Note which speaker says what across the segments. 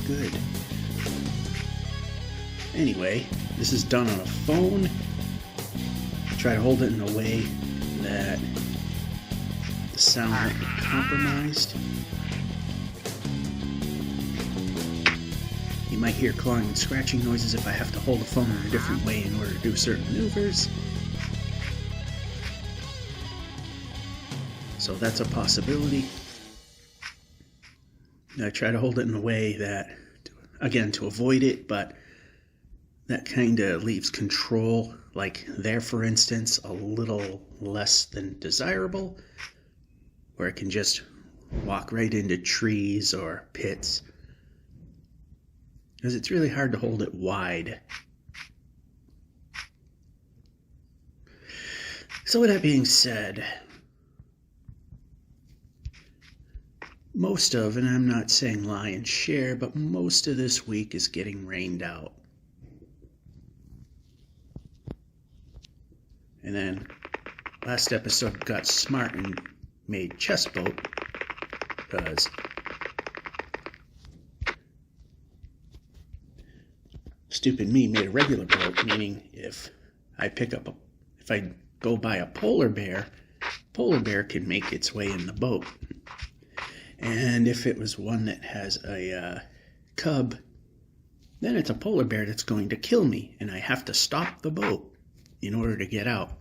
Speaker 1: good. Anyway, this is done on a phone. Try to hold it in a way that the sound won't be compromised. You might hear clawing and scratching noises if I have to hold the phone in a different way in order to do certain maneuvers. So that's a possibility. I try to hold it in a way that, again, to avoid it, but that kind of leaves control, like there, for instance, a little less than desirable, where I can just walk right into trees or pits, because it's really hard to hold it wide. So with that being said, most of, and I'm not saying lion's share, but most of this week is getting rained out. And then last episode got smart and made chest boat, because stupid me made a regular boat, meaning if I go by a polar bear can make its way in the boat. And if it was one that has a cub, then it's a polar bear that's going to kill me, and I have to stop the boat in order to get out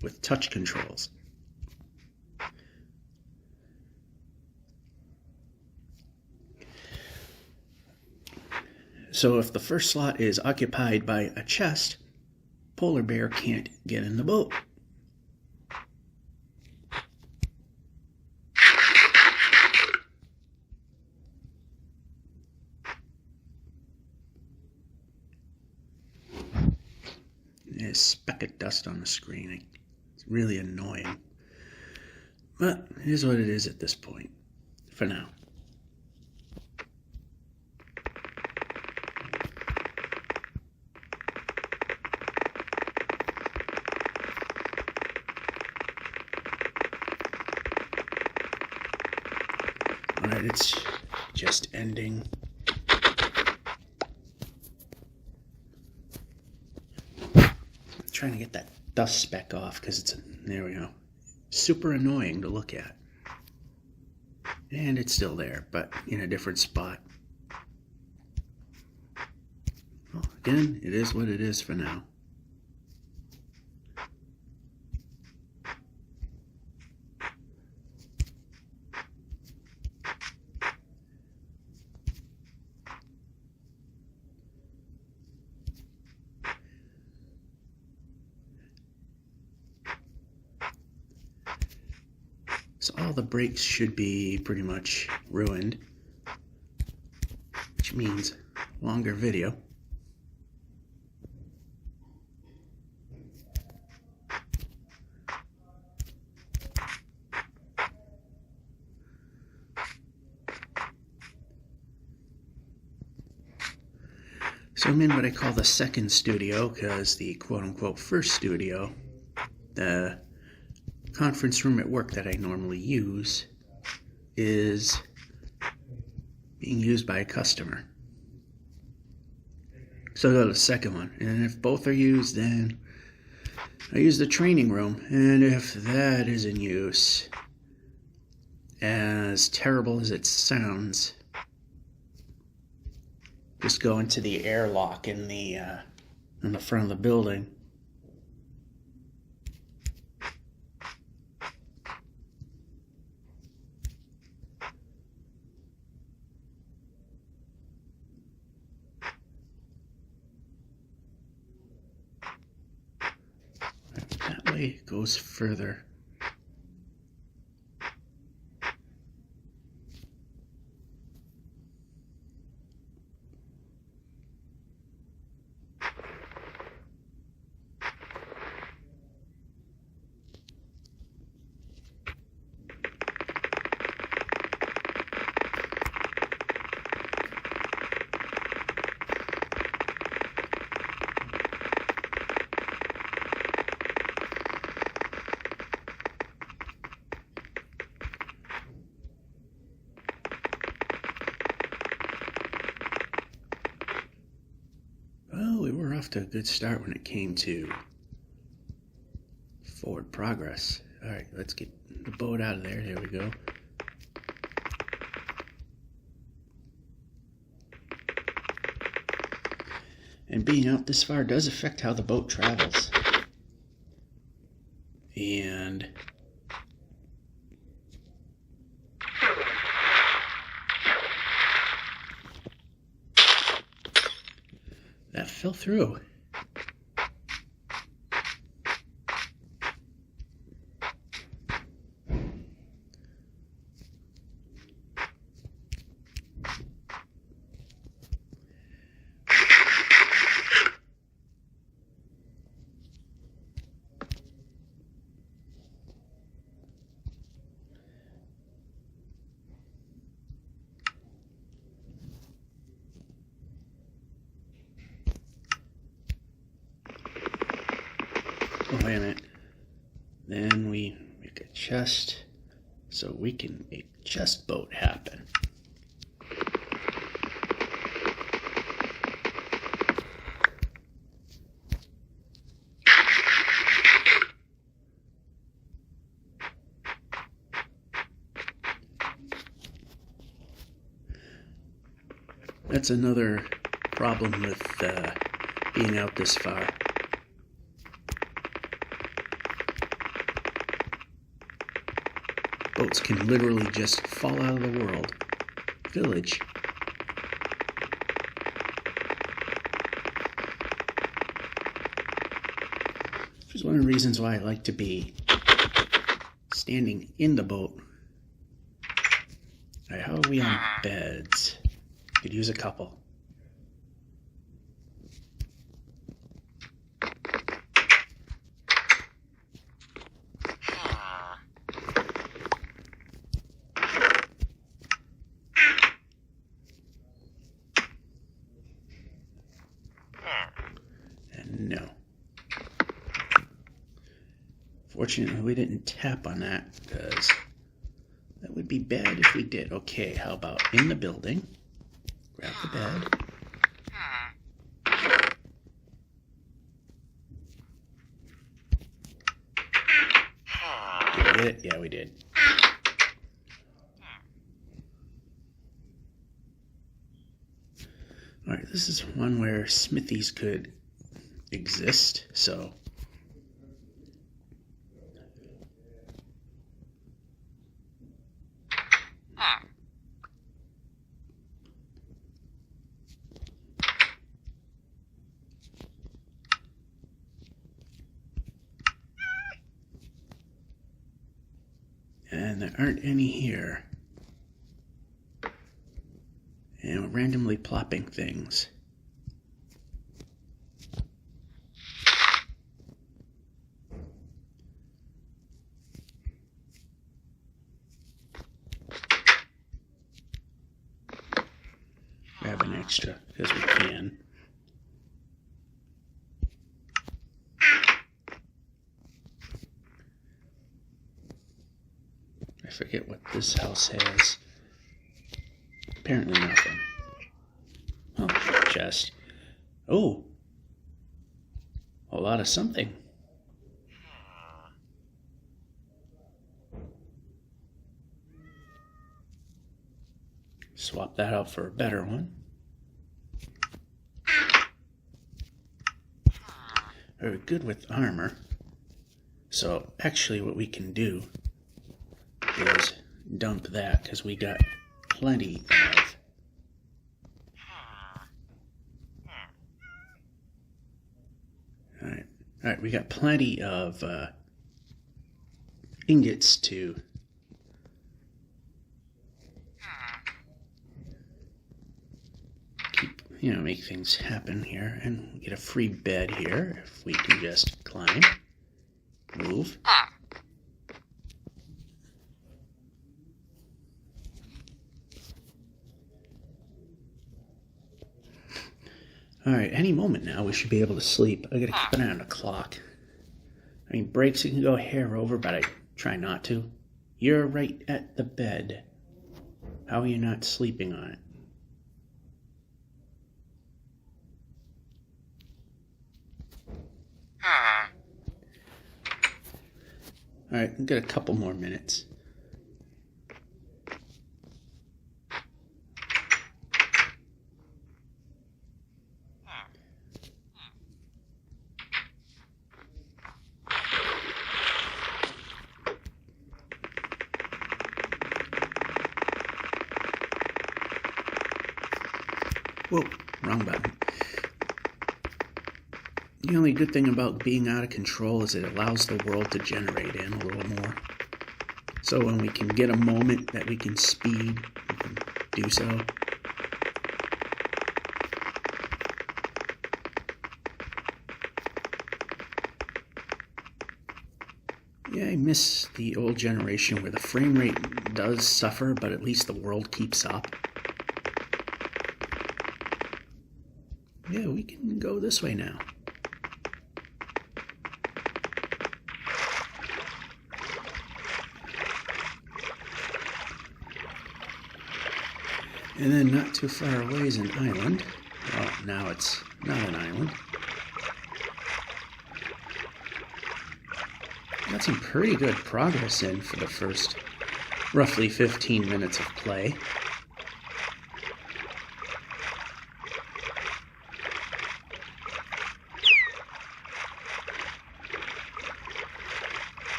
Speaker 1: with touch controls. So if the first slot is occupied by a chest, polar bear can't get in the boat. There's a speck of dust on the screen. It's really annoying. But it is what it is at this point, for now. Alright, it's just ending. Trying to get that dust speck off because there we go, super annoying to look at, and it's still there but in a different spot. Well, again, it is what it is for now. So all the brakes should be pretty much ruined, which means longer video. So I'm in what I call the second studio, because the quote-unquote first studio, the conference room at work that I normally use, is being used by a customer. So I go to the second one, and if both are used, then I use the training room, and if that is in use, as terrible as it sounds, just go into the airlock in the front of the building. That way it goes further. off to a good start when it came to forward progress. All right, let's get the boat out of there. There we go. And being out this far does affect how the boat travels. And that fell through. Oh, wait a minute. Then we make a chest so we can make chest boat happen. That's another problem with being out this far. Boats can literally just fall out of the world. Village. Which is one of the reasons why I like to be standing in the boat. Alright, how are we on beds? Could use a couple. No. Fortunately, we didn't tap on that because that would be bad if we did. Okay, how about in the building? Grab the bed. Did we get it? Yeah, we did. Alright, this is one where smithies could exist, so and there aren't any here. And we're randomly plopping things. Grab an extra because we can. I forget what this house has. Apparently nothing. Oh, chest. Oh! A lot of something. Swap that out for a better one. Very good with armor. So actually what we can do is dump that because we got plenty of Alright, we got plenty of ingots to keep, make things happen here, and get a free bed here if we can just climb, move. Alright, any moment now we should be able to sleep. I gotta keep an eye on the clock. I mean, breaks you can go hair over, but I try not to. You're right at the bed. How are you not sleeping on it? All right, we've got a couple more minutes. Whoa, wrong button. The only good thing about being out of control is it allows the world to generate in a little more. So when we can get a moment that we can speed, we can do so. Yeah, I miss the old generation where the frame rate does suffer, but at least the world keeps up. Yeah, we can go this way now. And then not too far away is an island. Well, now it's not an island. Got some pretty good progress in for the first roughly 15 minutes of play.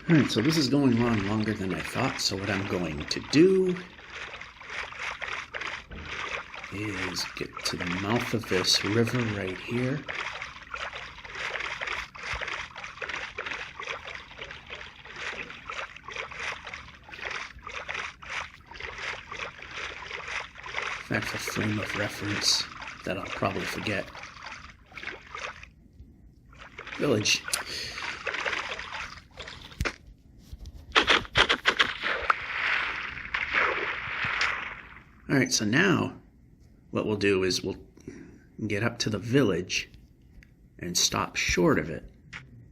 Speaker 1: Alright, so this is going on longer than I thought, so what I'm going to do is get to the mouth of this river right here. In fact, a frame of reference that I'll probably forget. Village. Alright, so now what we'll do is we'll get up to the village and stop short of it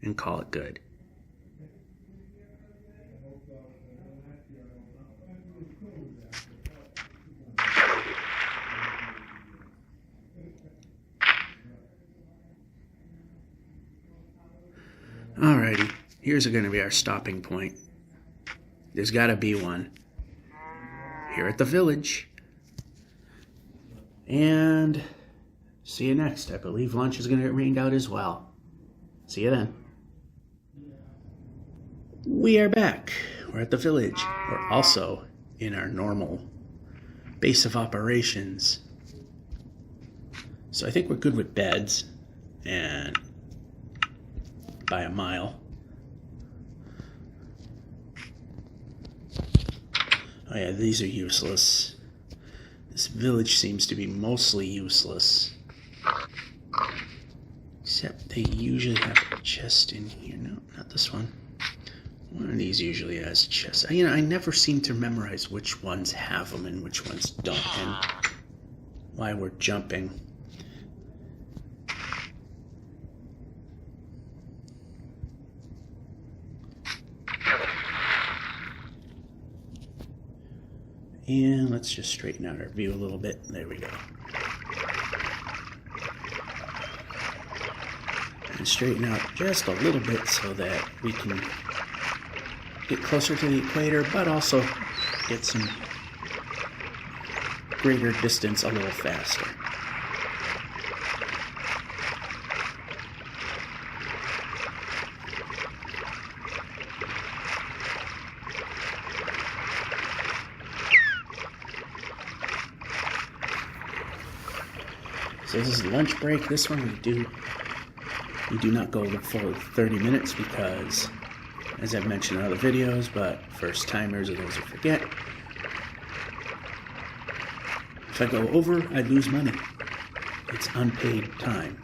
Speaker 1: and call it good. Alrighty, here's going to be our stopping point. There's got to be one here at the village. And see you next. I believe lunch is going to get rained out as well. See you then. We are back. We're at the village. We're also in our normal base of operations. So I think we're good with beds, and by a mile. Oh yeah, these are useless. This village seems to be mostly useless. Except they usually have a chest in here. No, not this one. One of these usually has chests. You know, I never seem to memorize which ones have them and which ones don't, and why we're jumping. And let's just straighten out our view a little bit. There we go. And straighten out just a little bit so that we can get closer to the equator, but also get some greater distance a little faster. So this is lunch break. This one we do not go the full 30 minutes because, as I've mentioned in other videos, but first timers or those who forget, if I go over, I lose money. It's unpaid time.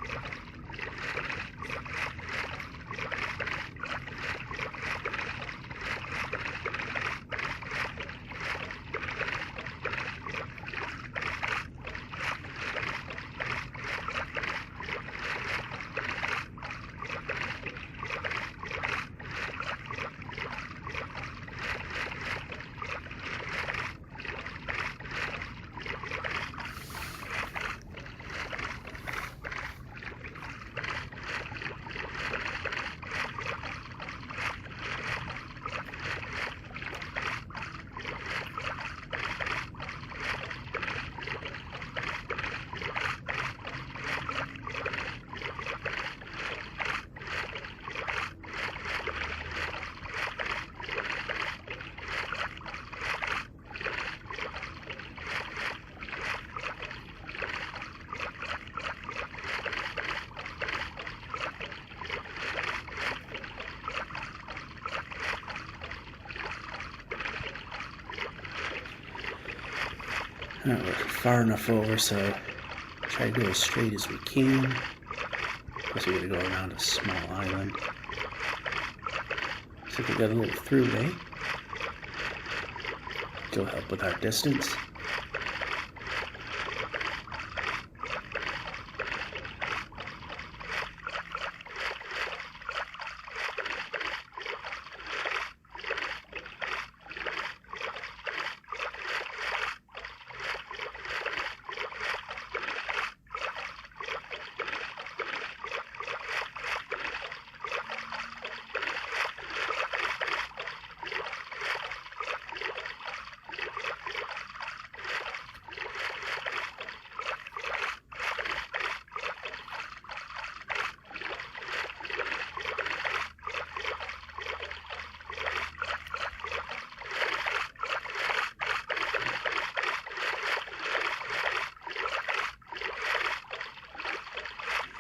Speaker 1: Alright, we're far enough over, so try to go as straight as we can. Plus we gotta go around a small island. Looks like we got a little throughway. It'll help with our distance.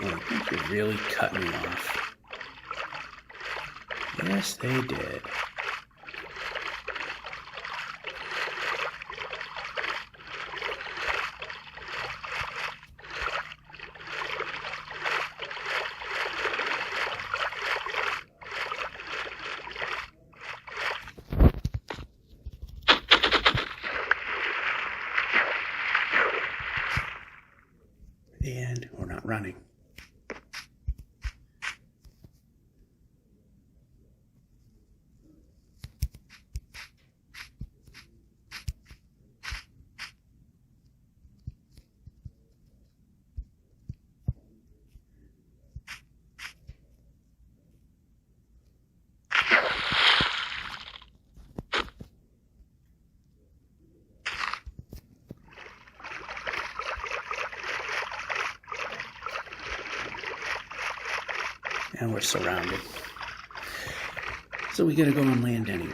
Speaker 1: I think you're really cutting me off. Yes, they did. And we're not running. And we're surrounded. So we gotta go on land anyway.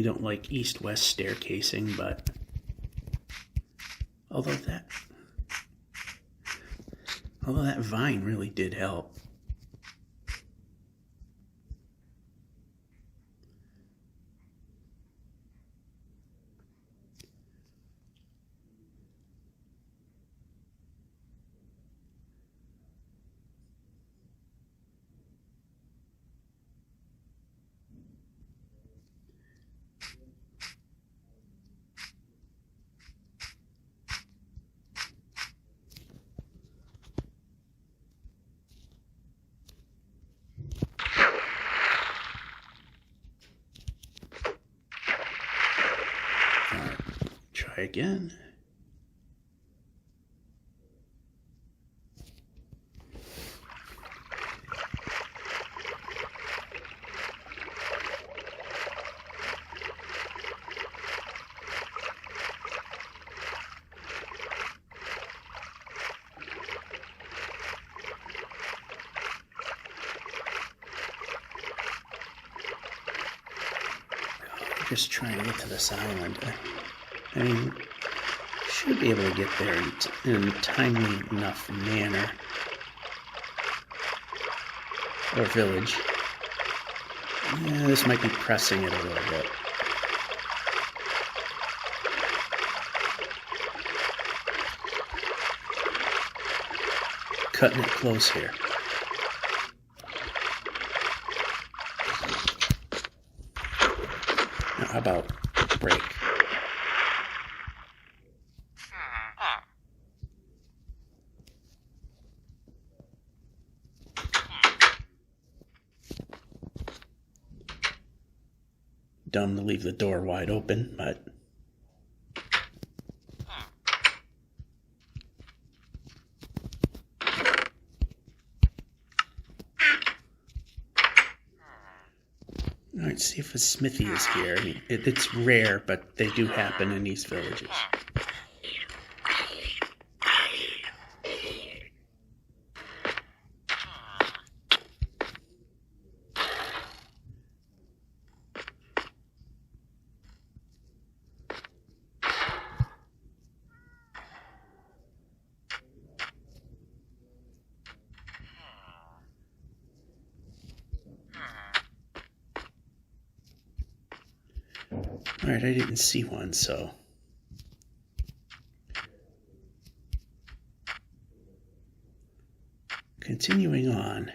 Speaker 1: Don't like east-west staircasing, but although that vine really did help. Try again. Just trying to get to this island. I mean, should be able to get there in a timely enough manner. Or village. Yeah, this might be pressing it a little bit. Cutting it close here. Now, how about break? Dumb to leave the door wide open, but alright, see if a smithy is here. I mean, it's rare, but they do happen in these villages. Alright, I didn't see one, so... Continuing on.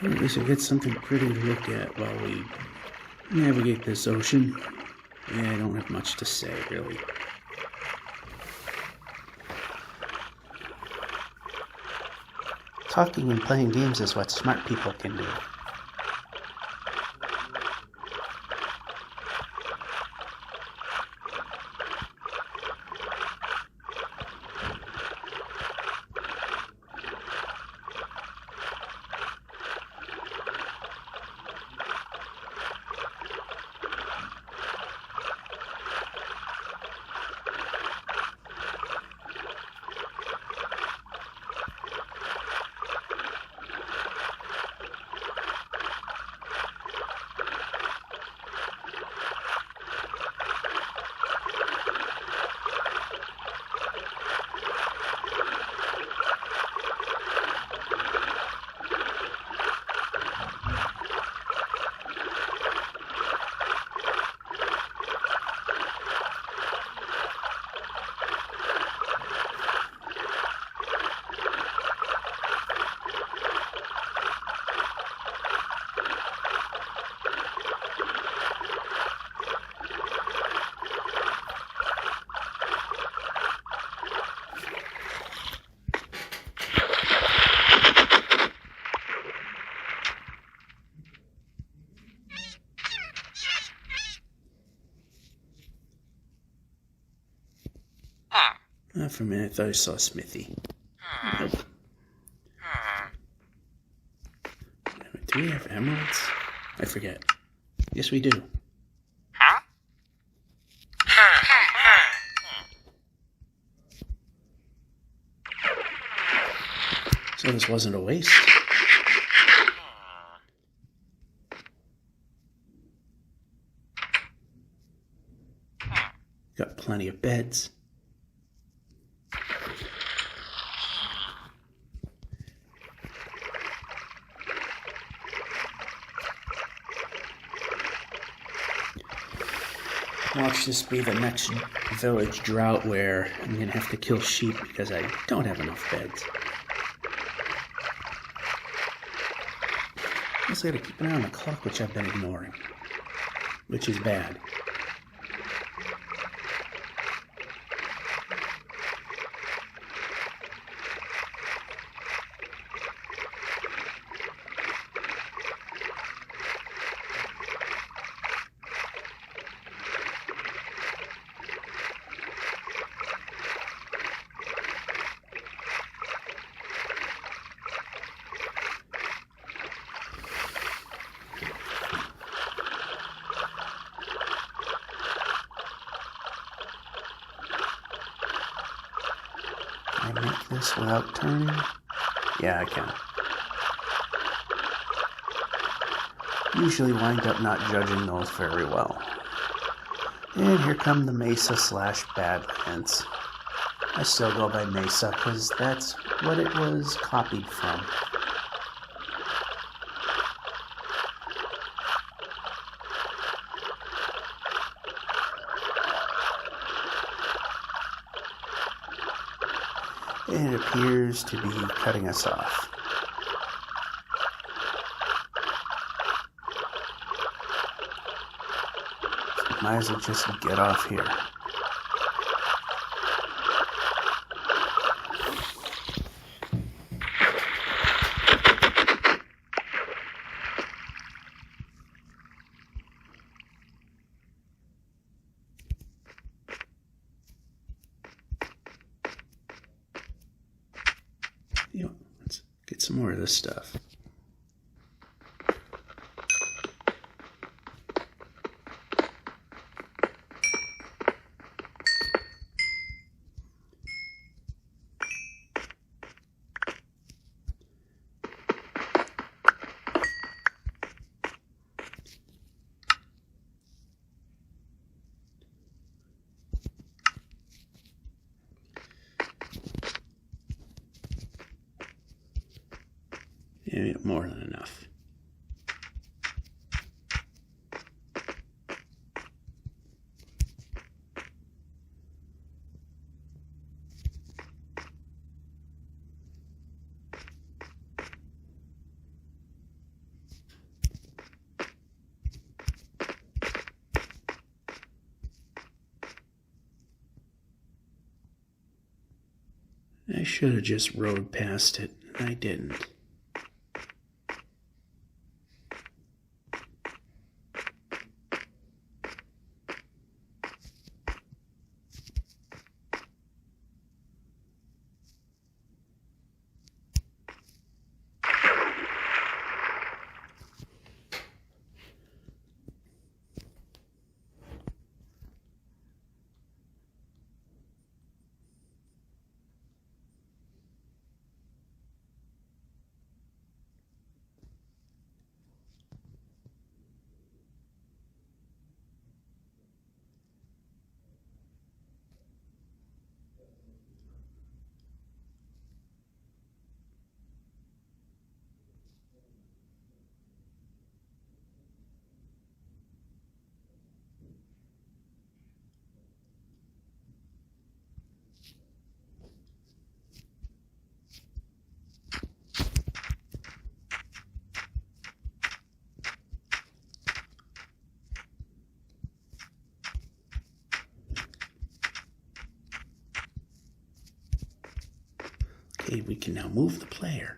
Speaker 1: At least I get something pretty to look at while we navigate this ocean. Yeah, I don't have much to say, really. Talking and playing games is what smart people can do. For a minute, I thought I saw Smithy. Nope. Do we have emeralds? I forget. Yes, we do. So this wasn't a waste. Got plenty of beds. Watch this be the next village drought where I'm going to have to kill sheep because I don't have enough beds. I also got to keep an eye on the clock, which I've been ignoring, which is bad. Can I make this without turning? Yeah, I can. Usually wind up not judging those very well. And here come the Mesa / Badlands. I still go by Mesa because that's what it was copied from. And it appears to be cutting us off. So might as well just get off here. Let's get some more of this stuff. Yeah, more than enough. I should have just rode past it. I didn't. Okay, we can now move the player.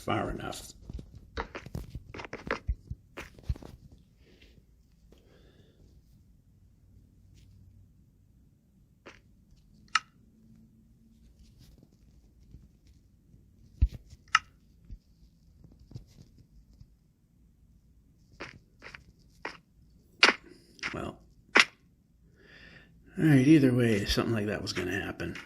Speaker 1: far enough. Well, all right, either way, something like that was going to happen.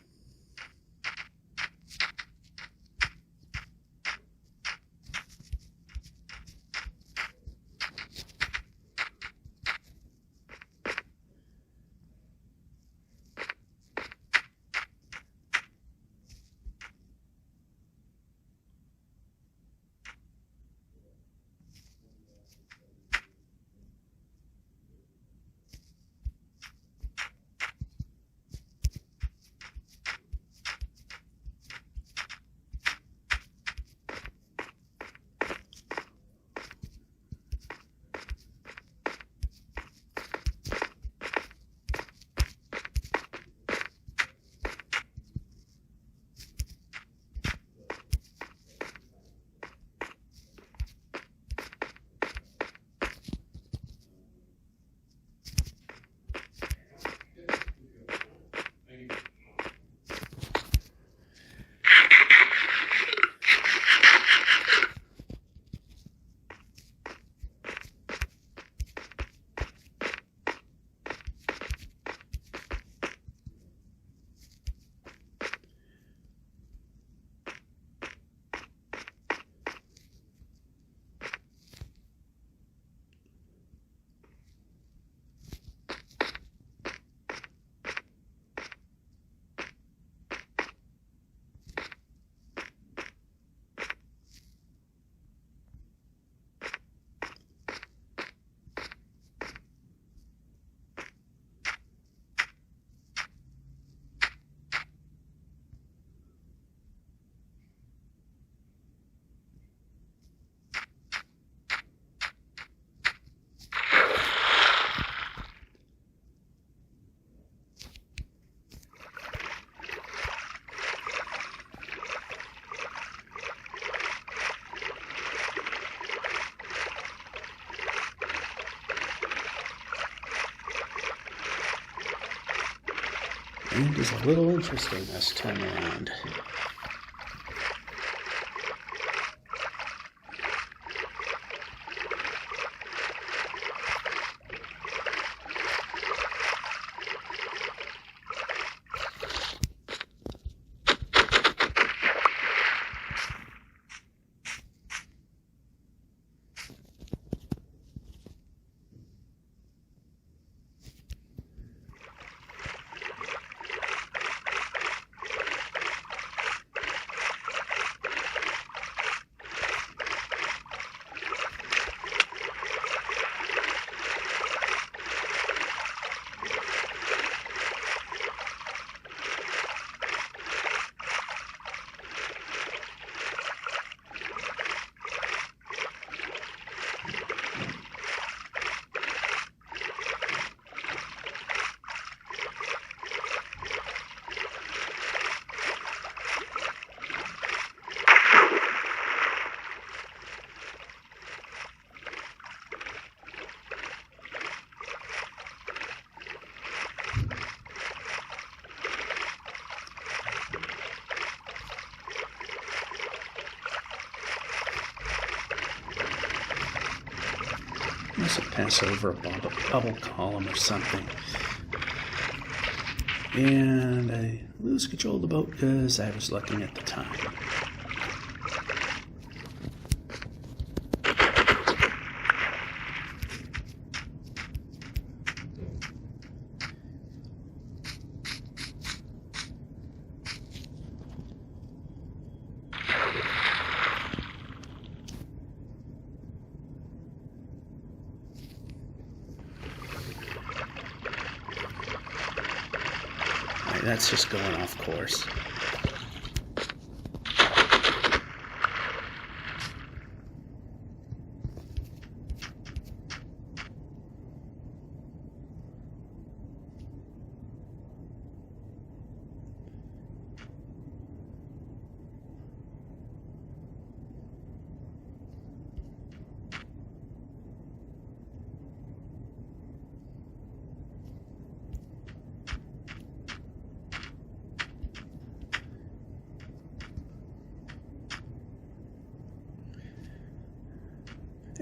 Speaker 1: And is a little interesting this time around. I must have passed over a bubble column or something. And I lose control of the boat because I was looking at the time. That's just going off course.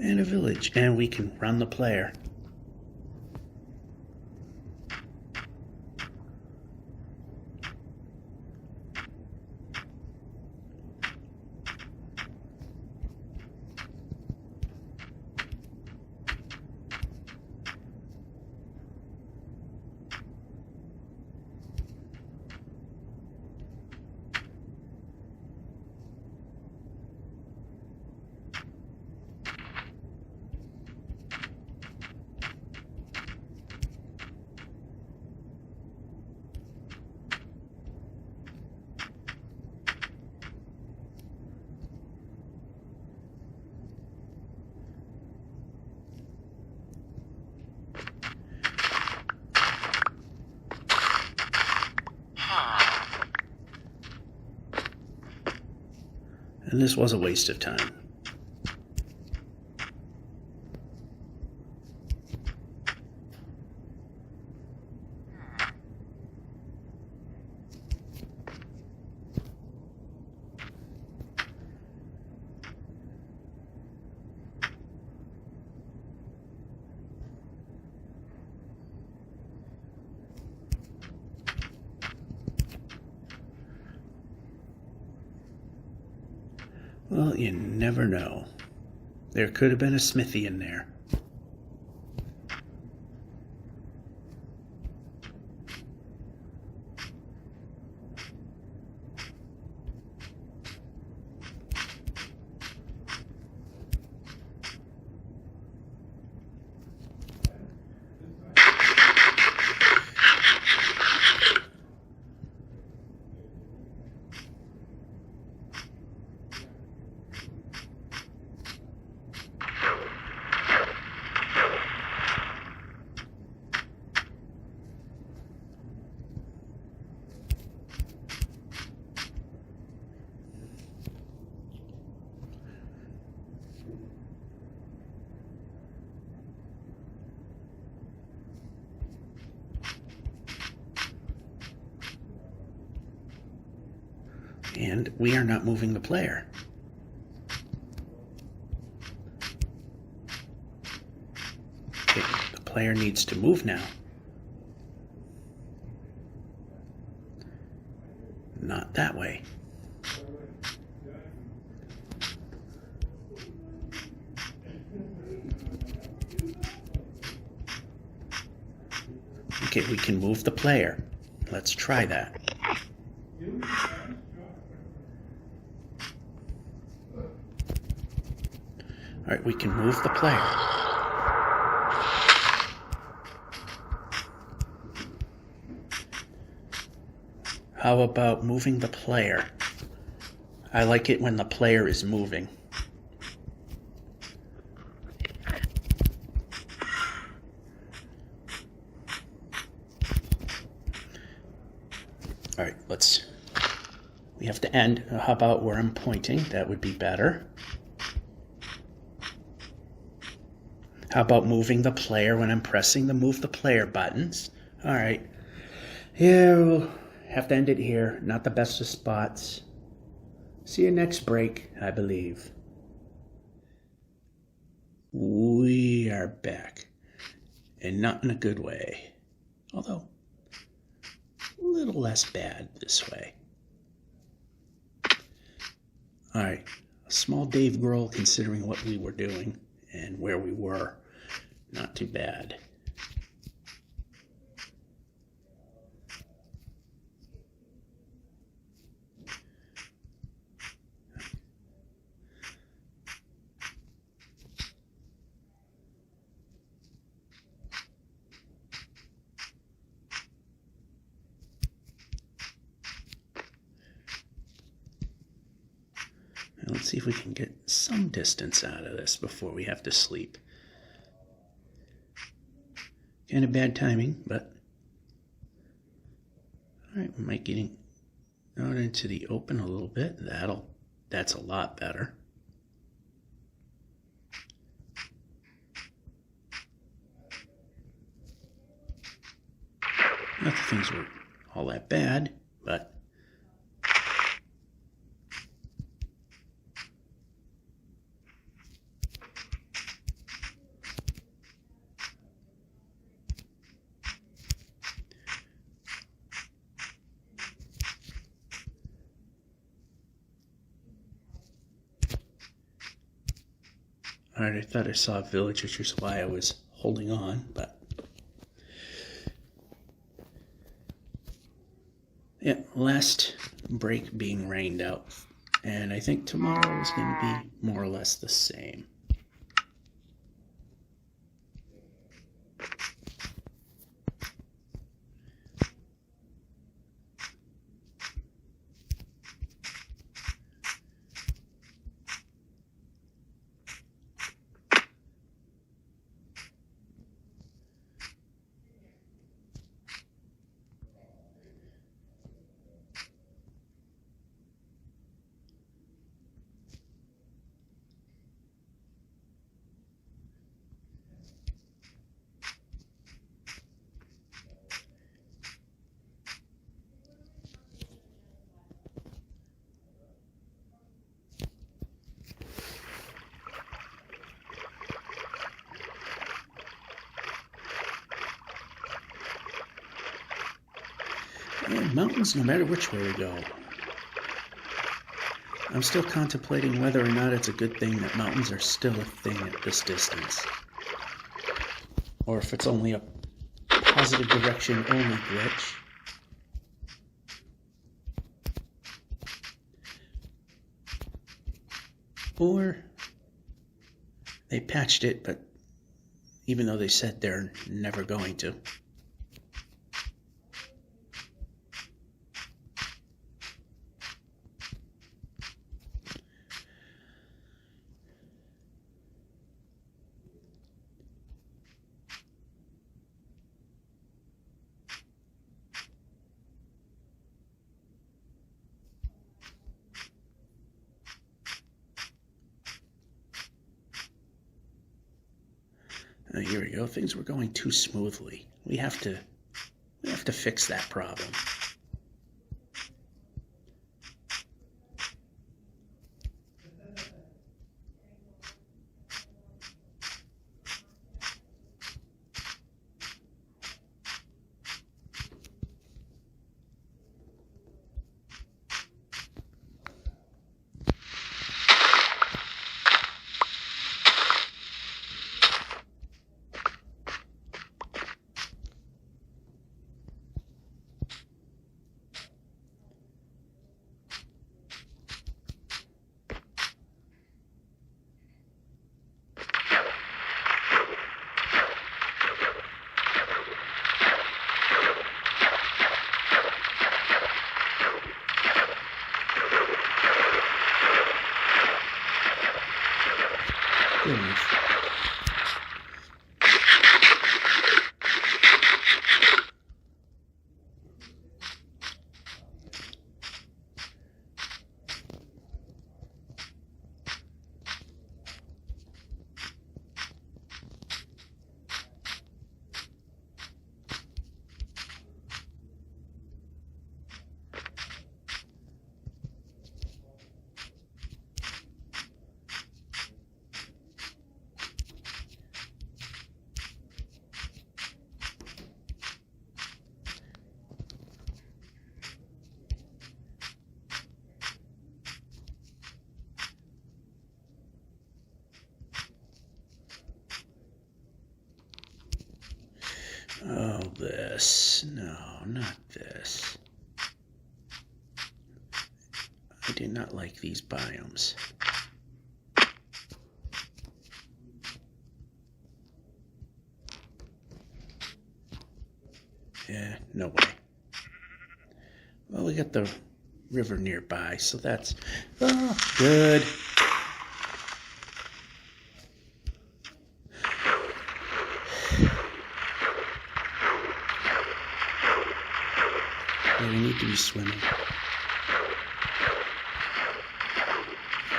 Speaker 1: And a village, and we can run the player. And this was a waste of time. Well, you never know. There could have been a smithy in there. And we are not moving the player. Okay, the player needs to move now. Not that way. Okay, we can move the player. Let's try that. All right, we can move the player. How about moving the player? I like it when the player is moving. All right, we have to end. How about where I'm pointing? That would be better. How about moving the player when I'm pressing the move the player buttons? All right. Yeah, we'll have to end it here. Not the best of spots. See you next break, I believe. We are back. And not in a good way. Although, a little less bad this way. All right. A small Dave Grohl considering what we were doing and where we were. Not too bad. Now let's see if we can get some distance out of this before we have to sleep. Kind of bad timing, but all right, we might get out into the open a little bit. That's a lot better. Not that things were all that bad, but Alright, I thought I saw a village, which is why I was holding on, but... yeah, last break being rained out. And I think tomorrow is going to be more or less the same. And mountains, no matter which way we go. I'm still contemplating whether or not it's a good thing that mountains are still a thing at this distance. Or if it's only a positive direction only glitch. Or they patched it, but even though they said they're never going to. Here we go. Things were going too smoothly. We have to fix that problem. Goodness. Oh, this. No, not this. I do not like these biomes. Yeah, no way. Well, we got the river nearby, so that's good. Yeah, we need to be swimming.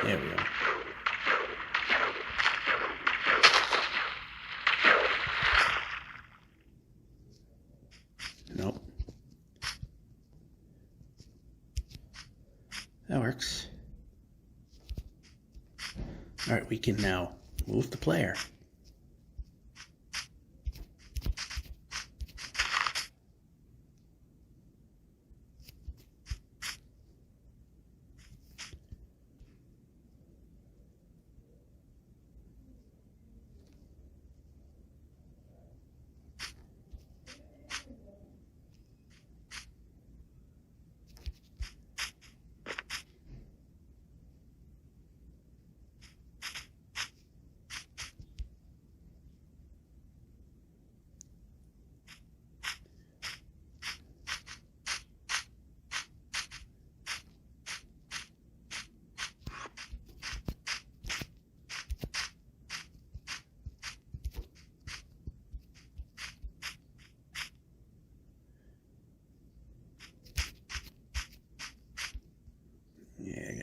Speaker 1: There we go. Nope. That works. All right, we can now move the player.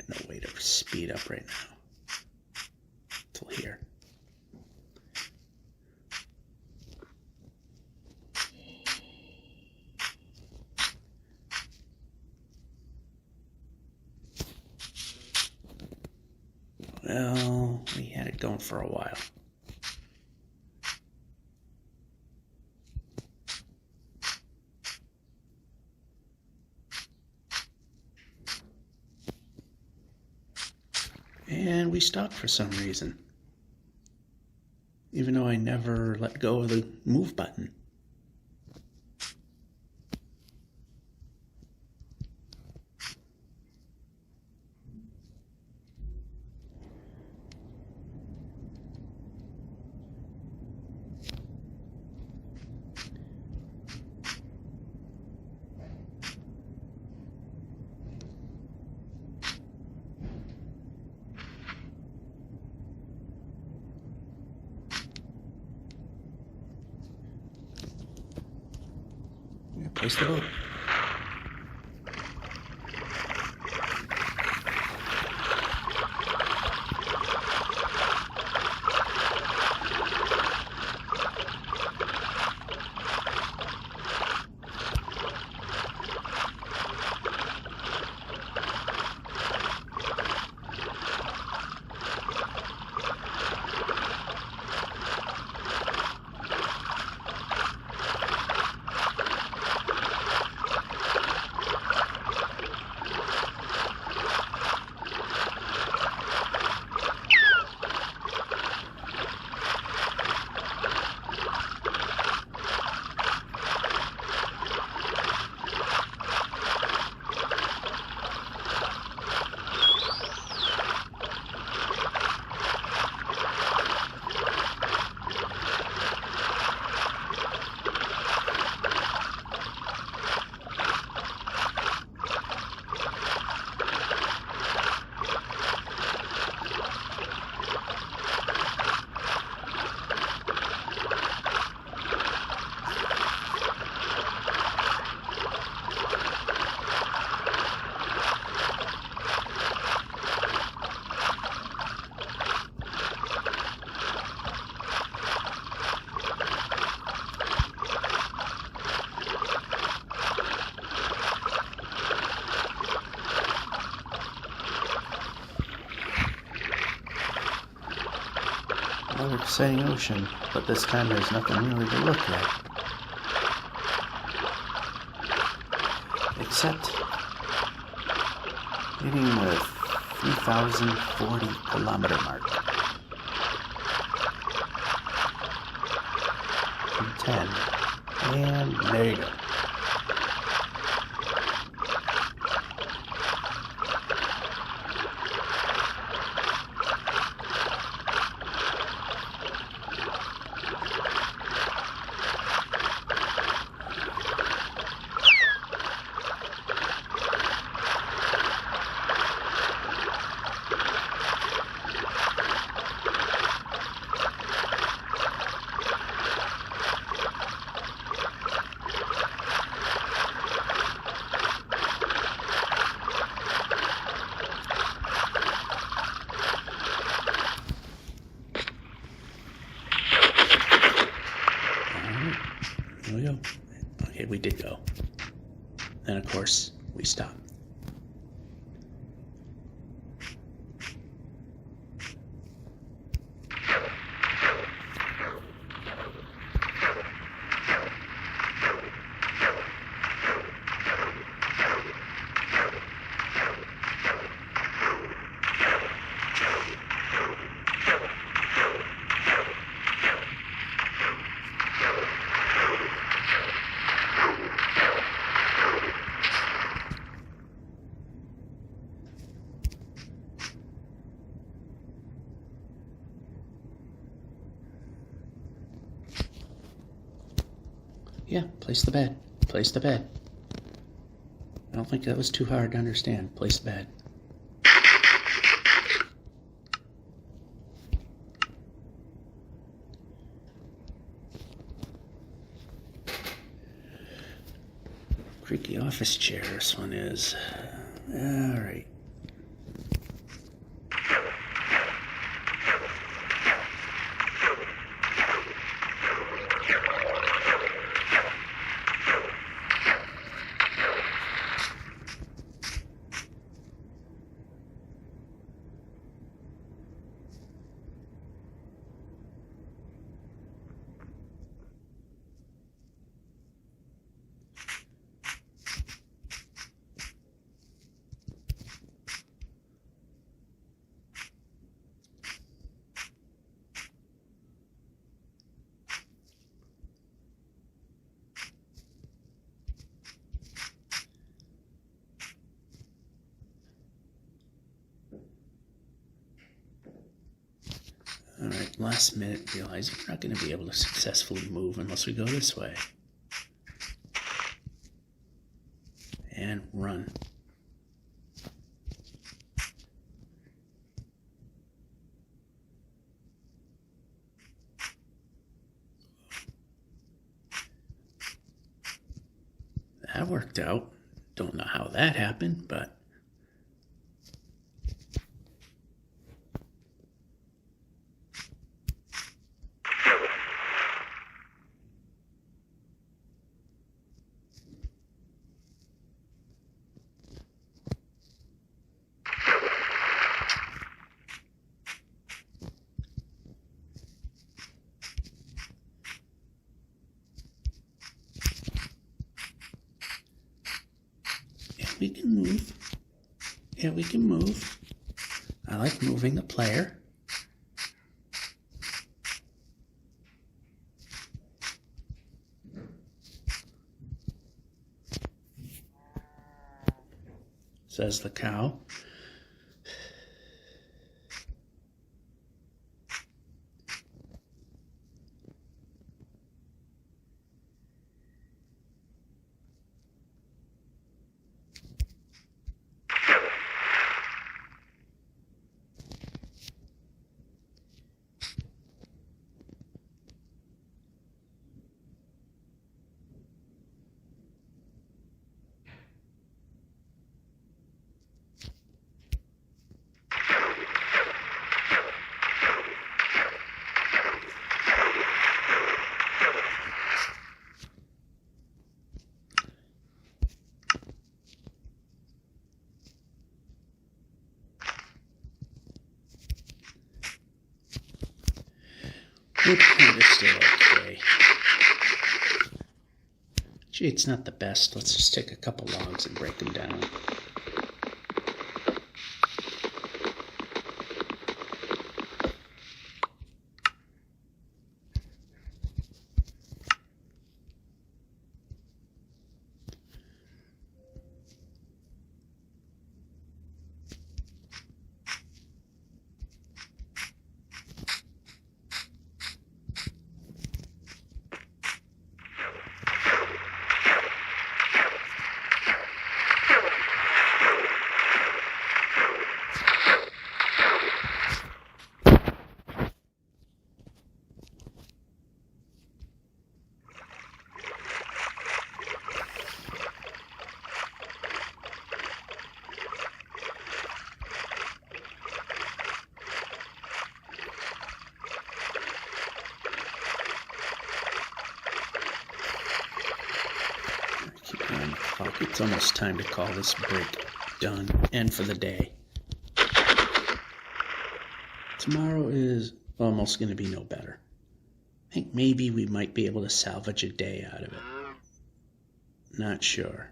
Speaker 1: no way to speed up right now. Till here. Well, we had it going for a while. And we stopped for some reason. Even though I never let go of the move button. Place the boat. Another exciting ocean, but this time there's nothing really to look at. Except hitting the 3,040 kilometer mark. And 10. And there you go. There we go. Okay, we did go. Then, of course, we stopped. Yeah, place the bed. Place the bed. I don't think that was too hard to understand. Place the bed. Creaky office chair, this one is. Alright. Alright, last minute, realize we're not going to be able to successfully move unless we go this way. And run. That worked out. Don't know how that happened, but we can move. Yeah, we can move. I like moving the player. Says the cow. We're kind of still okay. Gee, it's not the best. Let's just take a couple logs and break them down. It's almost time to call this break done and for the day. Tomorrow is almost going to be no better. I think maybe we might be able to salvage a day out of it. Not sure.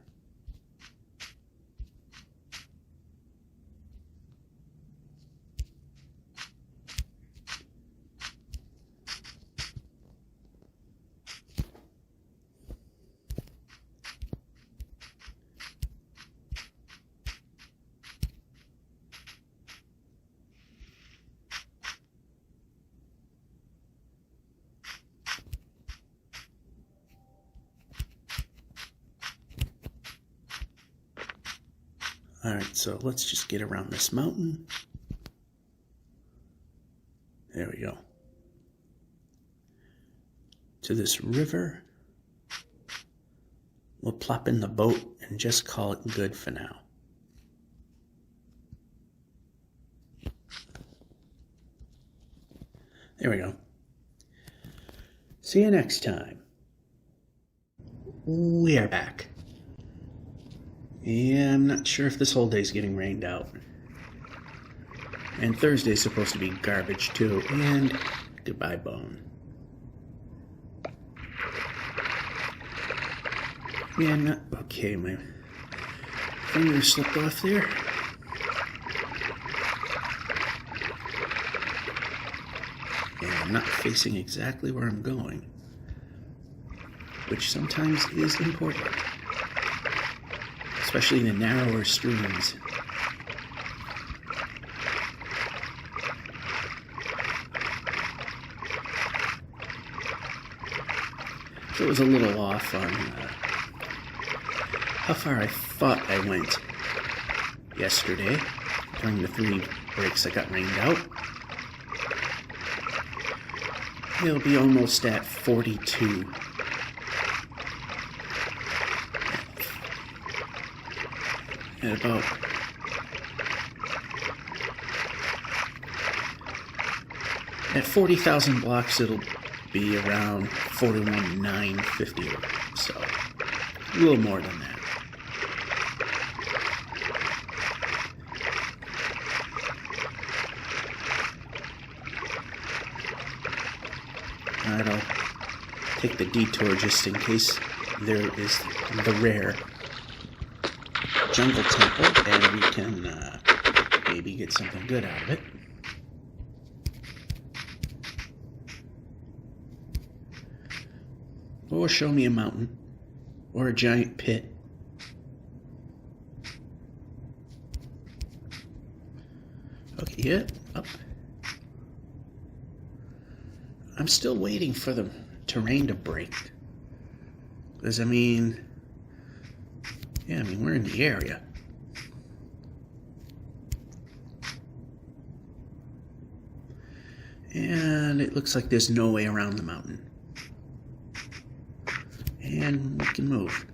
Speaker 1: Alright, so let's just get around this mountain. There we go. To this river. We'll plop in the boat and just call it good for now. There we go. See you next time. We're back. Yeah, I'm not sure if this whole day's getting rained out. And Thursday's supposed to be garbage too. And goodbye, bone. Yeah, I'm not okay. My finger slipped off there. Yeah, I'm not facing exactly where I'm going, which sometimes is important. Especially in the narrower streams. So it was a little off on how far I thought I went yesterday during the 3 breaks that got rained out. It'll be almost at 42. At about at 40,000 blocks, it'll be around 41,950, so a little more than that. I'll take the detour just in case there is the rare jungle temple, and we can maybe get something good out of it. Or show me a mountain, or a giant pit. Okay, yeah, up. I'm still waiting for the terrain to break. Because, I mean, we're in the area. And it looks like there's no way around the mountain. And we can move.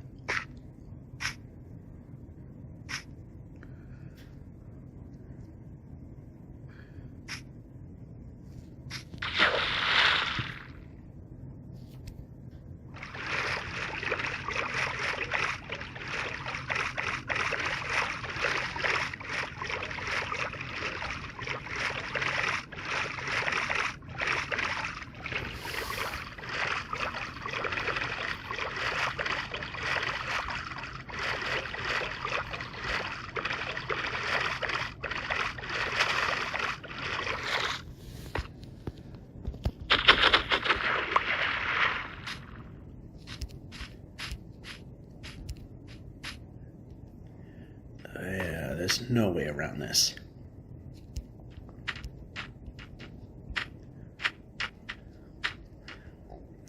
Speaker 1: There's no way around this.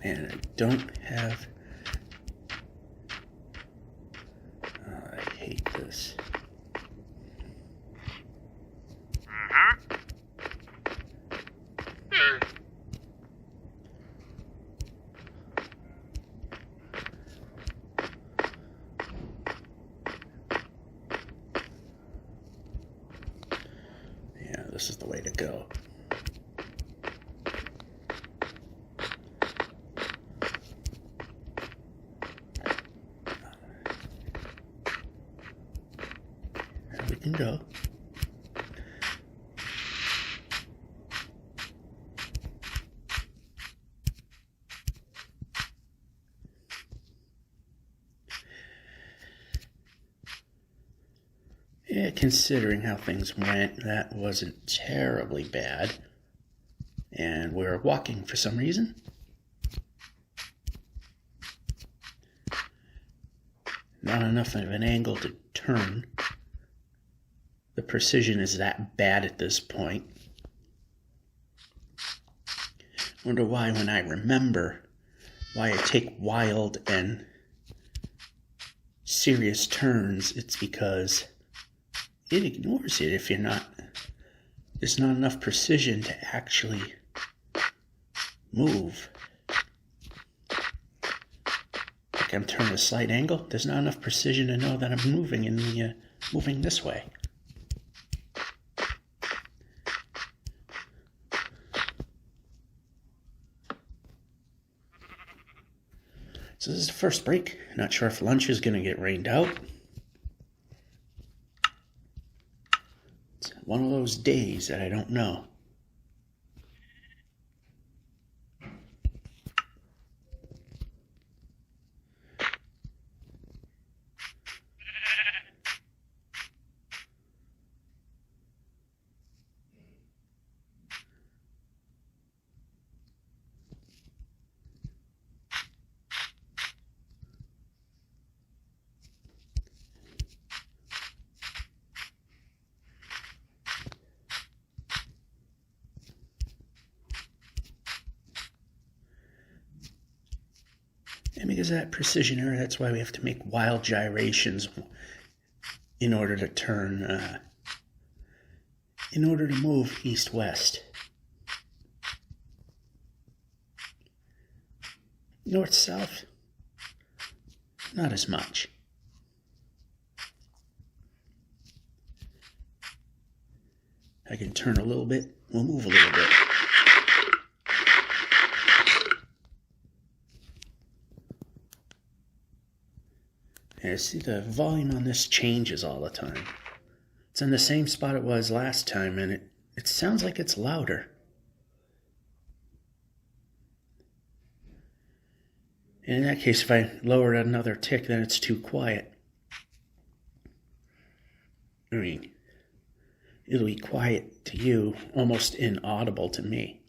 Speaker 1: And I don't have... I hate this. This is the way to go. There we can go. Yeah, considering how things went, that wasn't terribly bad. And we're walking for some reason. Not enough of an angle to turn. The precision is that bad at this point. Wonder why, when I remember why I take wild and serious turns, it's because it ignores it if there's not enough precision to actually move. Like I'm turning a slight angle, there's not enough precision to know that I'm moving moving this way. So this is the first break. Not sure if lunch is going to get rained out. It's one of those days that I don't know. And because of that precision error, that's why we have to make wild gyrations in order to turn, in order to move east-west. North-south, not as much. I can turn a little bit, we'll move a little bit. And see, the volume on this changes all the time. It's in the same spot it was last time, and it sounds like it's louder. And in that case, if I lower it another tick, then it's too quiet. I mean, it'll be quiet to you, almost inaudible to me.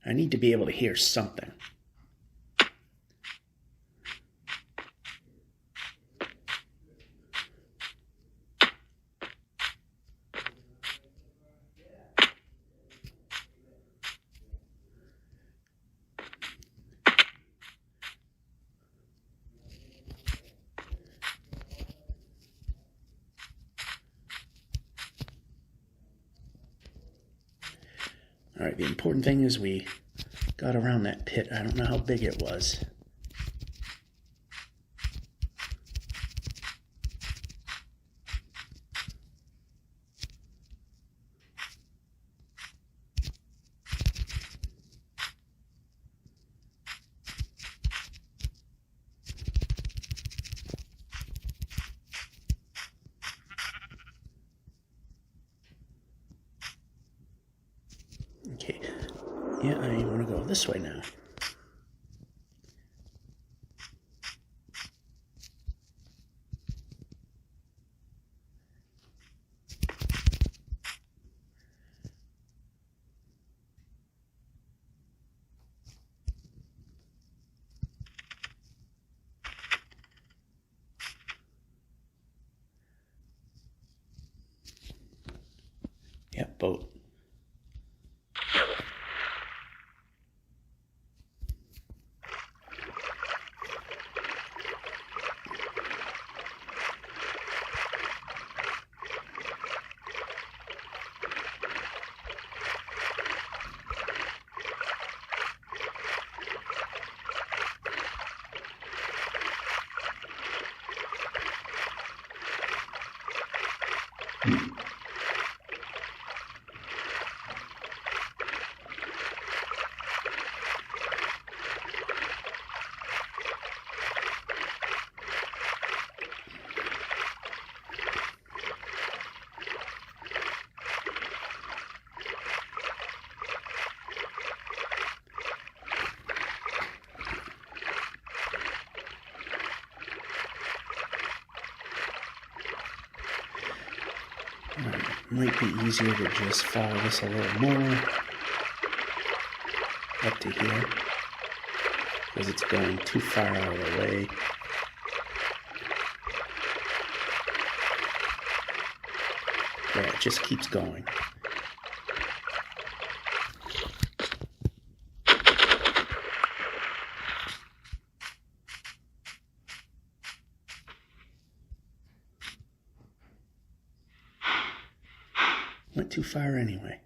Speaker 1: I need to be able to hear something. All right, the important thing is we got around that pit. I don't know how big it was. Okay, yeah, I want to go this way now. Yep, boat. Might be easier to just follow this a little more up to here because it's going too far out of the way. Yeah, it just keeps going. Went too far anyway.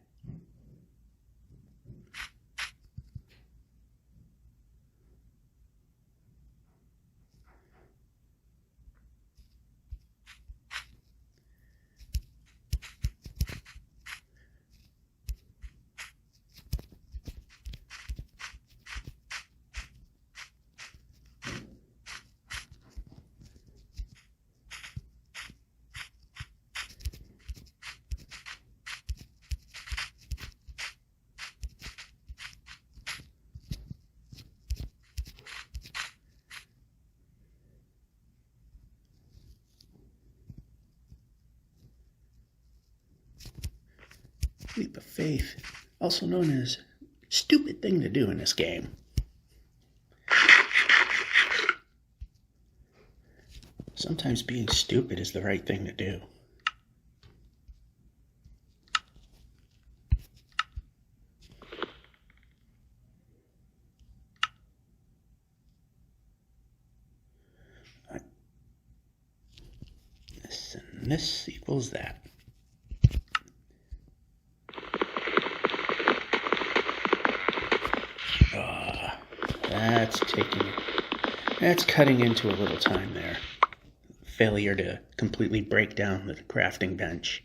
Speaker 1: Leap of faith, also known as stupid thing to do in this game. Sometimes being stupid is the right thing to do. And this equals that. That's cutting into a little time there. Failure to completely break down the crafting bench.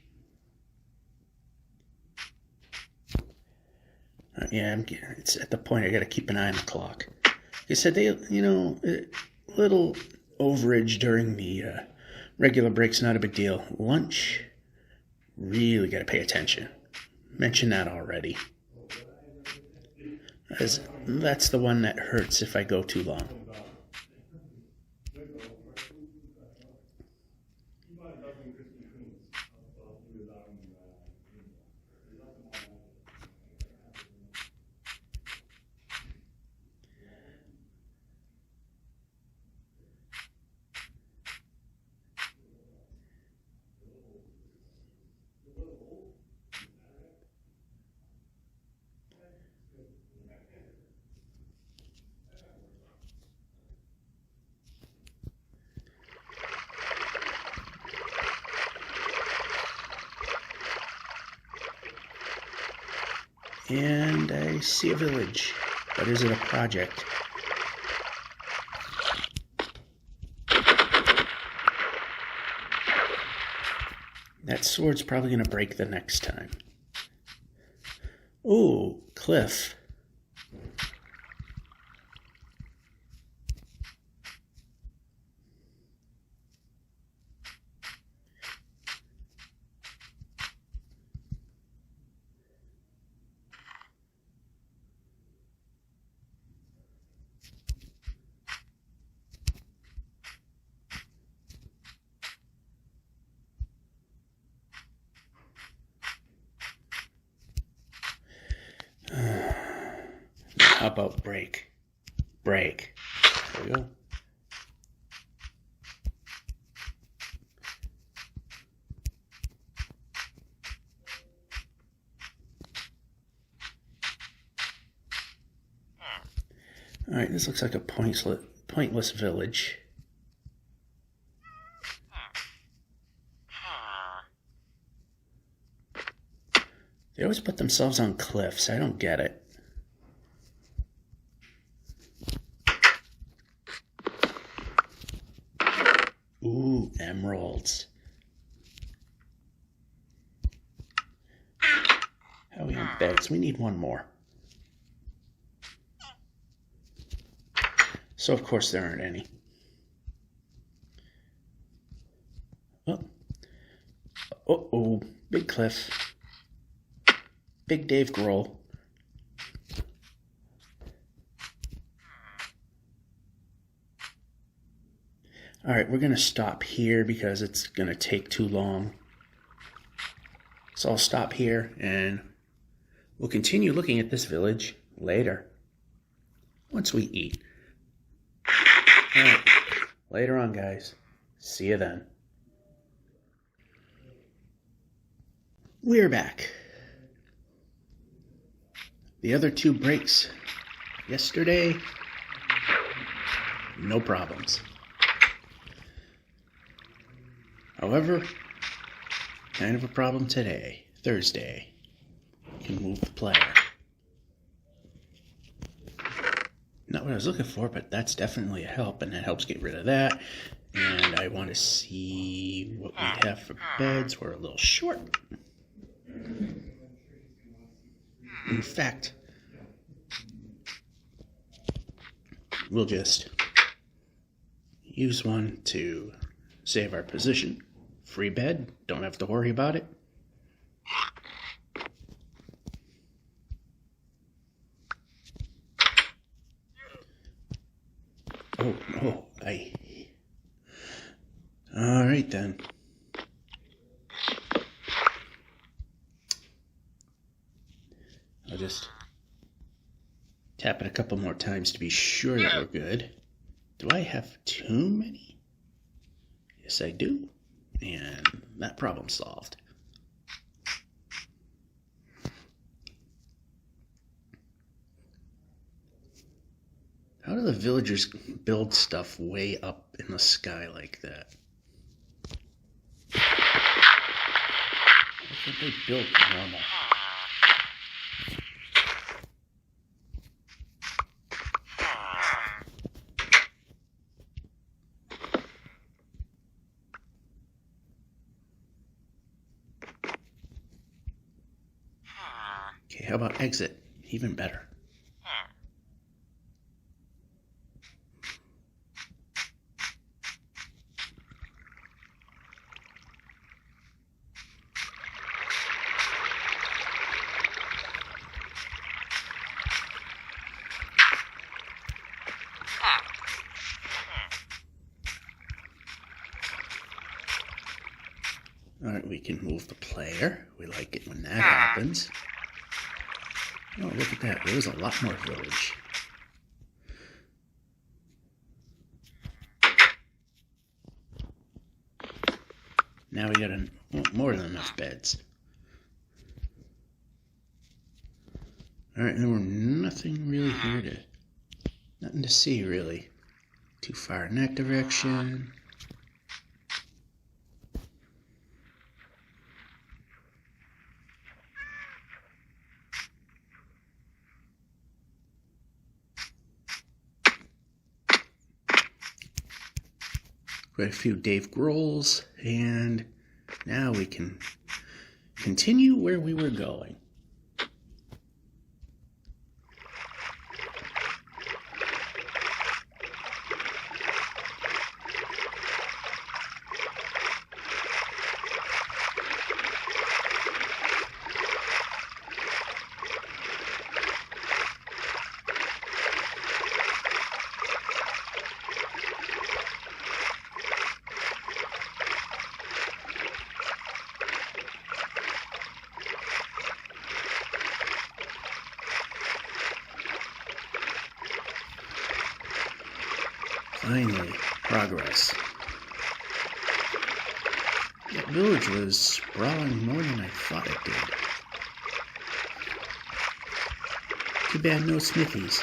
Speaker 1: Yeah, it's at the point I gotta keep an eye on the clock. They said a little overage during the regular break's not a big deal. Lunch, really gotta pay attention. Mentioned that already. That's the one that hurts if I go too long. And I see a village, but is it a project? That sword's probably going to break the next time. Ooh, cliff. How about break? Break. There we go. All right, this looks like a pointless village. They always put themselves on cliffs. I don't get it. Ooh, emeralds. How are we on beds? We need one more. So, of course, there aren't any. Oh, big cliff. Big Dave Grohl. All right, we're going to stop here because it's going to take too long. So I'll stop here and we'll continue looking at this village later, once we eat. All right, later on, guys. See you then. We're back. The other two breaks yesterday, no problems. However, kind of a problem today, Thursday. You can move the player. Not what I was looking for, but that's definitely a help, and that helps get rid of that. And I want to see what we have for beds. We're a little short. In fact, we'll just use one to save our position. Free bed, don't have to worry about it. All right then. I'll just tap it a couple more times to be sure that we're good. Do I have too many? Yes, I do. And that problem solved. How do the villagers build stuff way up in the sky like that? But they built normal. Okay, how about exit? Even better. Alright, we can move the player. We like it when that happens. Oh, look at that. There was a lot more village. Now we got more than enough beds. Alright, there were nothing really here to... Nothing to see, really. Too far in that direction. Quite a few Dave Grohls, and now we can continue where we were going. Finally, progress. That village was sprawling more than I thought it did. Too bad no smithies.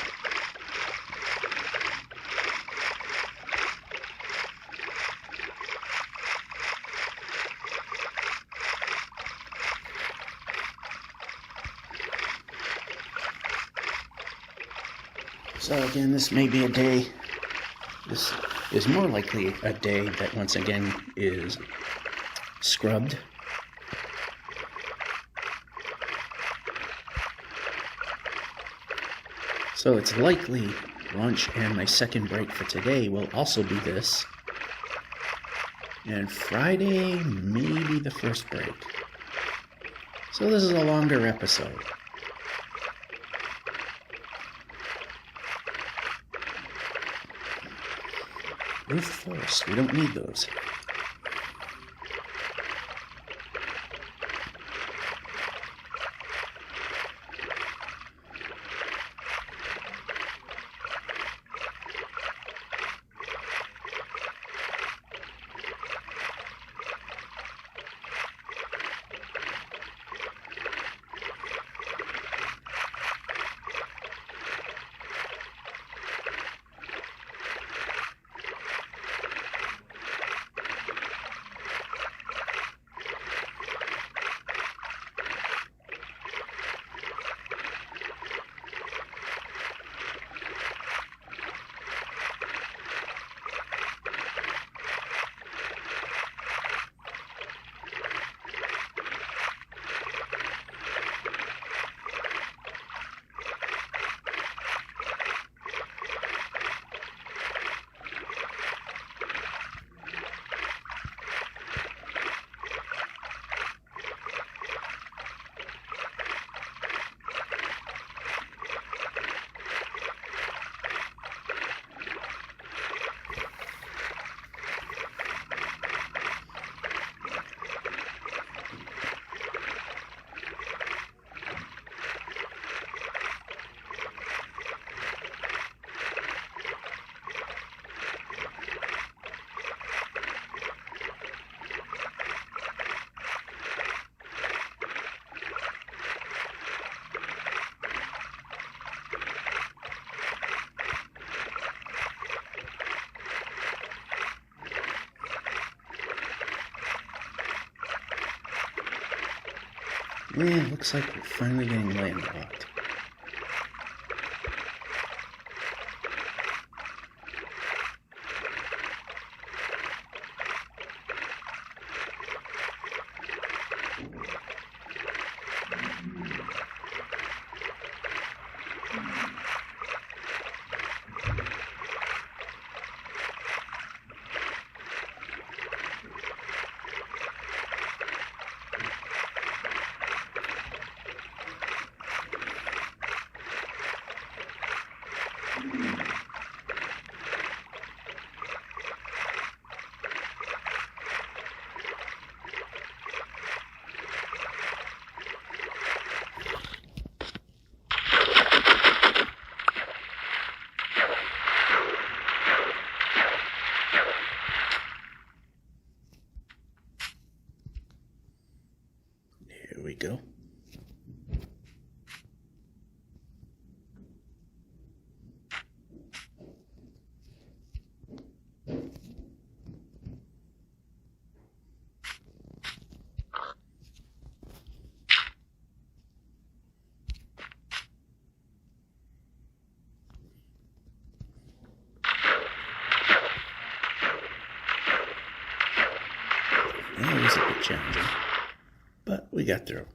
Speaker 1: So again, this may be a day. This is more likely a day that once again is scrubbed. So it's likely lunch and my second break for today will also be this. And Friday, maybe the first break. So this is a longer episode. Roof forest, we don't need those. Yeah, looks like we're finally getting landlocked. Here we go. That was a bit challenging, but we got through.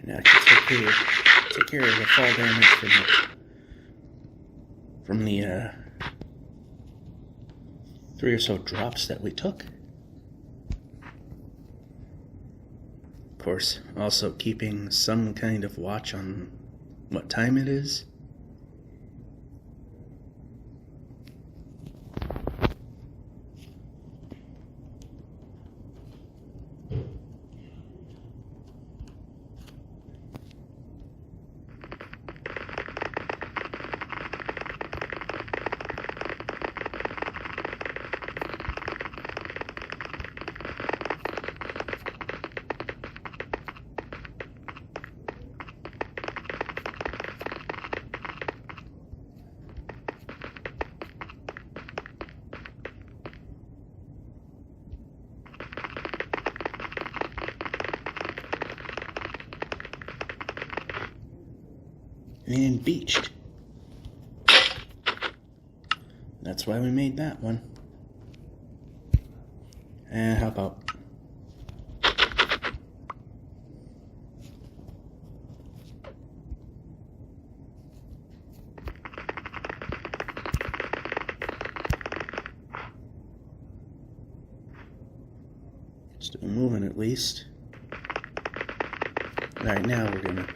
Speaker 1: Now I can take care of the fall damage from the 3 or so drops that we took. Of course, also keeping some kind of watch on what time it is. And beached. That's why we made that one. And how about still moving at least. Alright, now we're gonna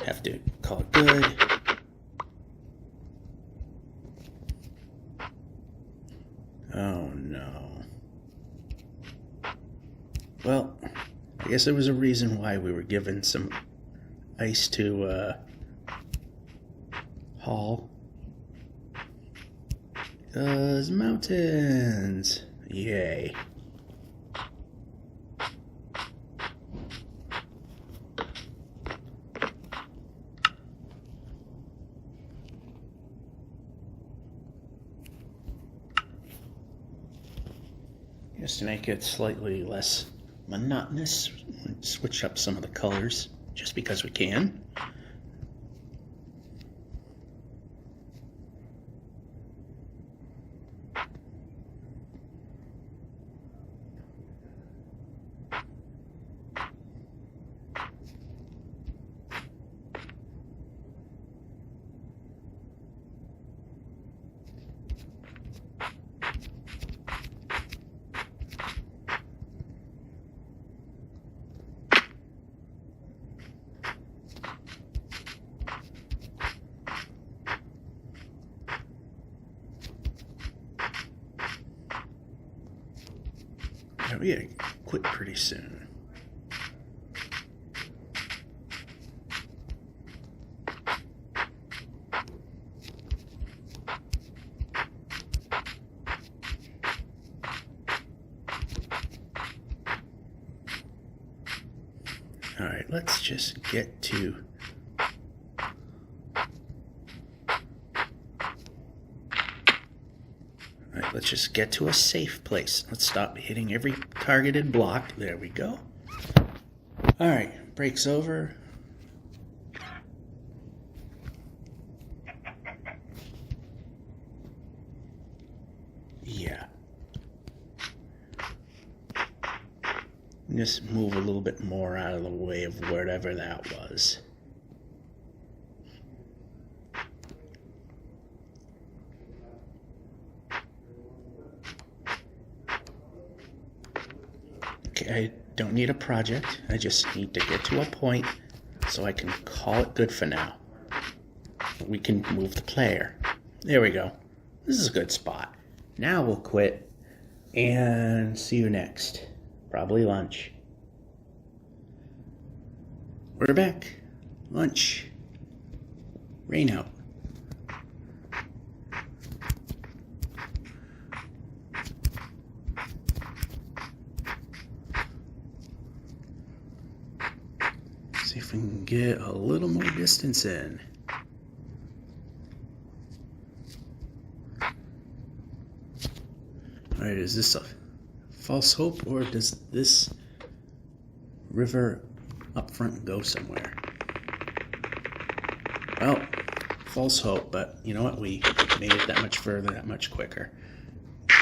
Speaker 1: have to call it good. Oh no. Well, I guess there was a reason why we were given some ice to haul. Those mountains. Yay. Just to make it slightly less monotonous, switch up some of the colors just because we can. we gotta quit pretty soon. All right, let's just get to... Alright, let's just get to a safe place. Let's stop hitting every targeted block. There we go. Alright, break's over. Yeah. Just move a little bit more out of the way of whatever that was. Okay, I don't need a project. I just need to get to a point so I can call it good for now. We can move the player. There we go. This is a good spot. Now we'll quit and see you next. Probably lunch. We're back. Lunch. Rain out. See if we can get a little more distance in. Alright, is this a false hope, or does this river up front go somewhere? Well, false hope, but you know what? We made it that much further, that much quicker.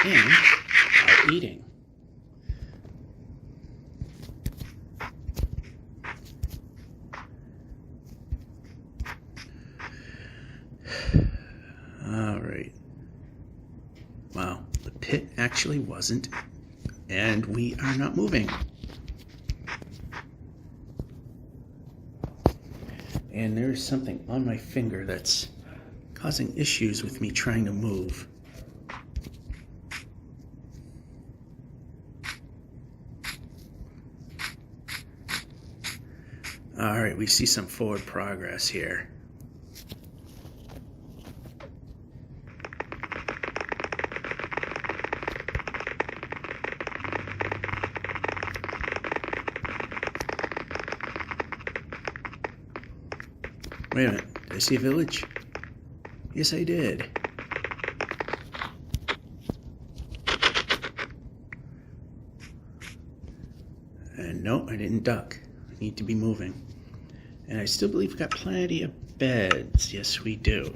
Speaker 1: And while eating. Alright. Wow, the pit actually wasn't, and we are not moving. And there's something on my finger that's causing issues with me trying to move. Alright, we see some forward progress here. Wait a minute, did I see a village? Yes, I did. And no, I didn't duck. I need to be moving. And I still believe we've got plenty of beds. Yes, we do.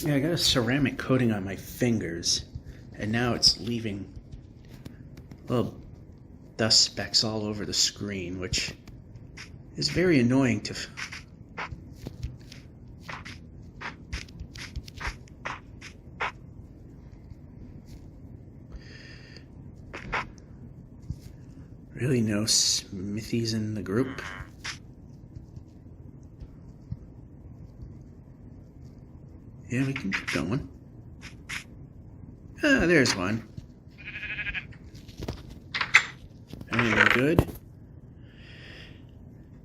Speaker 1: Yeah, I got a ceramic coating on my fingers, and now it's leaving little dust specks all over the screen, which is very annoying to... Really no smithies in the group? Yeah, we can keep going. Ah, there's one. Anything good?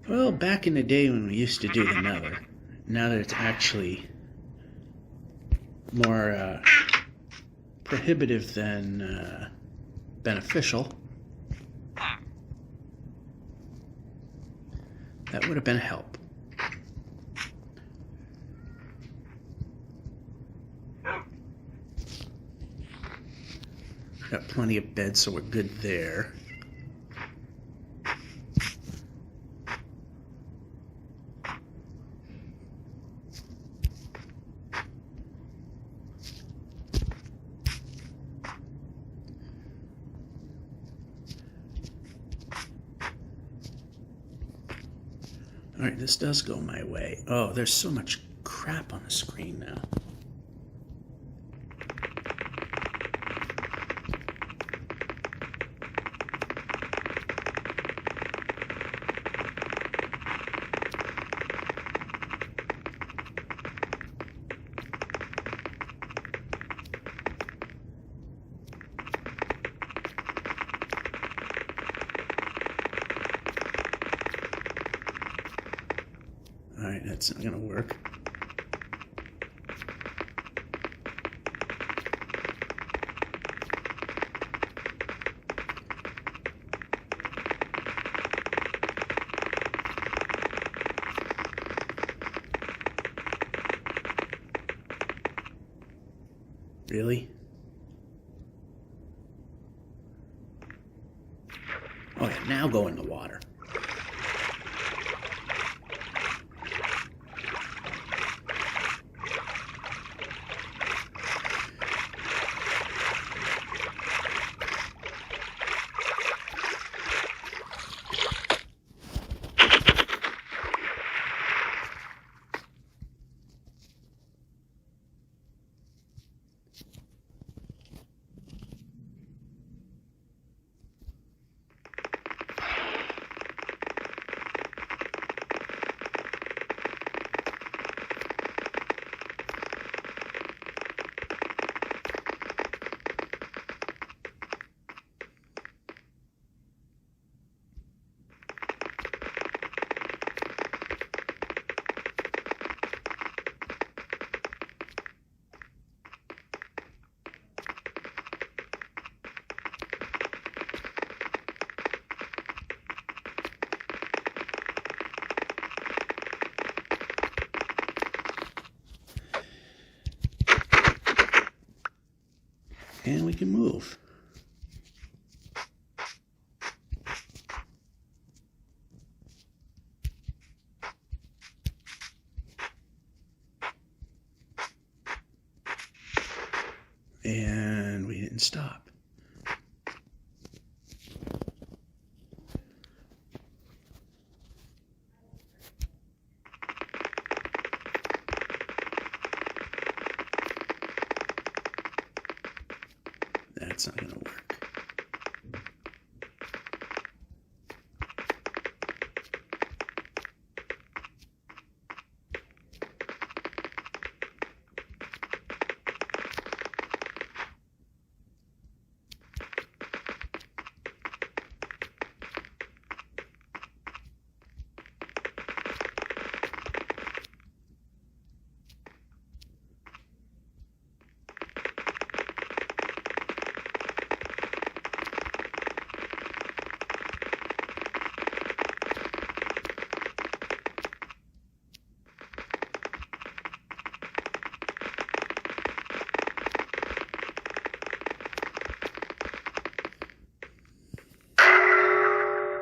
Speaker 1: Well, back in the day when we used to do the nether, now that it's actually more prohibitive than beneficial, that would have been a help. Got plenty of beds, so we're good there. Alright, this does go my way. Oh, there's so much crap on the screen now. Alright, that's not going to work. Really? Oh yeah, now go in the water. And we can move. And we didn't stop. That's not going to work.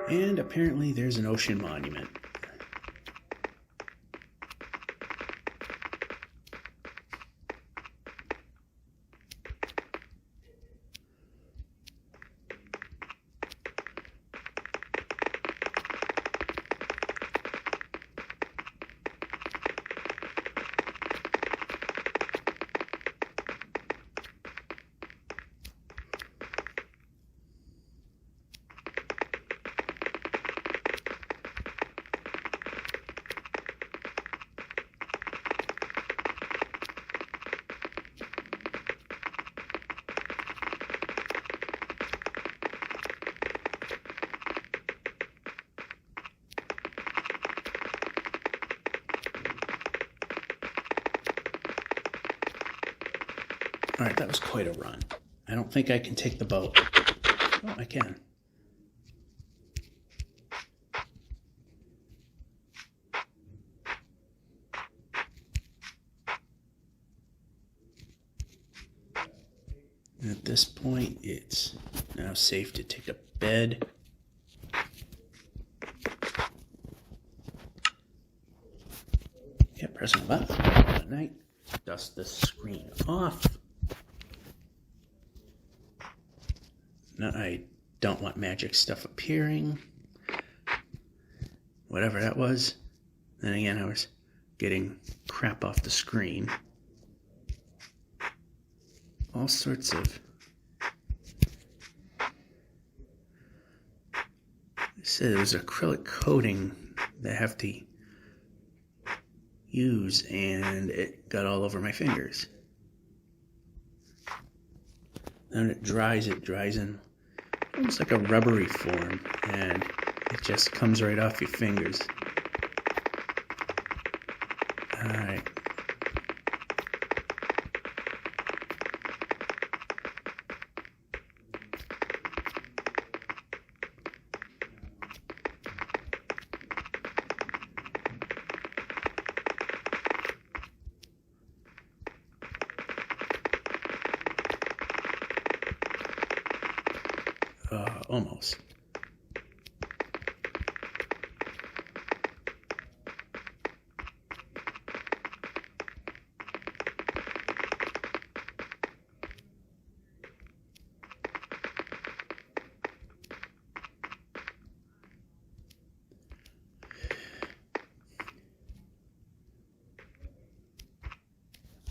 Speaker 1: And apparently there's an ocean monument. All right, that was quite a run. I don't think I can take the boat. Oh, I can. At this point, it's now safe to take a bed. Yeah, pressing the button. Good night. Dust the screen off. No, I don't want magic stuff appearing. Whatever that was. Then again, I was getting crap off the screen. All sorts of... It said it was acrylic coating that I have to use, and it got all over my fingers. Then it dries in almost like a rubbery form, and it just comes right off your fingers. All right. Almost.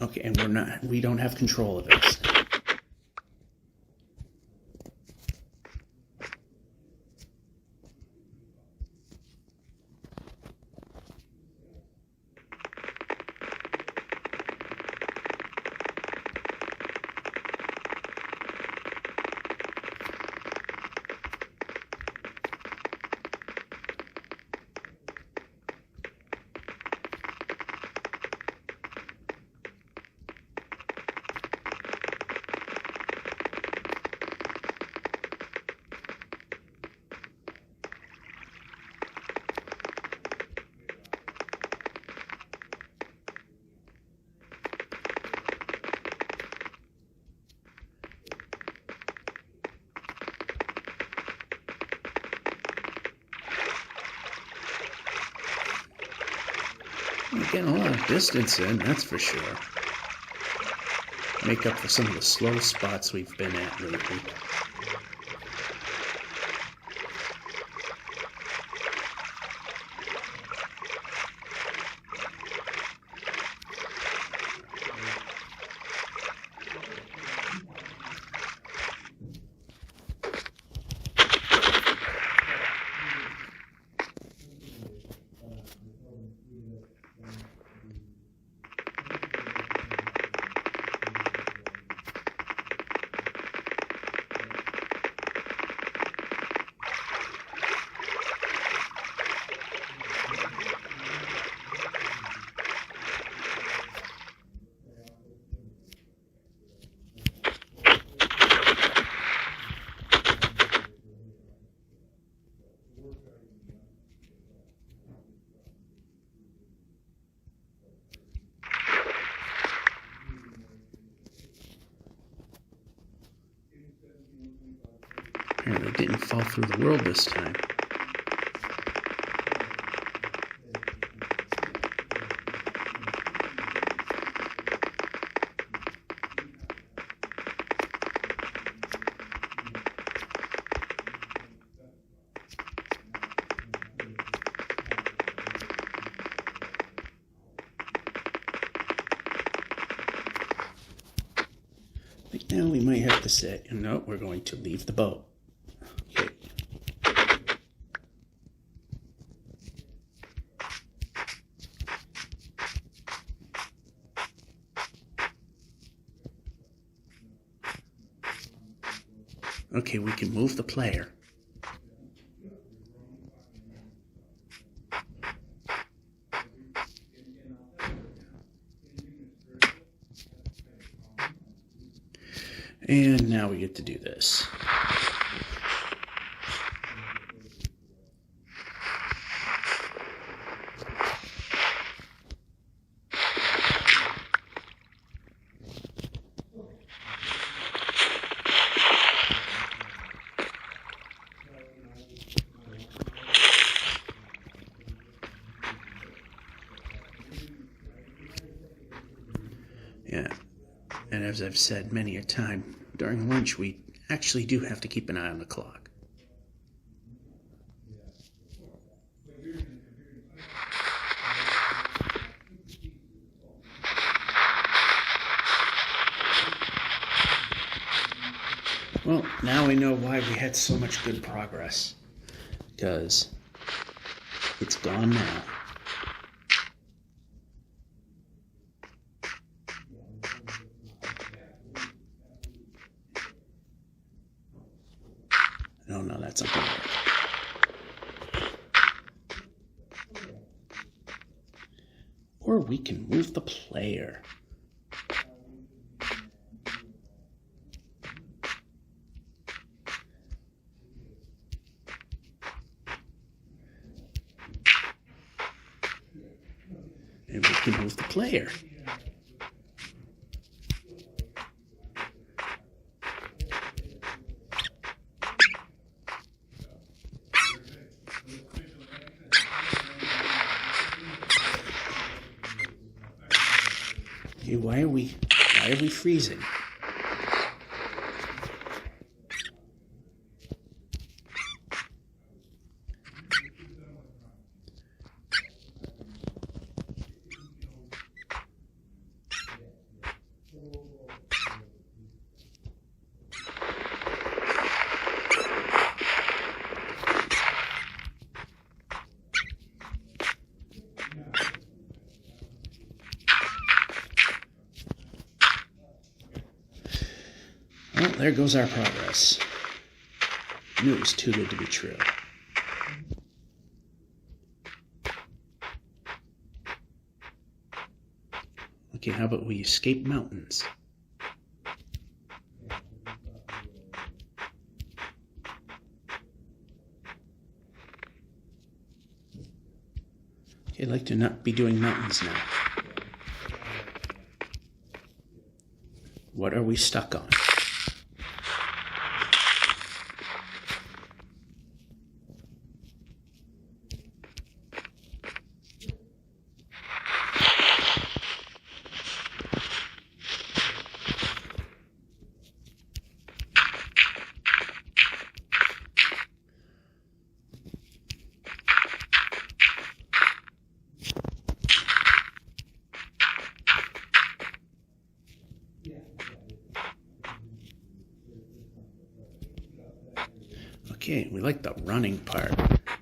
Speaker 1: Okay, and we don't have control of this. We're getting a lot of distance in, that's for sure. Make up for some of the slow spots we've been at lately. Apparently didn't fall through the world this time. I think now we might have to say, no, we're going to leave the boat. Okay. Okay, we can move the player. And now we get to do this. Yeah, and as I've said many a time, during lunch we actually do have to keep an eye on the clock. Well, now we know why we had so much good progress, because it's gone now. No, that's not going to work. Or we can move the player. And we can move the player. Okay, why are we freezing? Well, there goes our progress. I knew it was too good to be true. Okay, how about we escape mountains? Okay, I'd like to not be doing mountains now. What are we stuck on? Okay, we like the running part,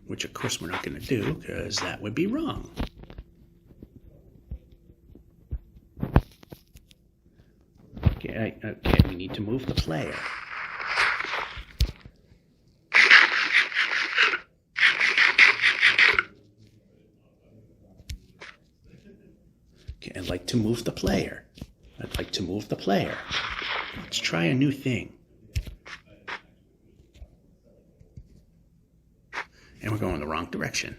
Speaker 1: which of course we're not going to do because that would be wrong. Okay, we need to move the player. Okay, I'd like to move the player. I'd like to move the player. Let's try a new thing. And we're going the wrong direction.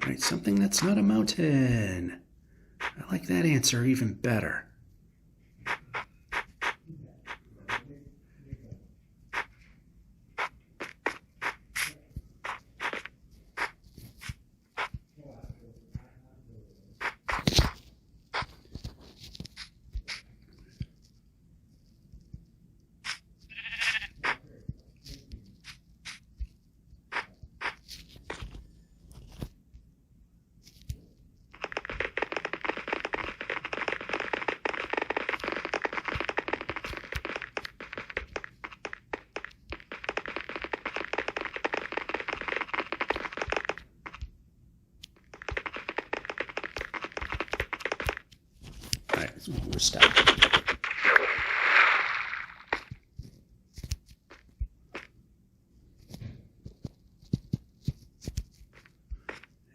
Speaker 1: All right, something that's not a mountain. I like that answer even better. All right, we're stuck.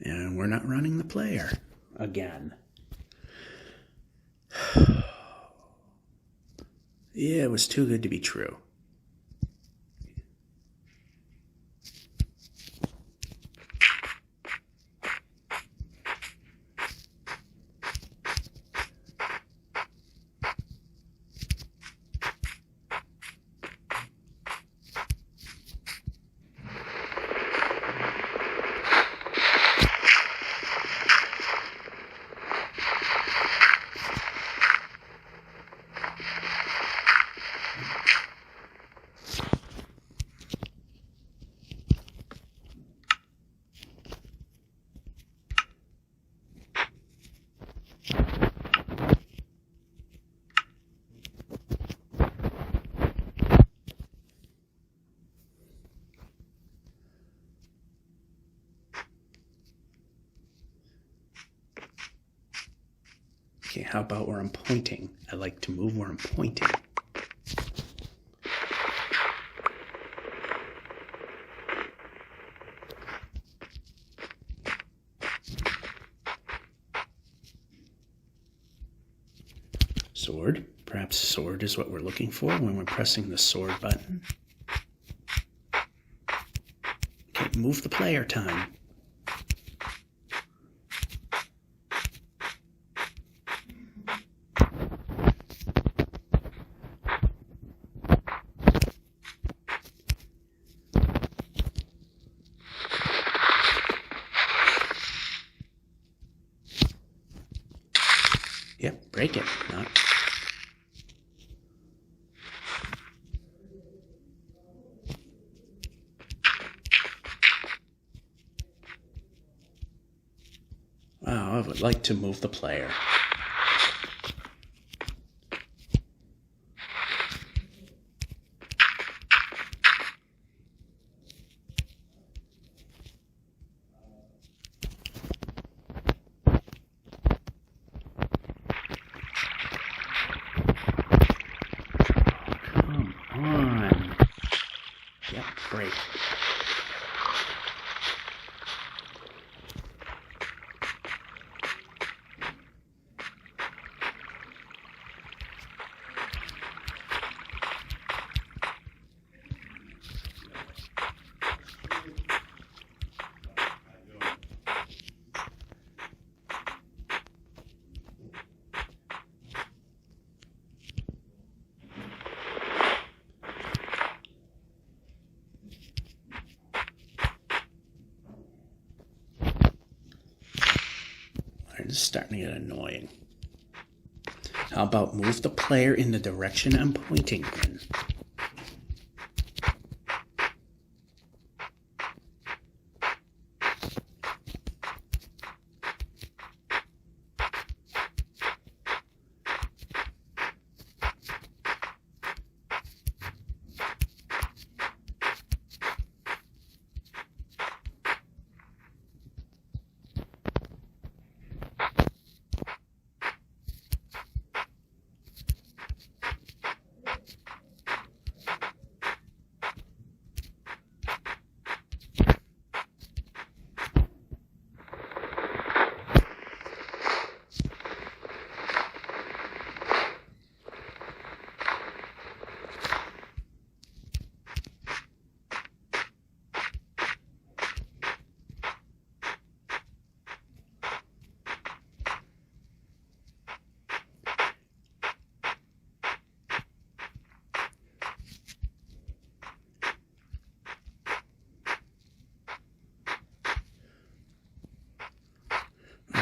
Speaker 1: And we're not running the player again. Yeah, it was too good to be true. Okay, how about where I'm pointing? I like to move where I'm pointing. Sword. Perhaps sword is what we're looking for when we're pressing the sword button. Okay, move the player time. Yep, break it. Not. Wow, I would like to move the player. Come on. Yep, break. This is starting to get annoying. How about move the player in the direction I'm pointing in?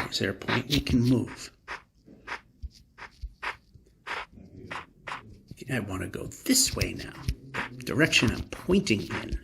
Speaker 1: Is there a point we can move? I want to go this way now. The direction I'm pointing in.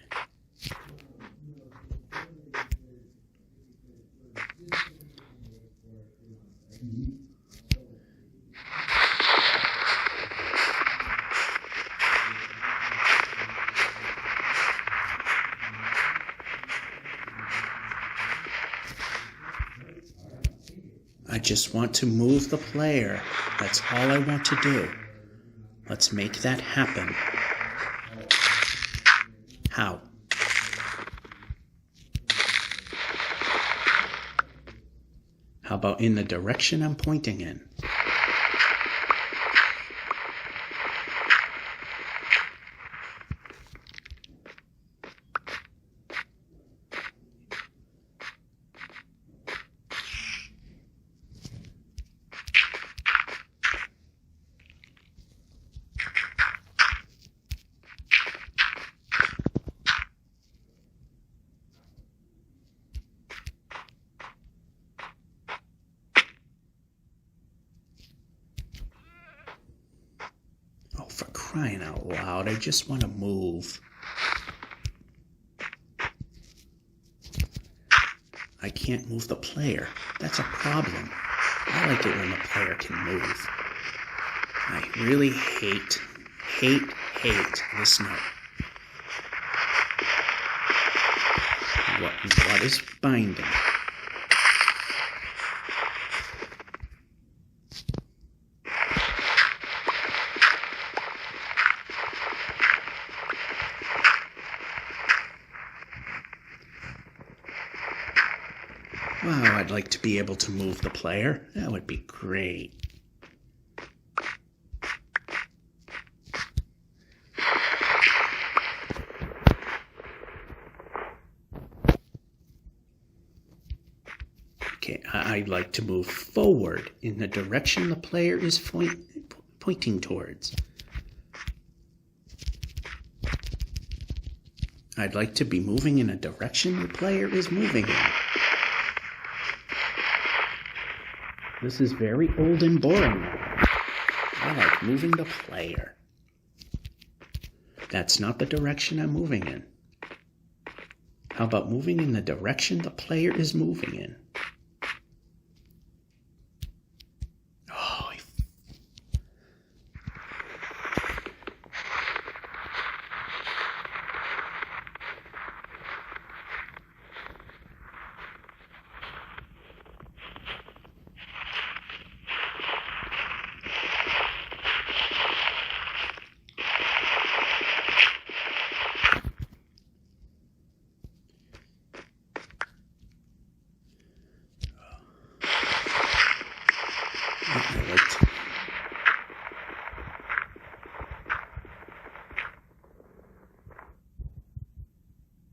Speaker 1: I just want to move the player. That's all I want to do. Let's make that happen. How? How about in the direction I'm pointing in? For crying out loud, I just want to move. I can't move the player. That's a problem. I like it when the player can move. I really hate this note. What is binding? Wow, I'd like to be able to move the player. That would be great. Okay, I'd like to move forward in the direction the player is pointing towards. I'd like to be moving in a direction the player is moving in. This is very old and boring now. I like moving the player. That's not the direction I'm moving in. How about moving in the direction the player is moving in?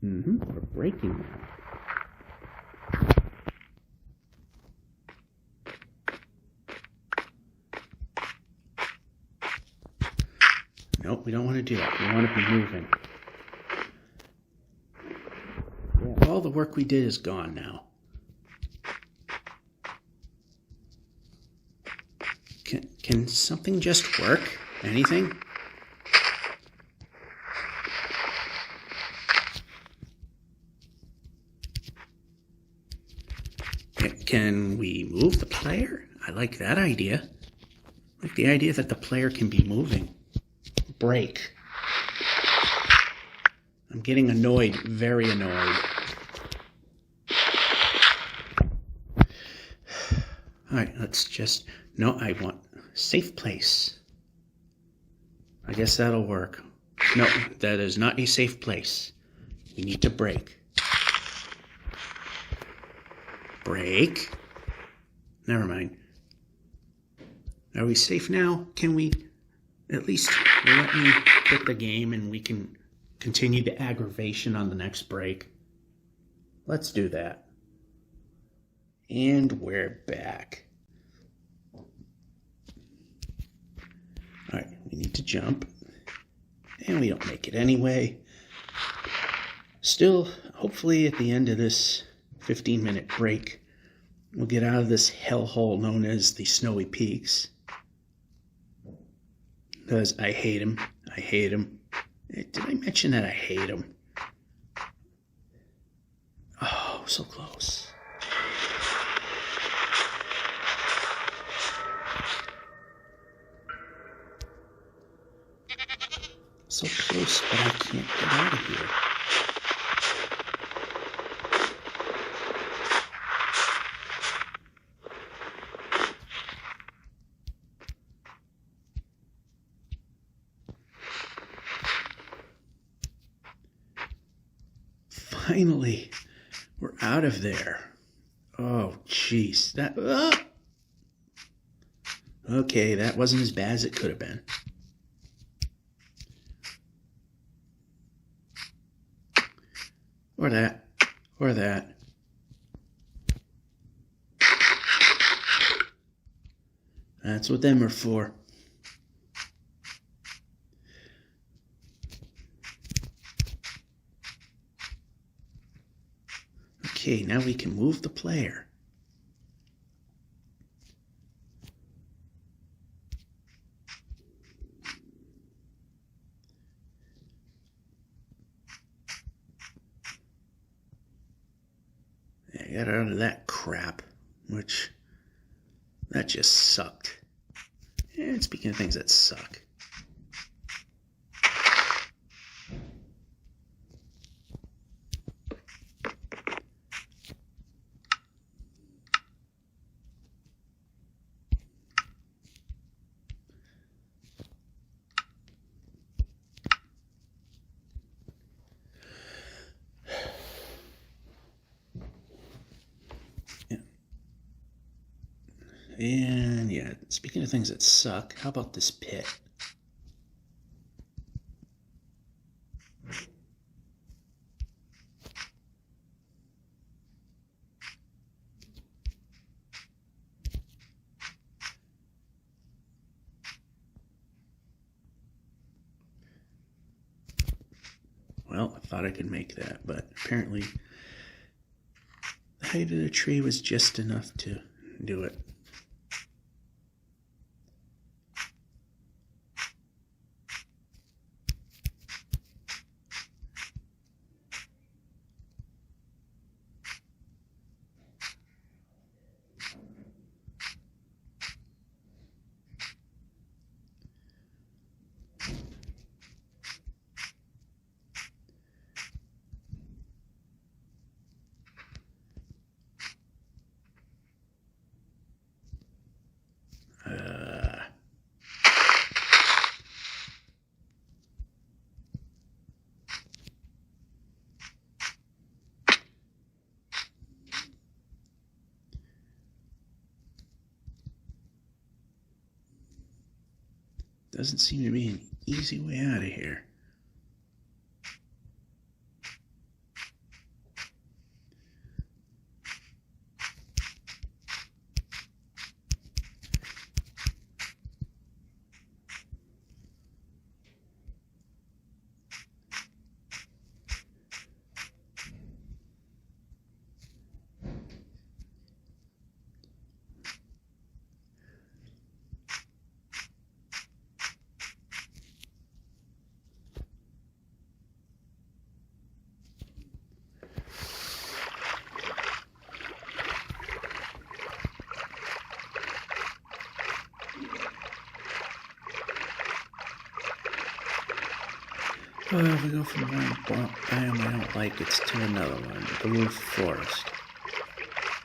Speaker 1: We're breaking now. Nope, we don't want to do that. We want to be moving. Yeah, all the work we did is gone now. Can something just work? Anything? Can we move the player? I like that idea. I like the idea that the player can be moving. Break. I'm getting annoyed, very annoyed. Alright, let's just... No, I want safe place. I guess that'll work. No, that is not a safe place. We need to break. Break. Never mind. Are we safe now? Can we at least let me quit the game and we can continue the aggravation on the next break? Let's do that. And we're back. Alright, we need to jump. And we don't make it anyway. Still, hopefully at the end of this 15-minute break, we'll get out of this hellhole known as the Snowy Peaks. Because I hate him. I hate him. Did I mention that I hate him? Oh, so close. So close, but I can't get out of here. Finally, we're out of there. Oh, jeez. Okay, that wasn't as bad as it could have been. Or that. Or that. That's what them are for. Okay, now we can move the player. I got out of that crap, which, that just sucked. And speaking of things that suck. And yeah, speaking of things that suck, how about this pit? Well, I thought I could make that, but apparently the height of the tree was just enough to do it. Doesn't seem to be an easy way out of here. Well, if we go from one biome I don't like, it's to another one, the blue forest,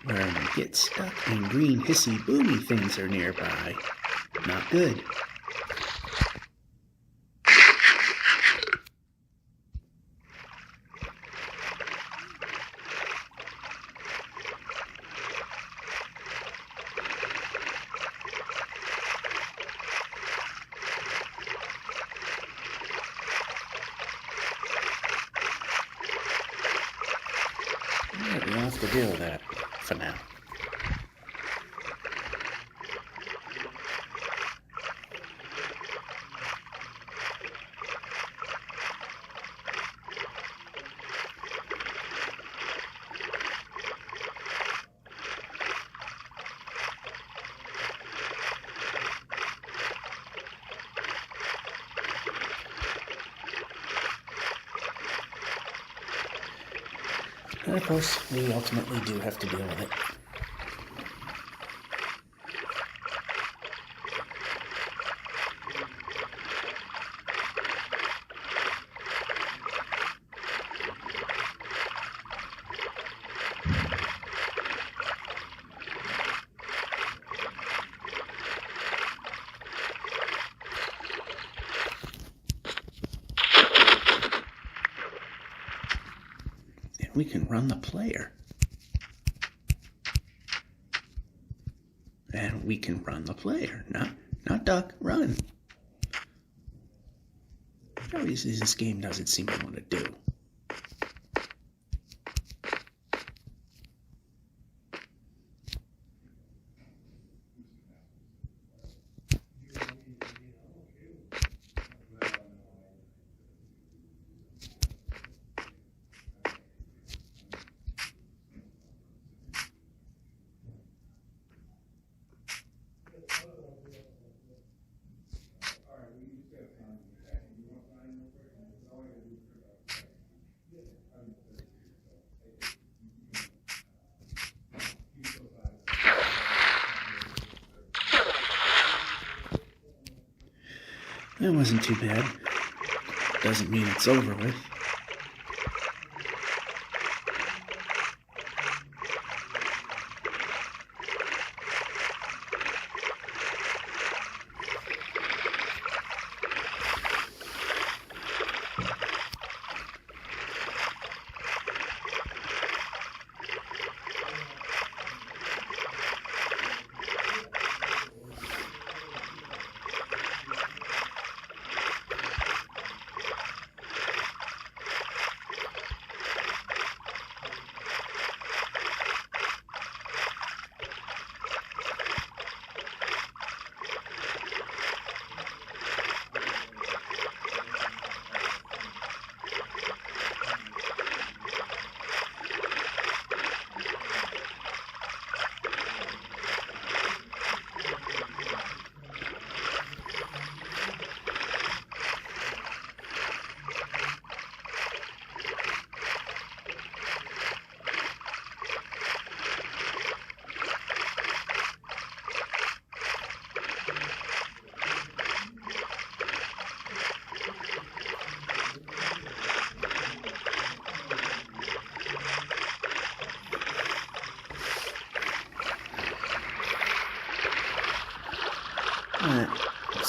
Speaker 1: where we get stuck and green hissy boomy things are nearby. Not good. Alright, we don't have to deal with that for now. And of course, we ultimately do have to deal with it. We can run the player. And we can run the player. Not duck, run. Obviously this game doesn't seem to want to do. That wasn't too bad. Doesn't mean it's over with.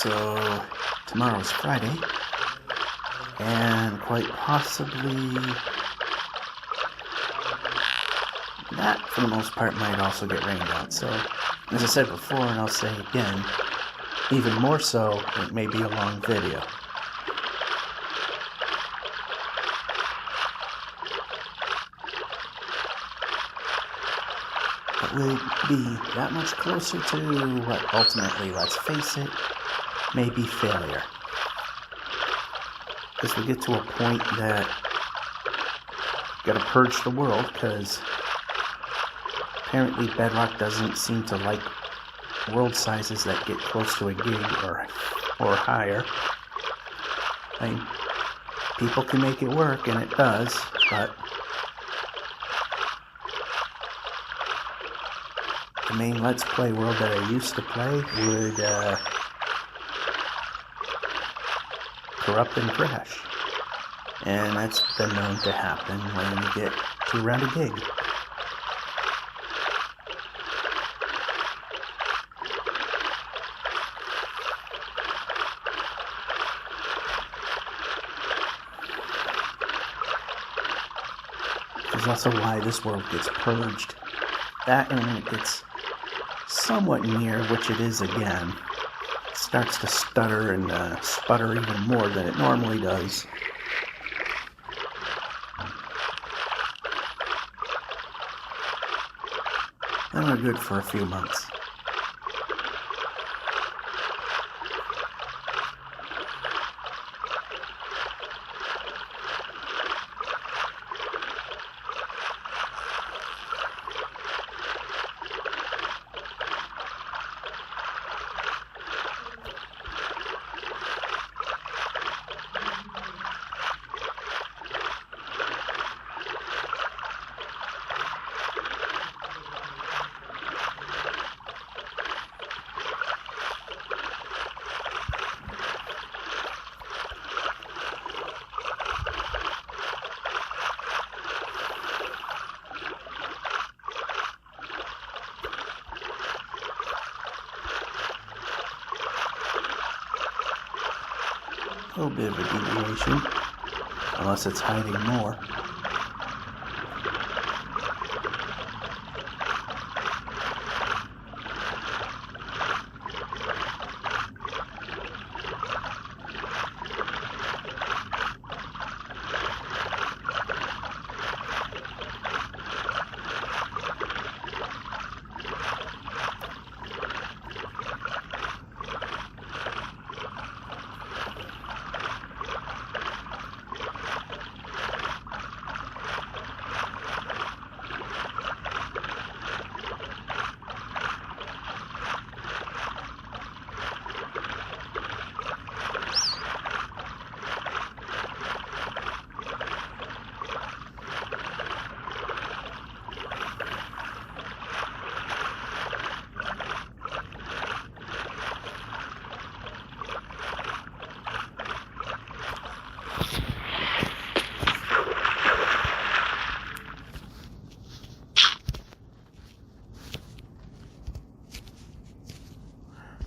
Speaker 1: So tomorrow's Friday, and quite possibly that, for the most part, might also get rained out. So, as I said before, and I'll say again, even more so, it may be a long video. But we'll be that much closer to what ultimately, let's face it, may be failure. Because we get to a point that gotta purge the world, because apparently Bedrock doesn't seem to like world sizes that get close to a gig or higher. I mean, people can make it work, and it does, but the main Let's Play world that I used to play would corrupt and crash. And that's been known to happen when you get to around a gig. Which is also why this world gets purged. That, and when it gets somewhat near, which it is again, it starts to stutter and sputter even more than it normally does. Then we're good for a few months. A little bit of a deviation, unless it's hiding more.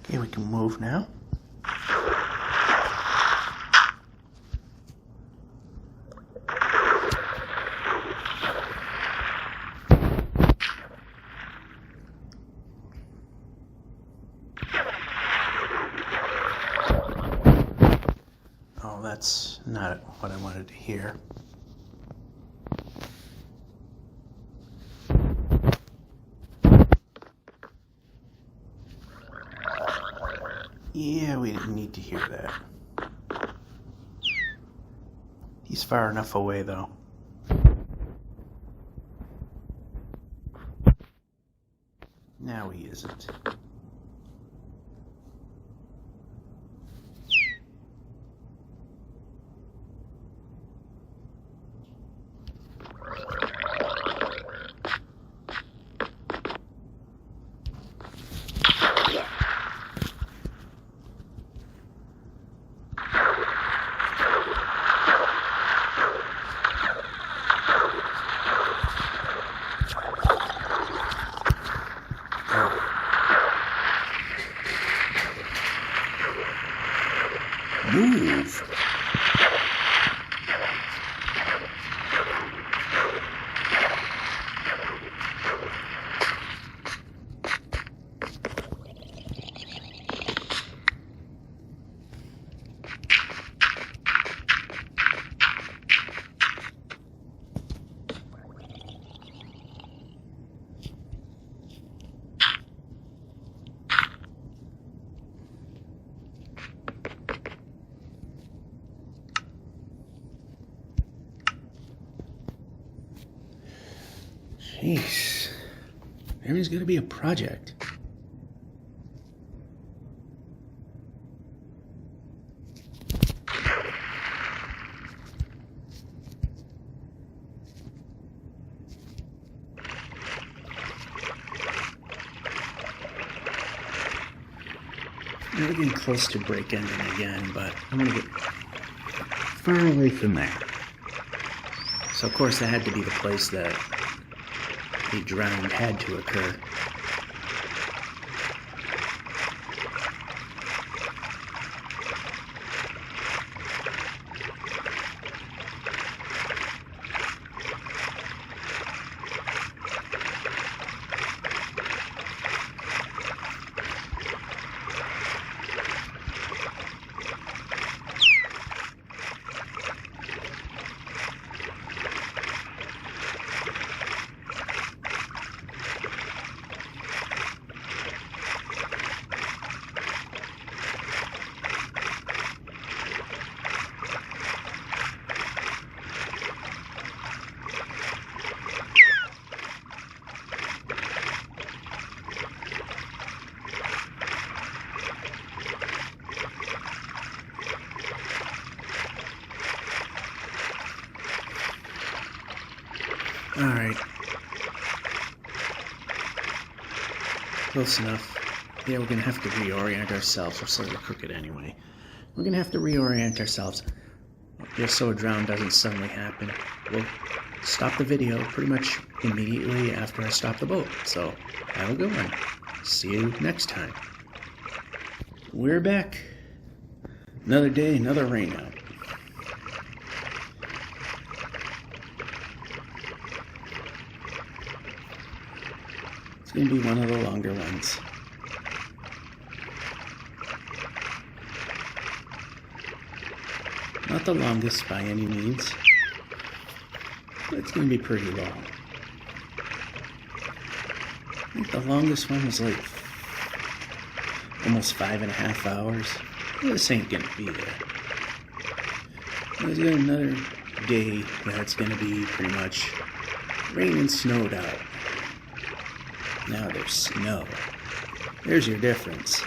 Speaker 1: Okay, we can move now. Oh, that's not what I wanted to hear. Yeah, we didn't need to hear that. He's far enough away, though. Now he isn't. Jeez. Everything's gonna be a project. We're getting close to break-ending again, but I'm gonna get far away from there. So of course that had to be the place that the drown had to occur. Alright. Close enough. Yeah, we're gonna have to reorient ourselves. We're slightly crooked anyway. We're gonna have to reorient ourselves. Just so a drown doesn't suddenly happen. We'll stop the video pretty much immediately after I stop the boat. So, have a good one. See you next time. We're back. Another day, another rain out. It's going to be one of the longer ones. Not the longest by any means, but it's going to be pretty long. I think the longest one was like almost 5.5 hours. This ain't going to be there. There's another day that's going to be pretty much rain and snowed out. Now there's snow. There's your difference.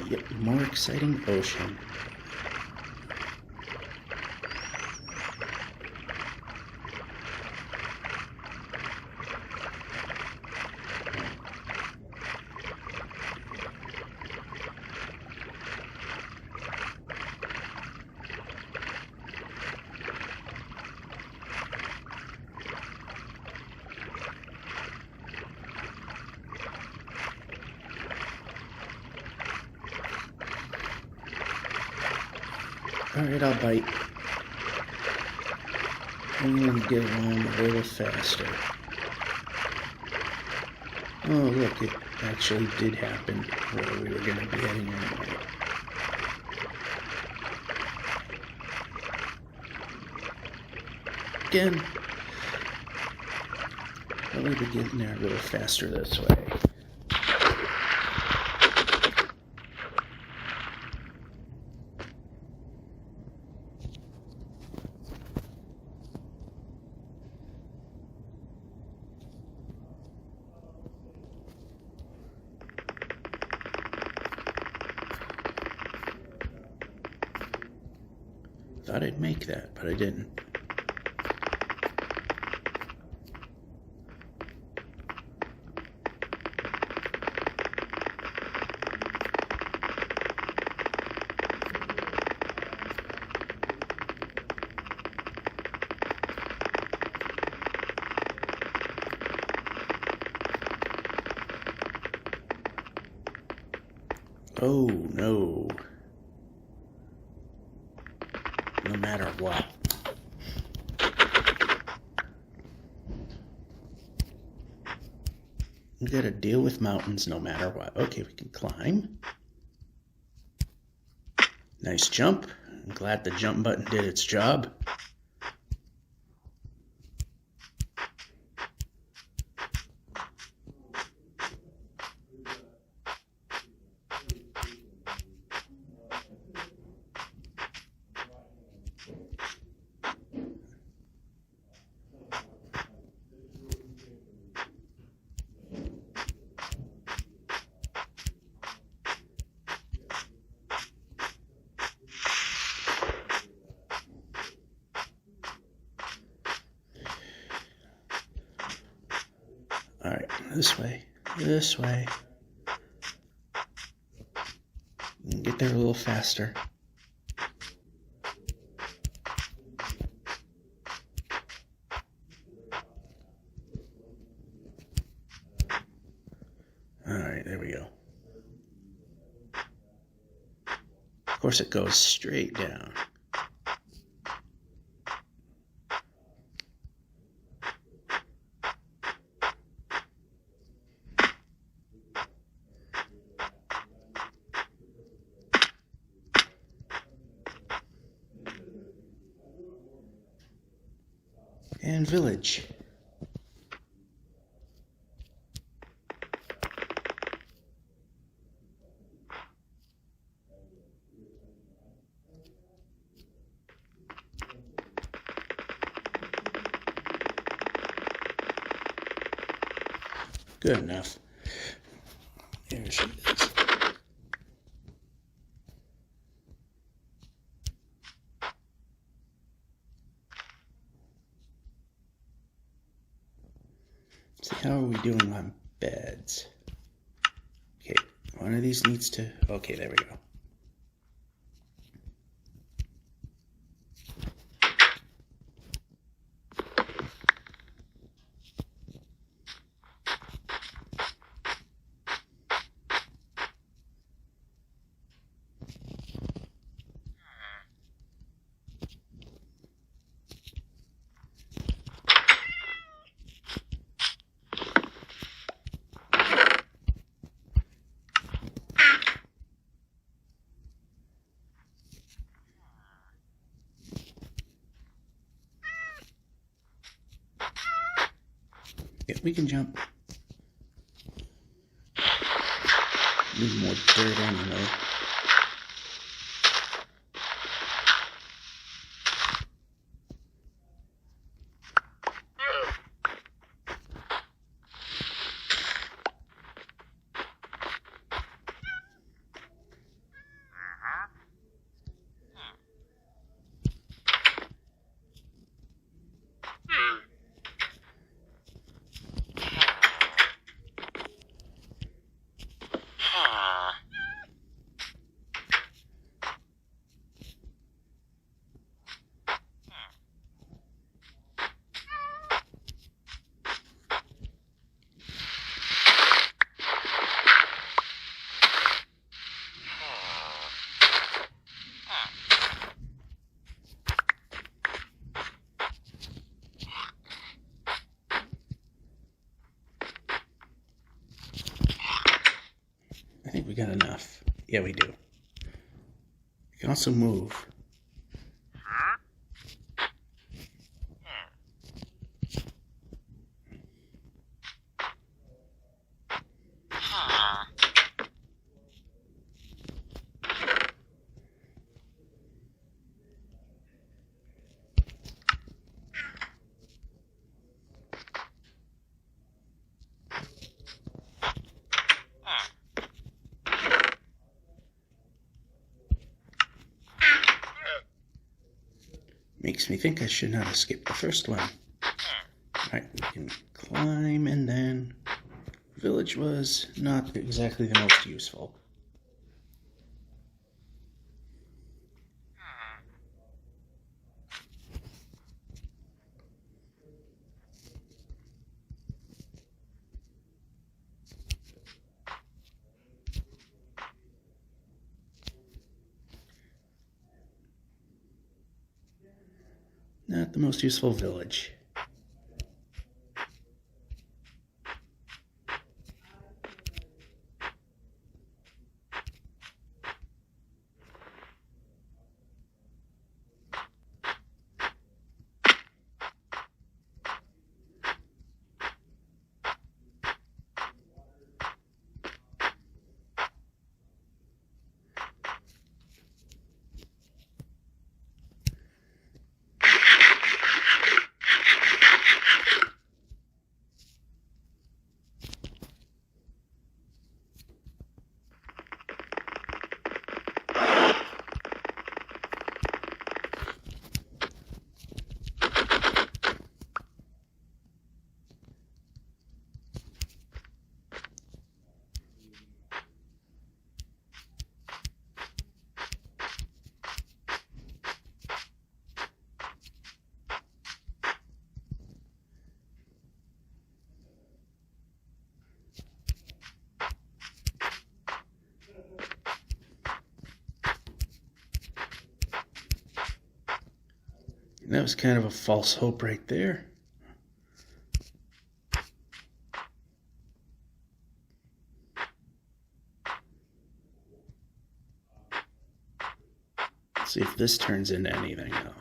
Speaker 1: Yet more exciting ocean. Alright, I'll bite. I'm going to get along a little faster. Oh, look, it actually did happen where we were going to be heading anyway. Again, probably be getting there a little faster this way. Thought I'd make that, but I didn't. Oh, no. No matter what. We gotta deal with mountains no matter what. Okay, we can climb. Nice jump. I'm glad the jump button did its job. All right, this way, this way. We can get there a little faster. All right, there we go. Of course, it goes straight down. And village. Good enough. There she is. See, how are we doing on beds? Okay, one of these needs to... Okay, there we go. Yeah, we can jump. Need more dirt anyway. I think we got enough. Yeah, we do. We can also move. Makes me think I should not have skipped the first one. Alright, we can climb, and then village was not exactly the most useful. not the most useful village. That was kind of a false hope right there. Let's see if this turns into anything now.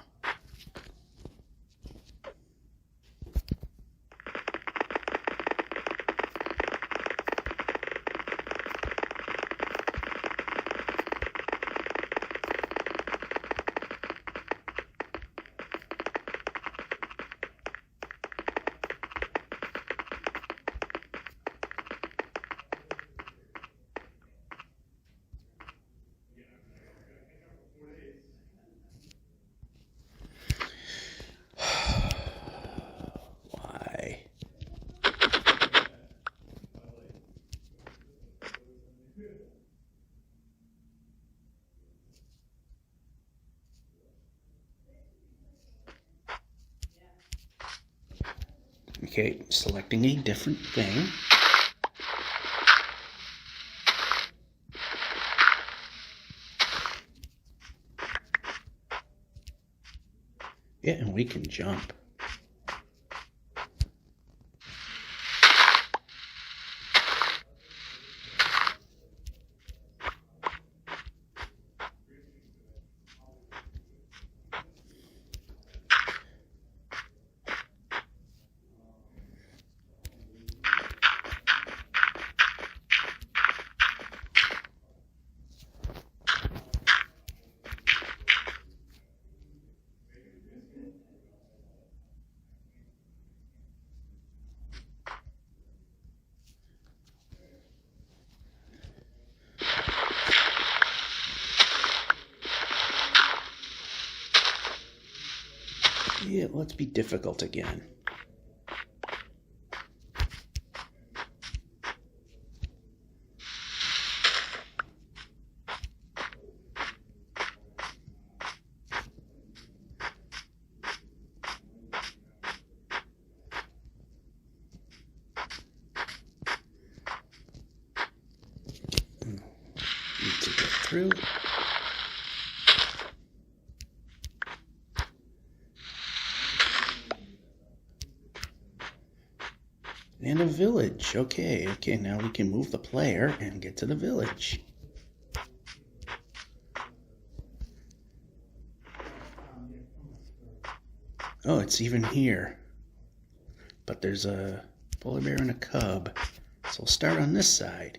Speaker 1: Okay, selecting a different thing. Yeah, and we can jump. Yeah, let's be difficult again. Need to get through. And a village. Okay, now we can move the player and get to the village. Oh, it's even here. But there's a polar bear and a cub. So we'll start on this side.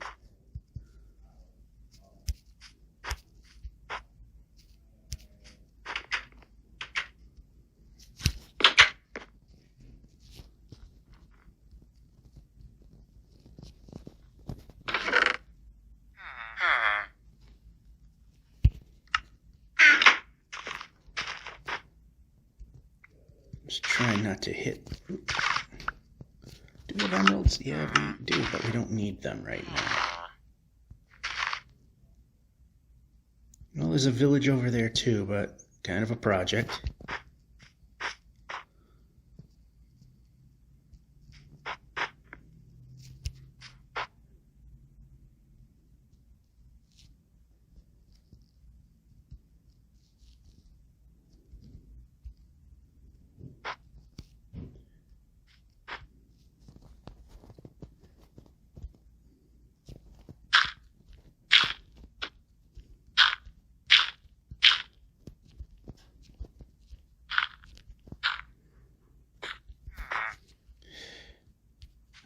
Speaker 1: Just trying not to hit. Do we have emeralds? Yeah, we do, but we don't need them right now. Well, there's a village over there too, but kind of a project.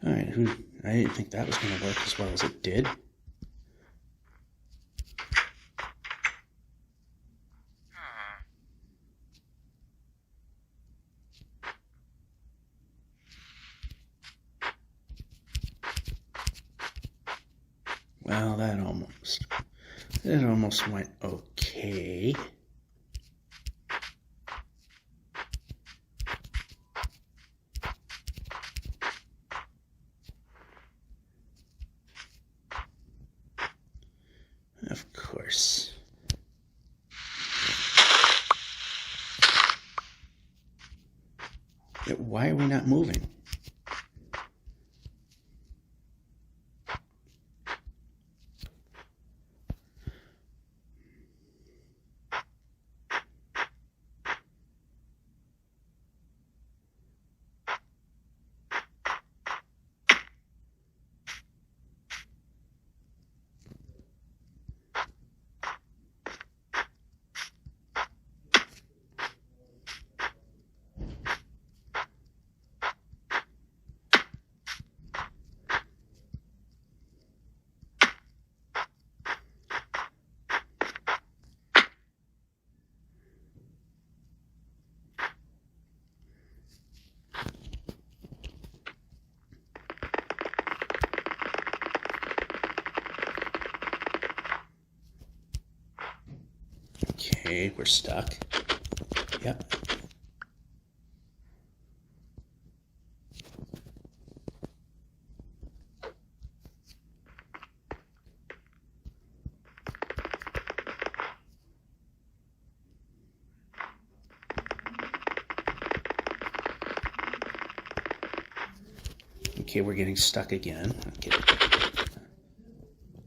Speaker 1: Alright, I didn't think that was going to work as well as it did. Well, that almost went okay. Of course. Why are we not moving? Okay, we're stuck. Yep. Okay, we're getting stuck again. Okay.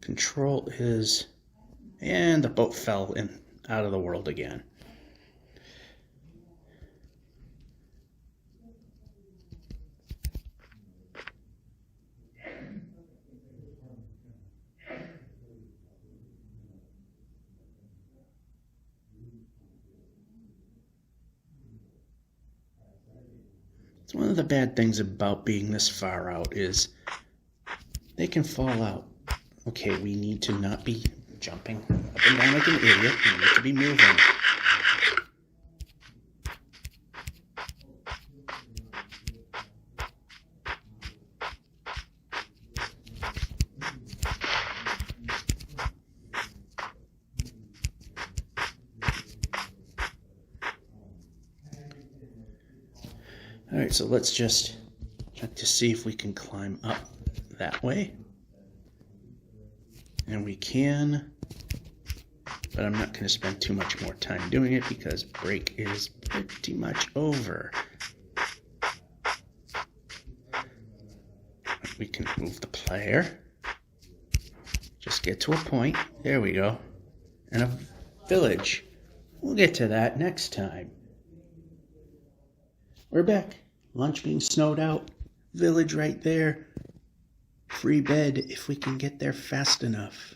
Speaker 1: Control is... And the boat fell out of the world again. It's one of the bad things about being this far out is they can fall out. Okay, we need to not be jumping up and down like an idiot. We need to be moving. Alright, so let's just check to see if we can climb up that way. And we can, but I'm not going to spend too much more time doing it because break is pretty much over. We can move the player. Just get to a point. There we go. And a village. We'll get to that next time. We're back. Lunch being snowed out. Village right there. Free bed if we can get there fast enough.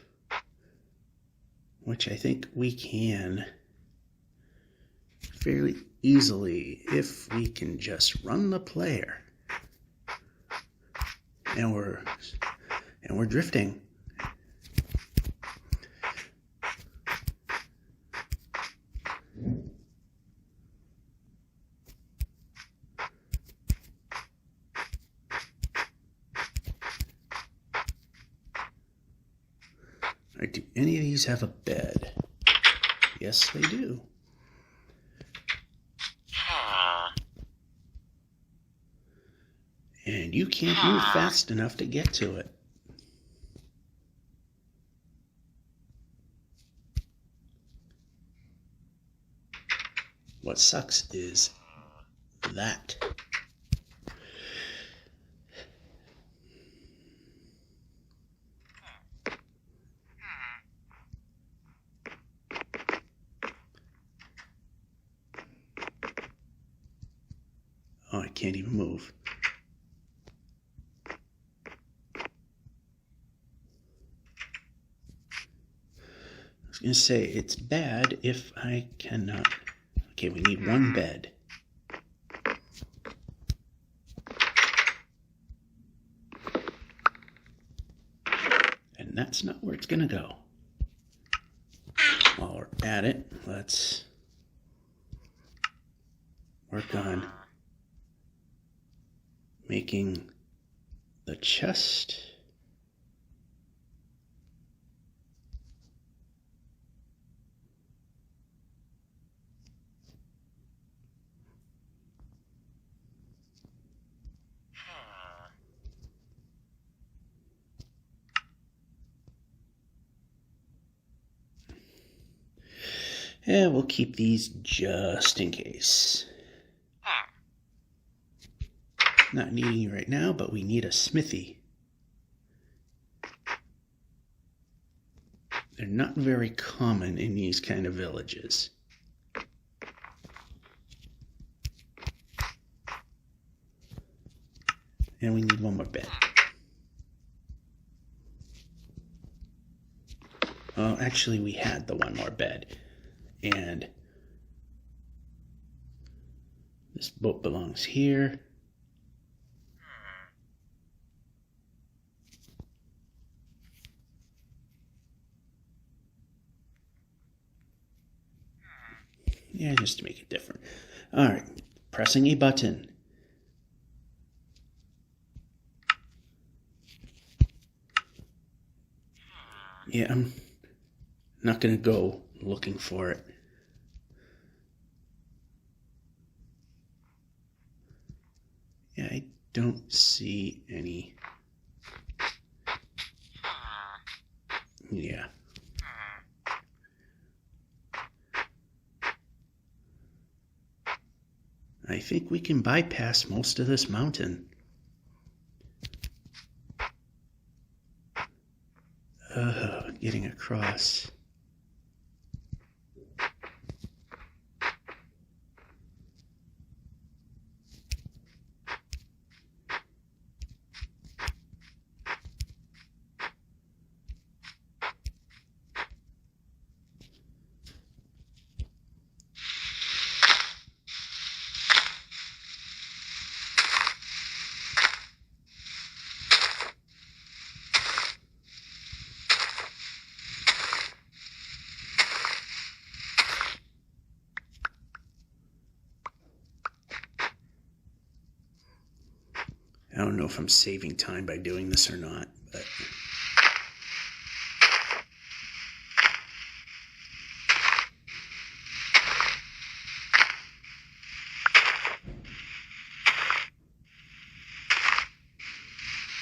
Speaker 1: Which I think we can. Fairly easily if we can just run the player. And we're drifting. Do any of these have a bed? Yes, they do. And you can't move fast enough to get to it. What sucks is that. Oh, I can't even move. I was going to say, it's bad if I cannot... Okay, we need one bed. And that's not where it's going to go. While we're at it, let's work on making the chest. And we'll keep these just in case. Not needing it right now, but we need a smithy. They're not very common in these kind of villages. And we need one more bed. Oh, actually, we had the one more bed. And this boat belongs here. Yeah, just to make it different. All right, pressing a button. Yeah, I'm not going to go looking for it. Yeah, I don't see any. Yeah. I think we can bypass most of this mountain. Getting across. I don't know if I'm saving time by doing this or not, but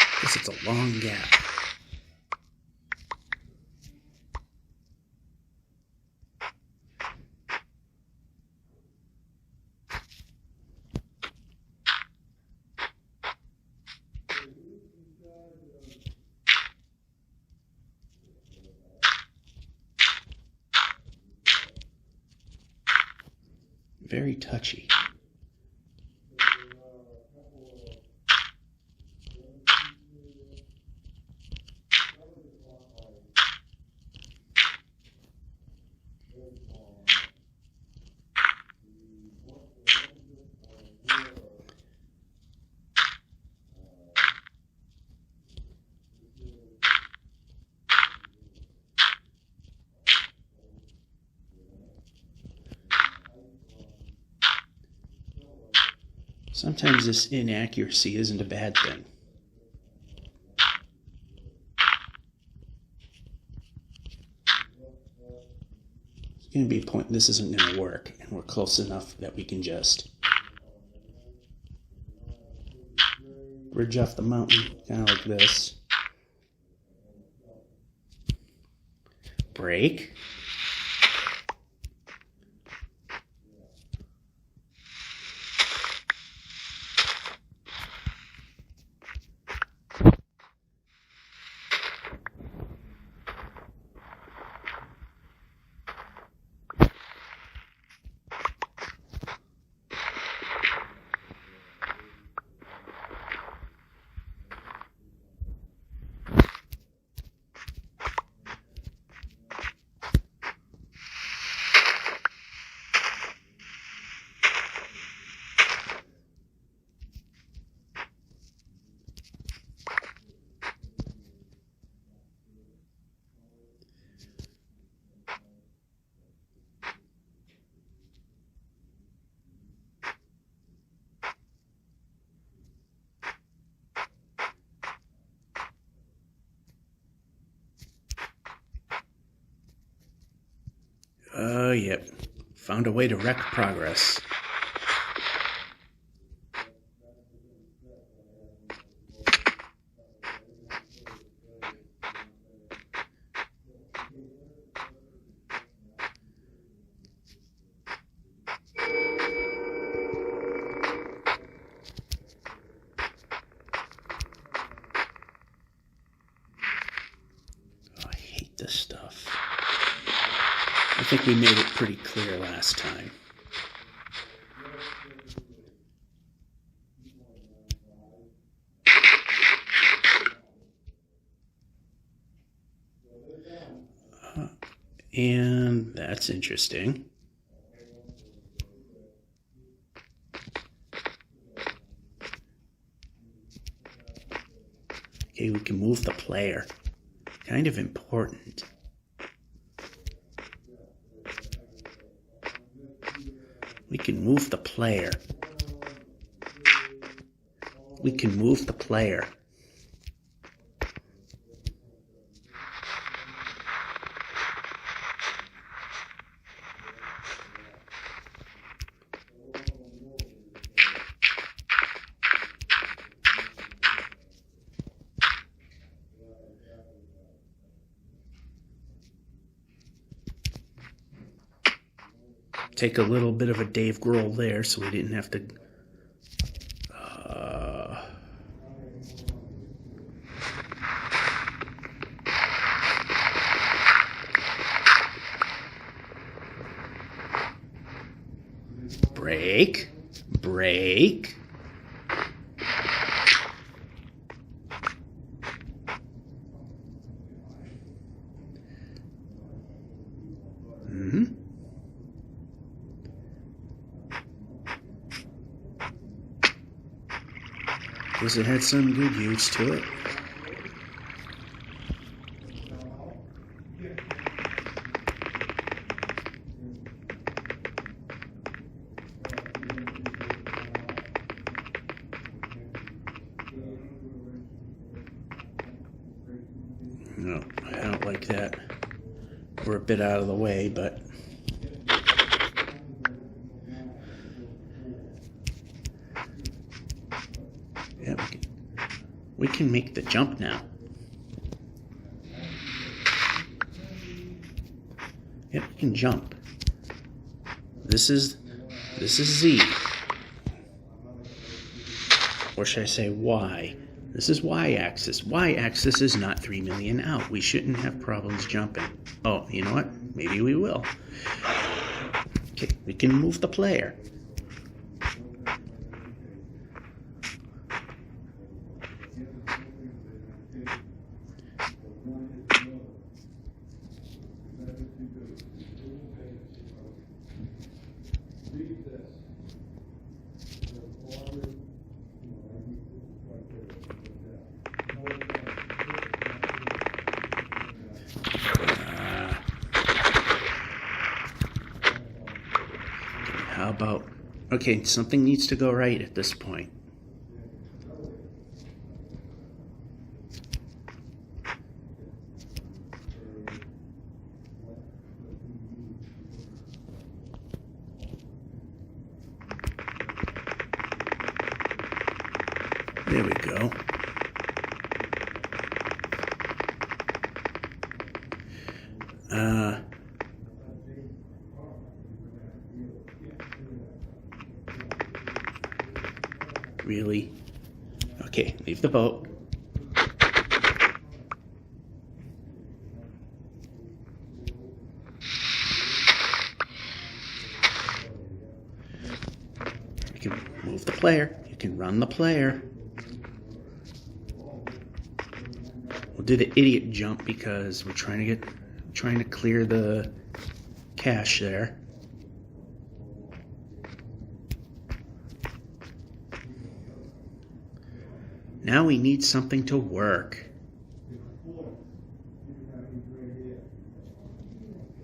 Speaker 1: I guess it's a long gap. Very touchy. Sometimes this inaccuracy isn't a bad thing. It's going to be a point this isn't going to work, and we're close enough that we can just bridge off the mountain, kind of like this. Break. Oh, yep. Found a way to wreck progress. Oh, I hate this stuff. I think we made it pretty clear last time. And that's interesting. Okay, we can move the player. Kind of important. We can move the player. We can move the player. Take a little bit of a Dave Grohl there, so we didn't have to. Break. Break. Guess it had some good use to it. No, I don't like that. We're a bit out of the way, but yeah, we can make the jump now. Yep, we can jump. This is Z. Or should I say Y? This is Y-axis. Y-axis is not 3 million out. We shouldn't have problems jumping. Oh, you know what? Maybe we will. Okay, we can move the player. How about, okay, something needs to go right at this point. There we go. Really? Okay, leave the boat. You can move the player. You can run the player. We'll do the idiot jump because we're trying to clear the cache there. Now we need something to work.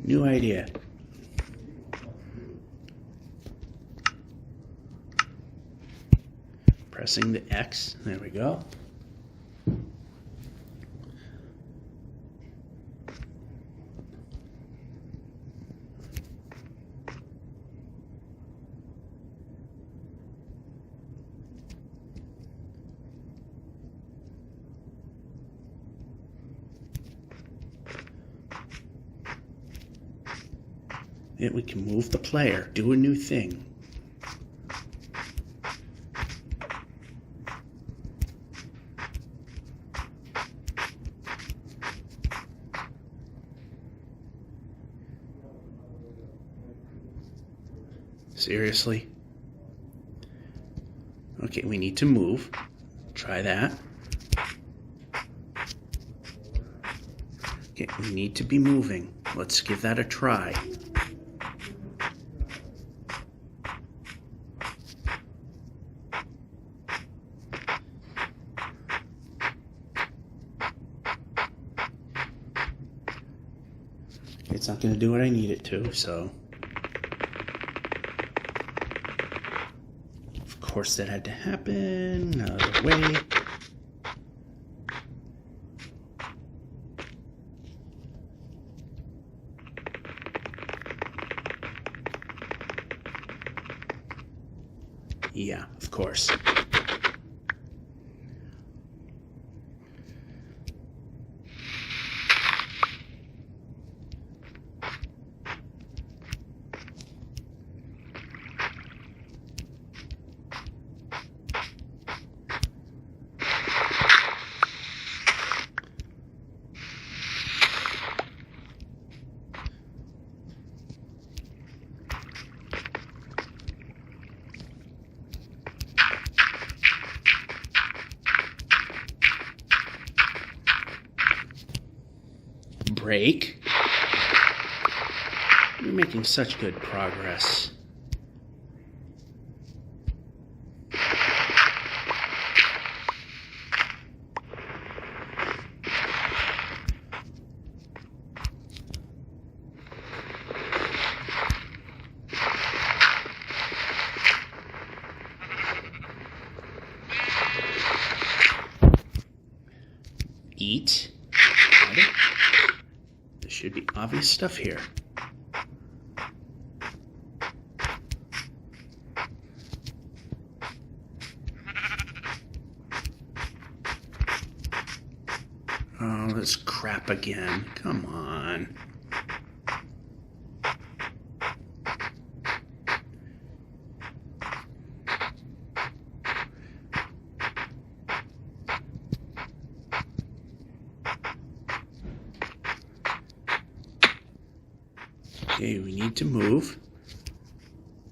Speaker 1: New idea. Pressing the X. There we go. Yeah, we can move the player, do a new thing. Seriously? Okay, we need to move. Try that. Okay, we need to be moving. Let's give that a try. It's not going to do what I need it to, so... Of course that had to happen. Another way. Yeah, of course. Break. You're making such good progress. Eat. Got it. There should be obvious stuff here. Oh, this crap again. Come on. Okay, we need to move.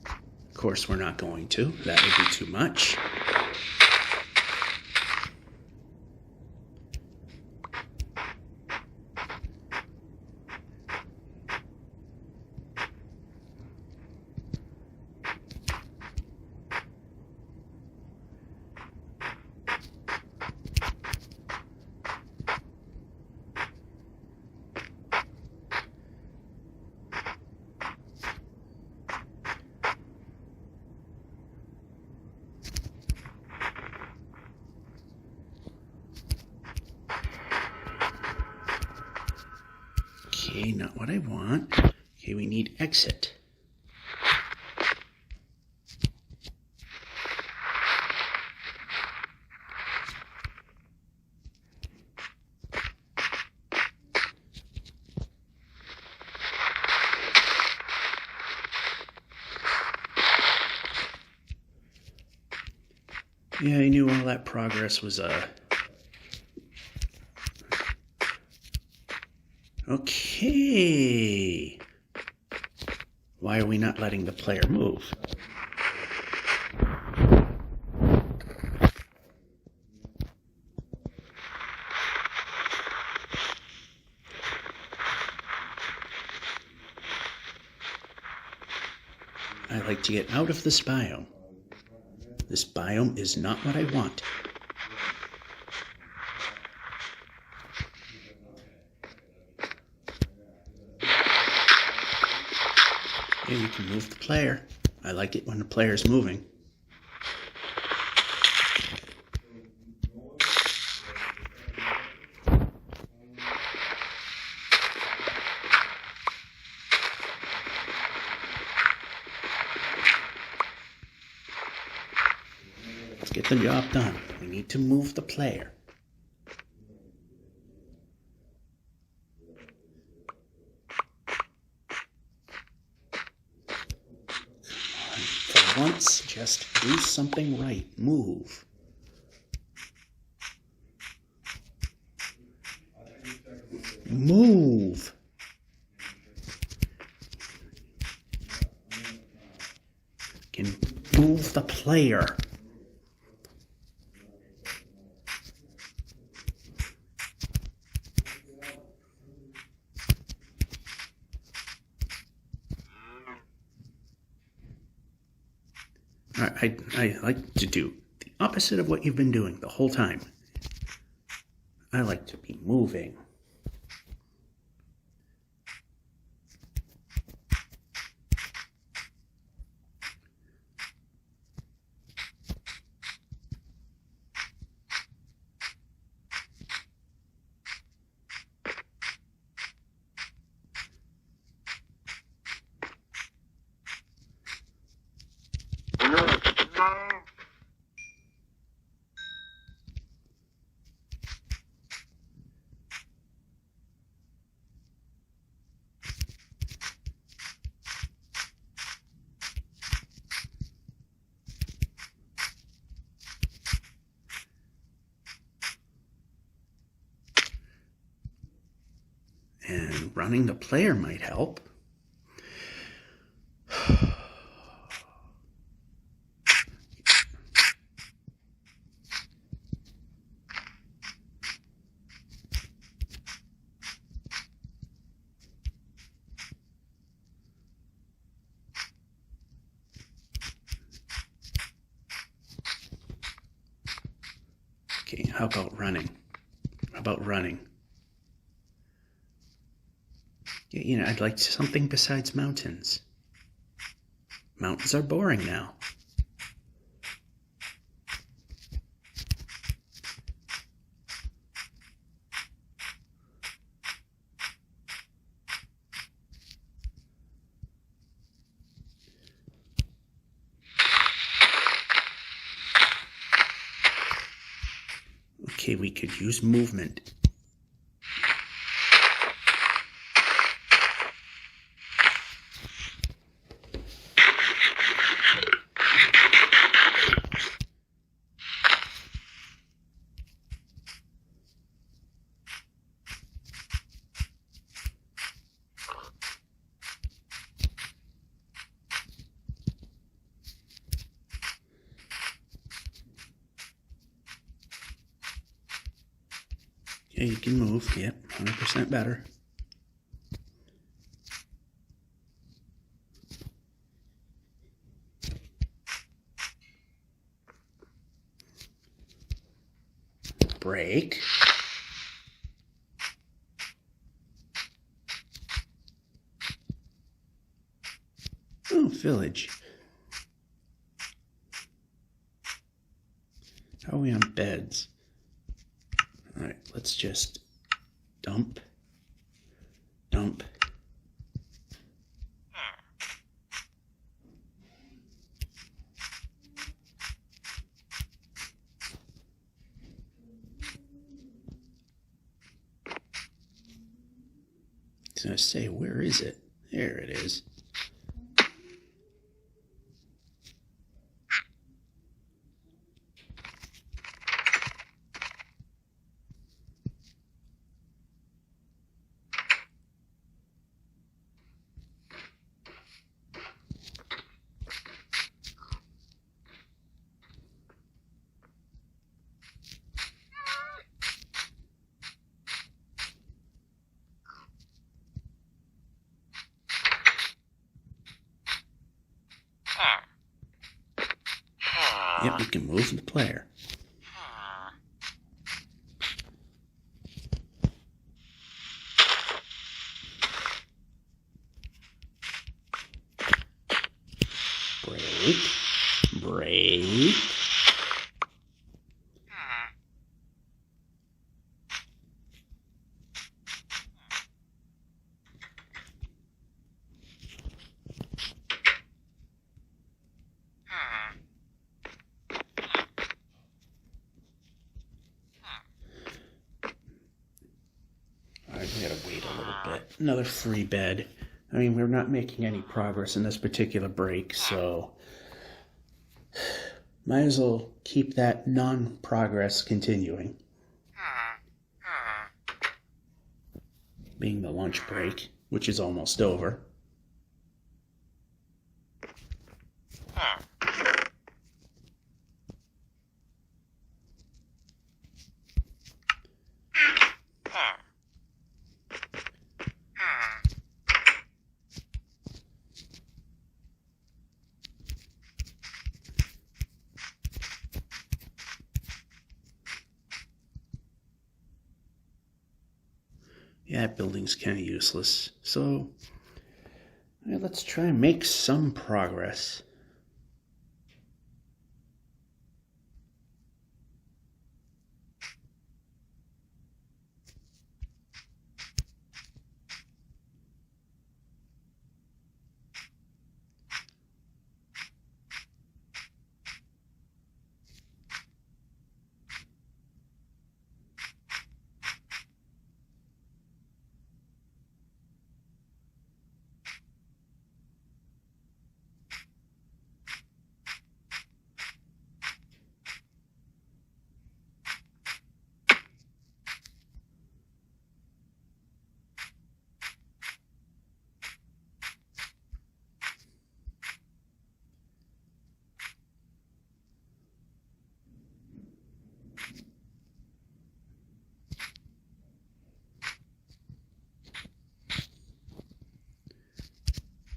Speaker 1: Of course, we're not going to. That would be too much. Okay, not what I want. Okay, we need exit. Yeah, I knew all that progress was Okay. Why are we not letting the player move? I like to get out of this biome. This biome is not what I want. Yeah, you can move the player. I like it when the player's moving. Let's get the job done. We need to move the player. Just do something right. Move. Move. Can move the player. I like to do the opposite of what you've been doing the whole time. I like to be moving. And running the player might help. Okay, how about running? How about running? You know, I'd like something besides mountains. Mountains are boring now. Okay, we could use movement. Yeah, you can move. Yep, 100% better. Break. Oh, village. How are we on beds? All right, let's just dump. I was gonna say, where is it? There it is. Yep, we can move the player. Break. We gotta wait a little bit. Another free bed. I mean, we're not making any progress in this particular break, so Might as well keep that non-progress continuing. Being the lunch break, which is almost over. Yeah, that building's kind of useless. So, let's try and make some progress.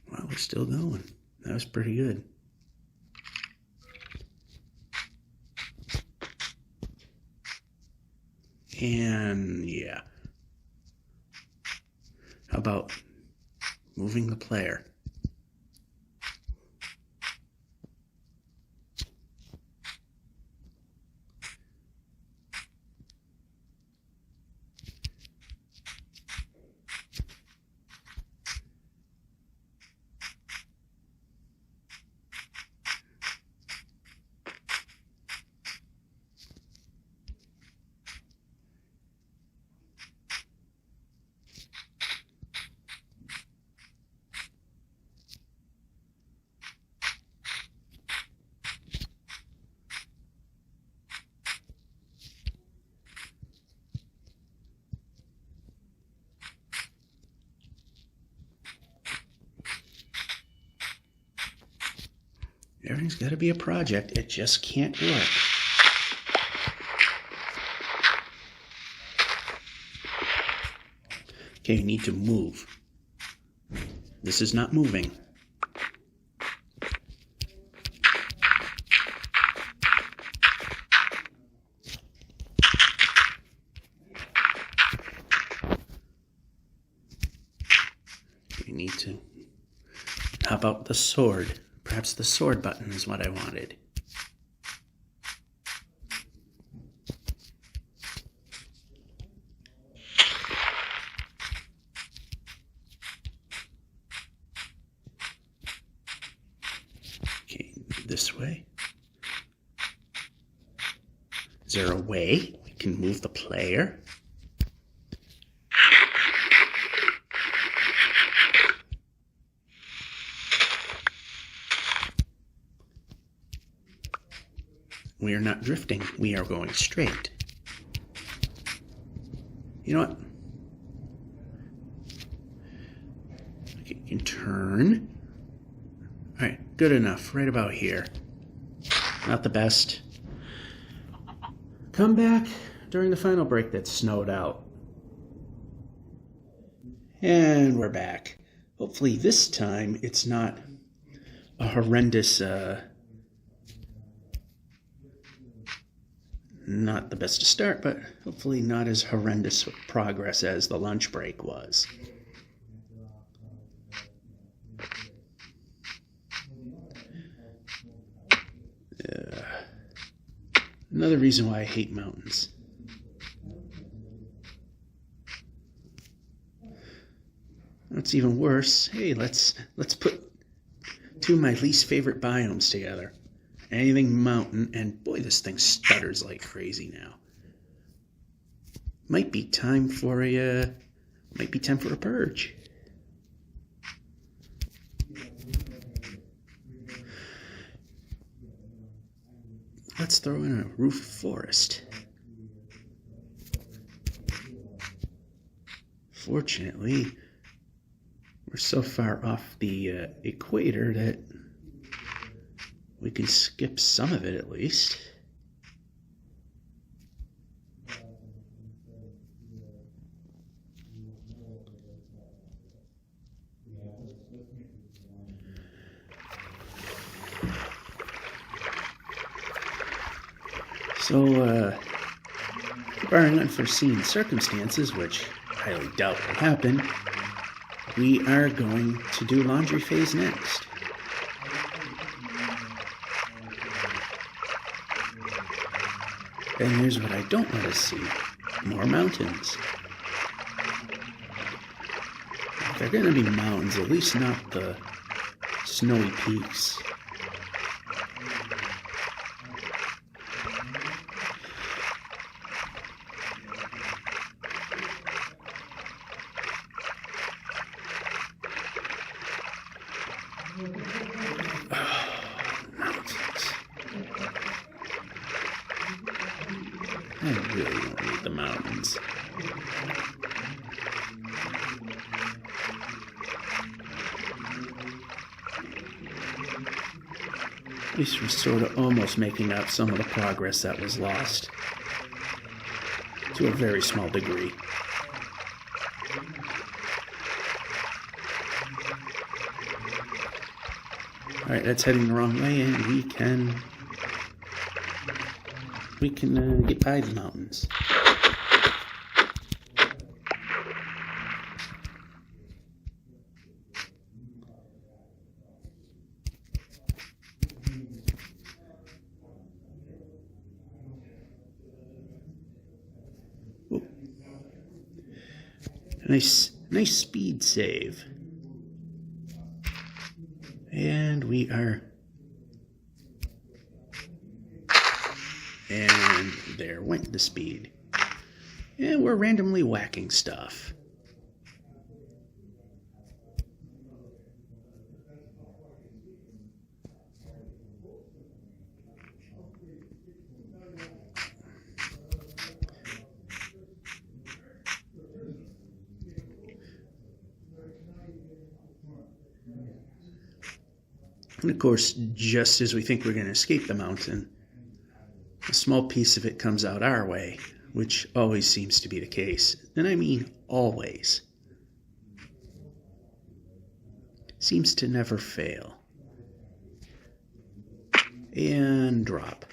Speaker 1: Wow, we're still going. That was pretty good. And yeah. How about moving the player? Everything's got to be a project. It just can't work. Okay, you need to move. This is not moving. You need to... How about the sword? Perhaps the sword button is what I wanted. Okay, this way. Is there a way we can move the player? We are not drifting. We are going straight. You know what? Okay, you can turn. All right, good enough. Right about here. Not the best. Come back during the final break that snowed out. And we're back. Hopefully this time it's not a horrendous... Not the best to start, but hopefully not as horrendous progress as the lunch break was. Another reason why I hate mountains. That's even worse. Hey, let's put two of my least favorite biomes together. Anything mountain, and boy, this thing stutters like crazy now. Might be time for a purge. let's throw in a roof forest. Fortunately, we're so far off the equator that we can skip some of it at least. So, barring unforeseen circumstances, which I highly doubt will happen, we are going to do laundry phase next. And here's what I don't want to see. More mountains. If they're going to be mountains, at least not the snowy peaks. I really don't need the mountains. At least we're sort of almost making up some of the progress that was lost. To a very small degree. Alright, that's heading the wrong way, and we can get by the mountains. Whoa. Nice speed save. And we are... And there went the speed. And we're randomly whacking stuff. And of course, just as we think we're going to escape the mountain, a small piece of it comes out our way, which always seems to be the case. And I mean always. Seems to never fail. And drop.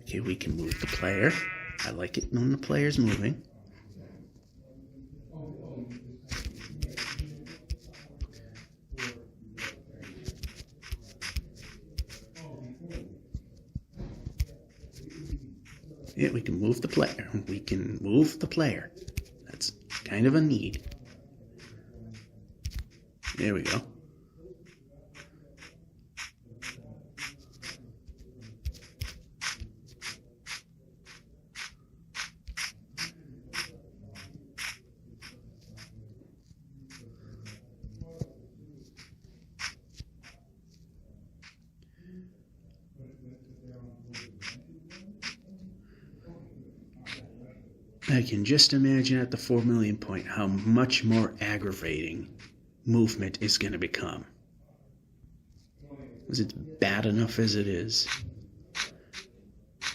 Speaker 1: Okay, we can move the player. I like it when the player's moving. Yeah, we can move the player. We can move the player. That's kind of a need. There we go. I can just imagine at the 4 million point how much more aggravating movement is going to become. Because it's bad enough as it is. I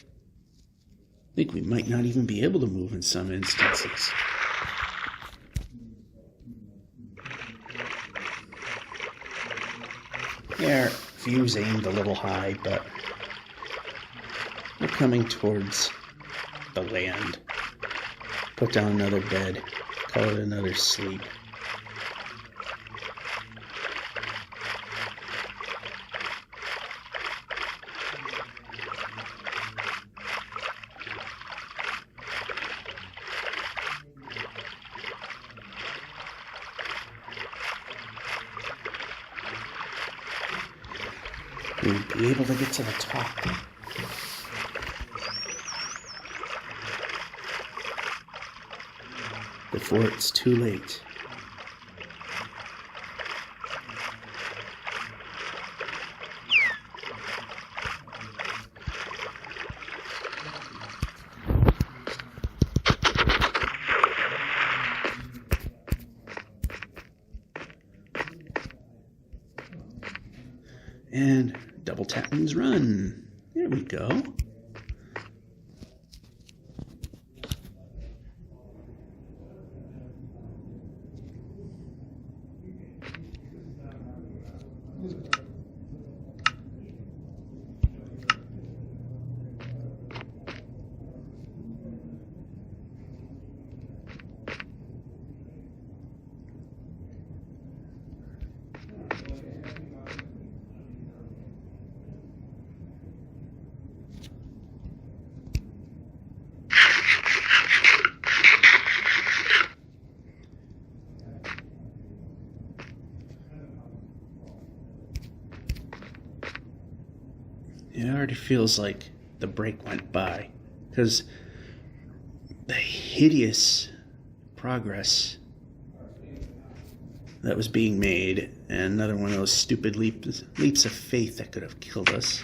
Speaker 1: think we might not even be able to move in some instances. Their view's aimed a little high, but we're coming towards the land. Put down another bed, call it another sleep. We'll be able to get to the top. Before it's too late. And double tap means run. There we go. It already feels like the break went by, because the hideous progress that was being made, and another one of those stupid leaps of faith that could have killed us.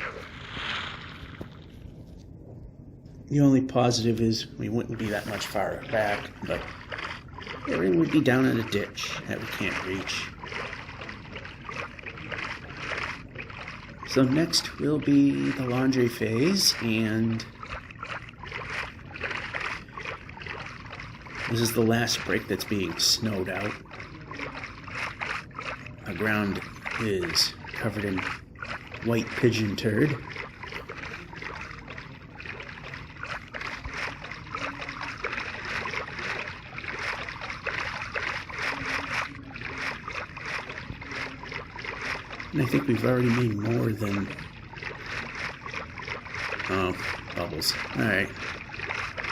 Speaker 1: The only positive is we wouldn't be that much farther back, but everything would be down in a ditch that we can't reach. So next will be the laundry phase, and this is the last break that's being snowed out. The ground is covered in white pigeon turd. And I think we've already made more than... Oh, bubbles. Alright.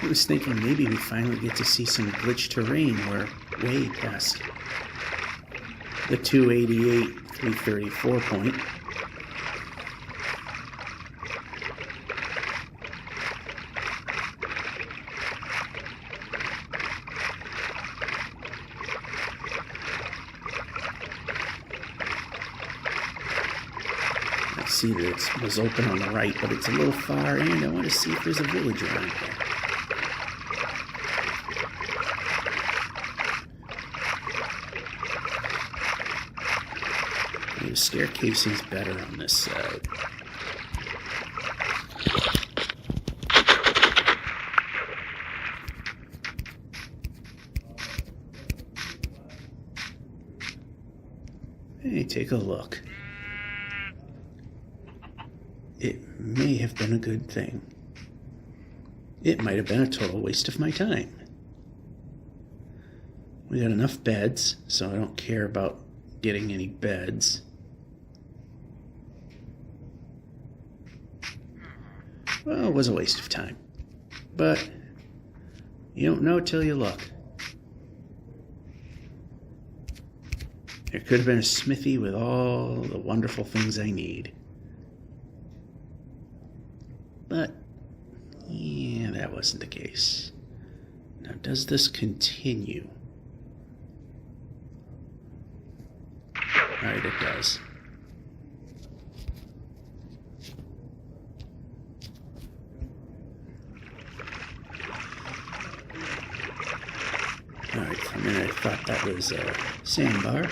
Speaker 1: I was thinking maybe we finally get to see some glitched terrain. We're way past the 288, 334 point. I see that it was open on the right, but it's a little far, and I want to see if there's a village around here. The staircasing's better on this side. Hey, take a look. It may have been a good thing. It might have been a total waste of my time. We got enough beds, so I don't care about getting any beds. Well, it was a waste of time. But you don't know till you look. There could have been a smithy with all the wonderful things I need. But, yeah, that wasn't the case. Now, does this continue? Alright, it does. Alright, for a minute I thought that was a sandbar.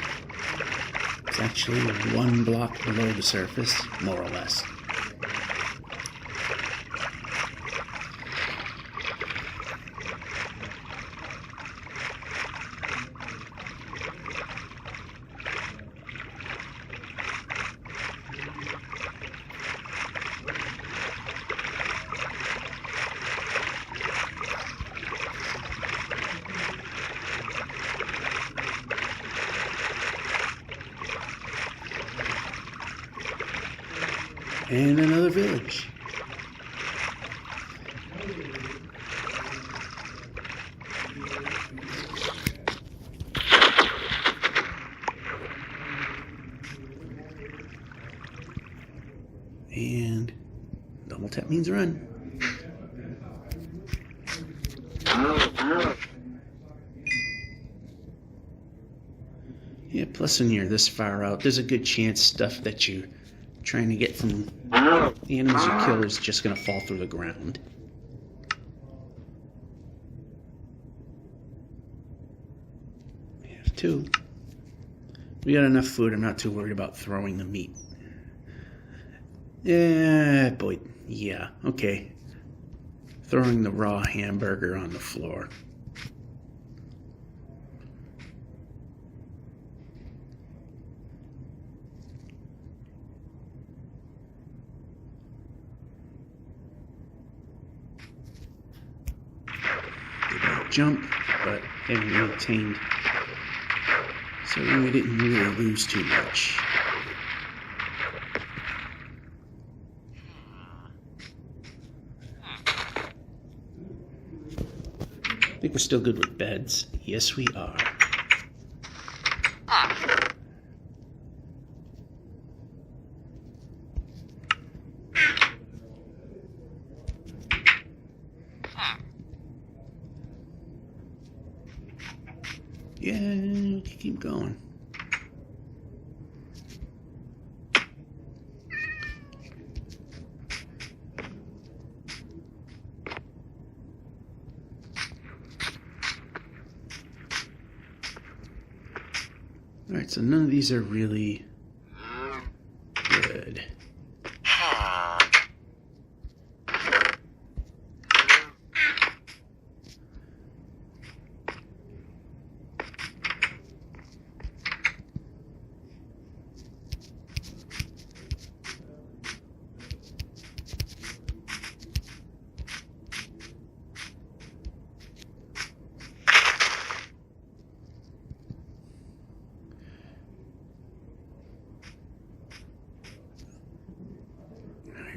Speaker 1: It's actually 1 block below the surface, more or less. And another village. And double tap means run. Yeah, plus when you're this far out, there's a good chance stuff that you're trying to get from the animals you kill is just going to fall through the ground. We have 2. We got enough food. I'm not too worried about throwing the meat. Boy, yeah, okay. Throwing the raw hamburger on the floor. Did not jump, but getting maintained. So we didn't really lose too much. I think we're still good with beds. Yes, we are. Yeah, keep going. All right, so none of these are really good.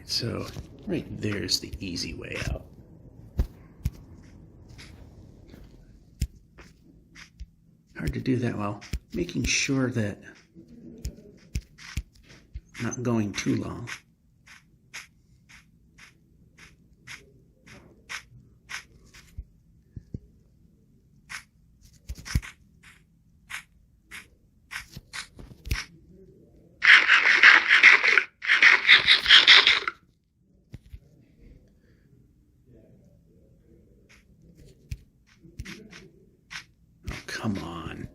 Speaker 1: So right there's the easy way out. Hard to do that while making sure that I'm not going too long. Come on.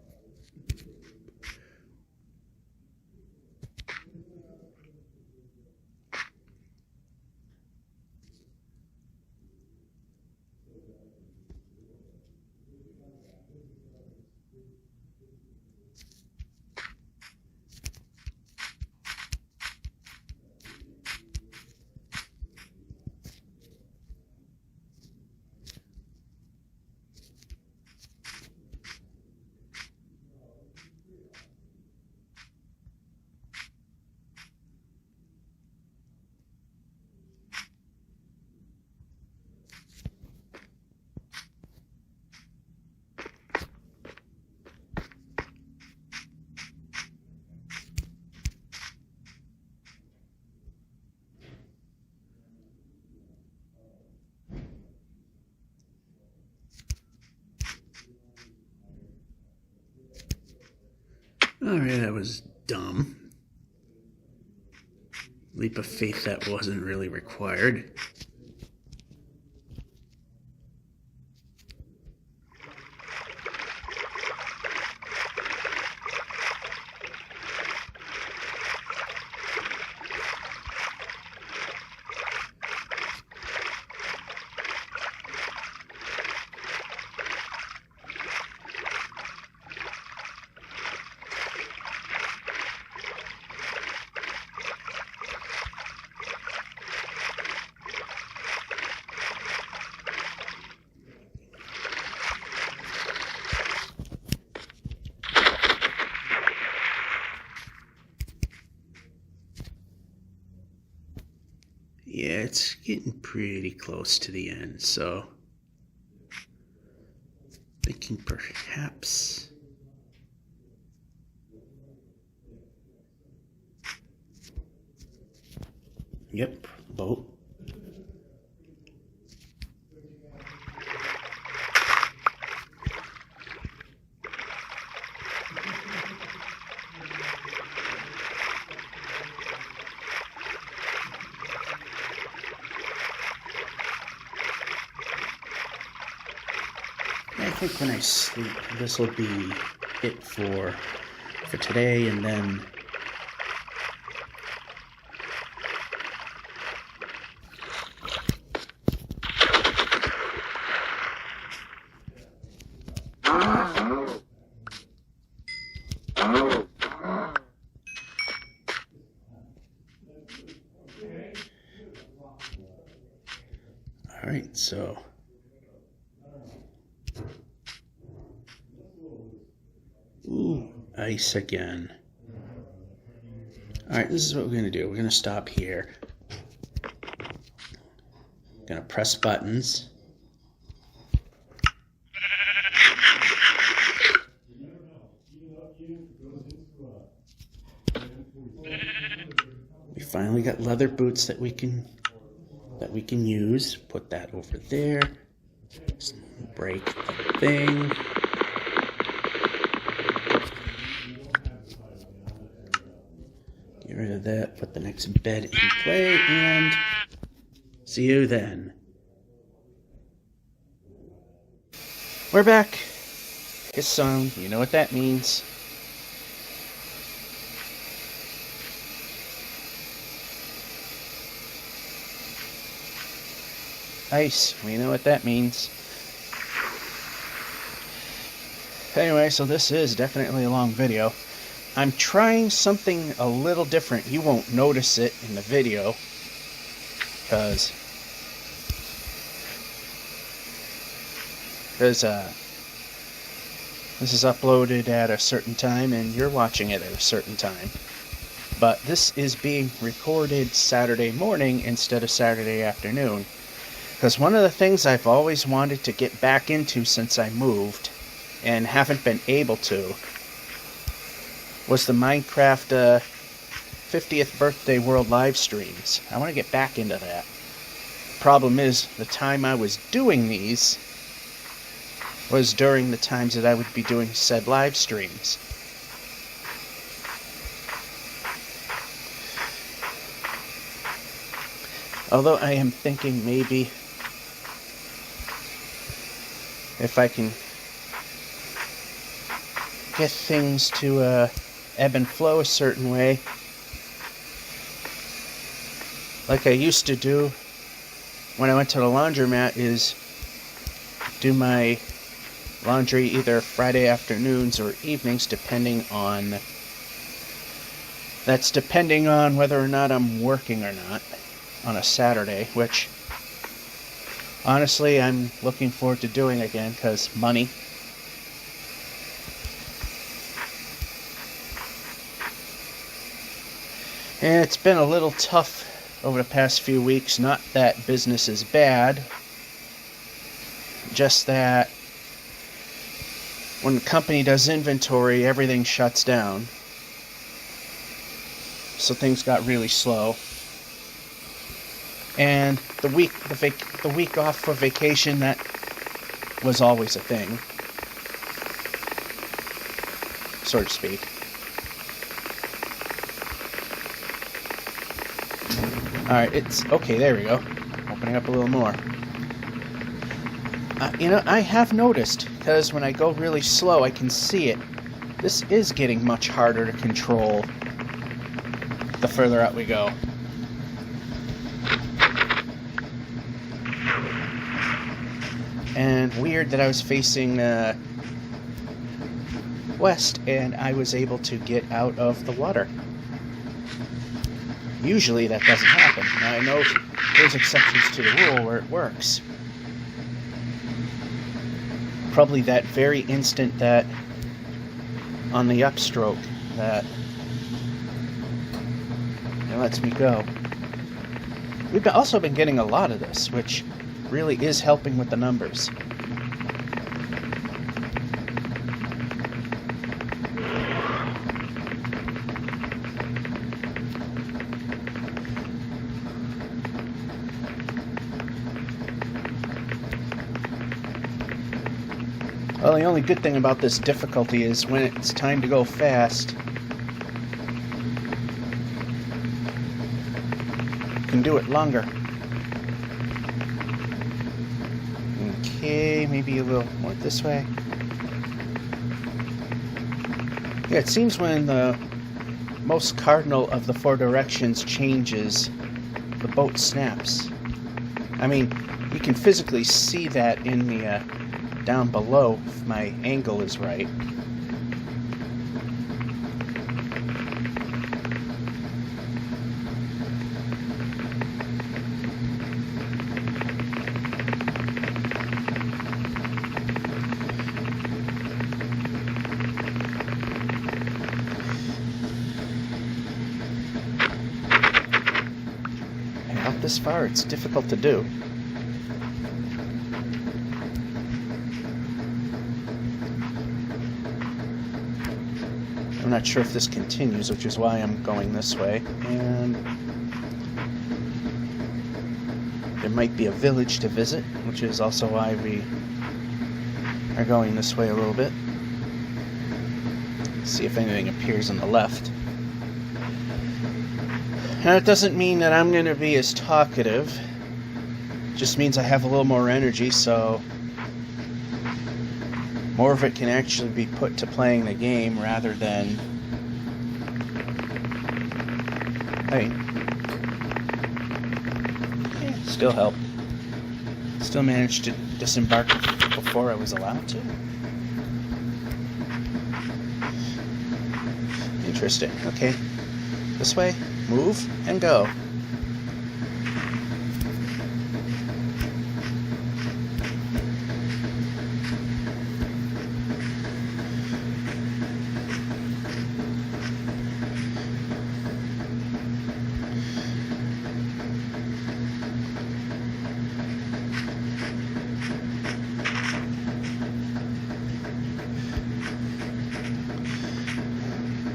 Speaker 1: Alright, that was dumb. Leap of faith that wasn't really required. Yeah, it's getting pretty close to the end, so thinking perhaps yep, boat. I think when I sleep, this will be it for today, and then All right, so ooh, ice again. All right, this is what we're going to do. We're going to stop here. Going to press buttons. We finally got leather boots that we can use. Put that over there. Break the thing. Get rid of that. Put the next bed in play, and see you then. We're back. His song. You know what that means. Ice, we know what that means. Anyway, so this is definitely a long video. I'm trying something a little different. You won't notice it in the video, because this is uploaded at a certain time and you're watching it at a certain time. But this is being recorded Saturday morning instead of Saturday afternoon. Because one of the things I've always wanted to get back into since I moved, and haven't been able to, was the Minecraft 50th birthday world live streams. I want to get back into that. Problem is, the time I was doing these was during the times that I would be doing said live streams. Although I am thinking maybe if I can get things to ebb and flow a certain way, like I used to do when I went to the laundromat, is do my laundry either Friday afternoons or evenings, depending on whether or not I'm working or not on a Saturday, which honestly I'm looking forward to doing again, because money. And it's been a little tough over the past few weeks. Not that business is bad, just that when the company does inventory, everything shuts down. So things got really slow. And the week off for vacation, that was always a thing, so to speak. Alright, it's okay, there we go. Opening up a little more. I have noticed, because when I go really slow, I can see it. This is getting much harder to control the further out we go. And weird that I was facing west and I was able to get out of the water. Usually that doesn't happen. Now I know there's exceptions to the rule where it works. Probably that very instant that on the upstroke that it lets me go. We've also been getting a lot of this, which really is helping with the numbers. Well, the only good thing about this difficulty is when it's time to go fast, you can do it longer. Okay, maybe a little more this way. Yeah, it seems when the most cardinal of the four directions changes, the boat snaps. I mean, you can physically see that in the down below if my angle is right. get this far, it's difficult to do. I'm not sure if this continues, which is why I'm going this way. And there might be a village to visit, which is also why we are going this way a little bit. See if anything appears on the left. Now, it doesn't mean that I'm going to be as talkative. It just means I have a little more energy, so more of it can actually be put to playing the game rather than... Hey. Yeah, still helped. Still managed to disembark before I was allowed to. Interesting. Okay. This way. Move and go.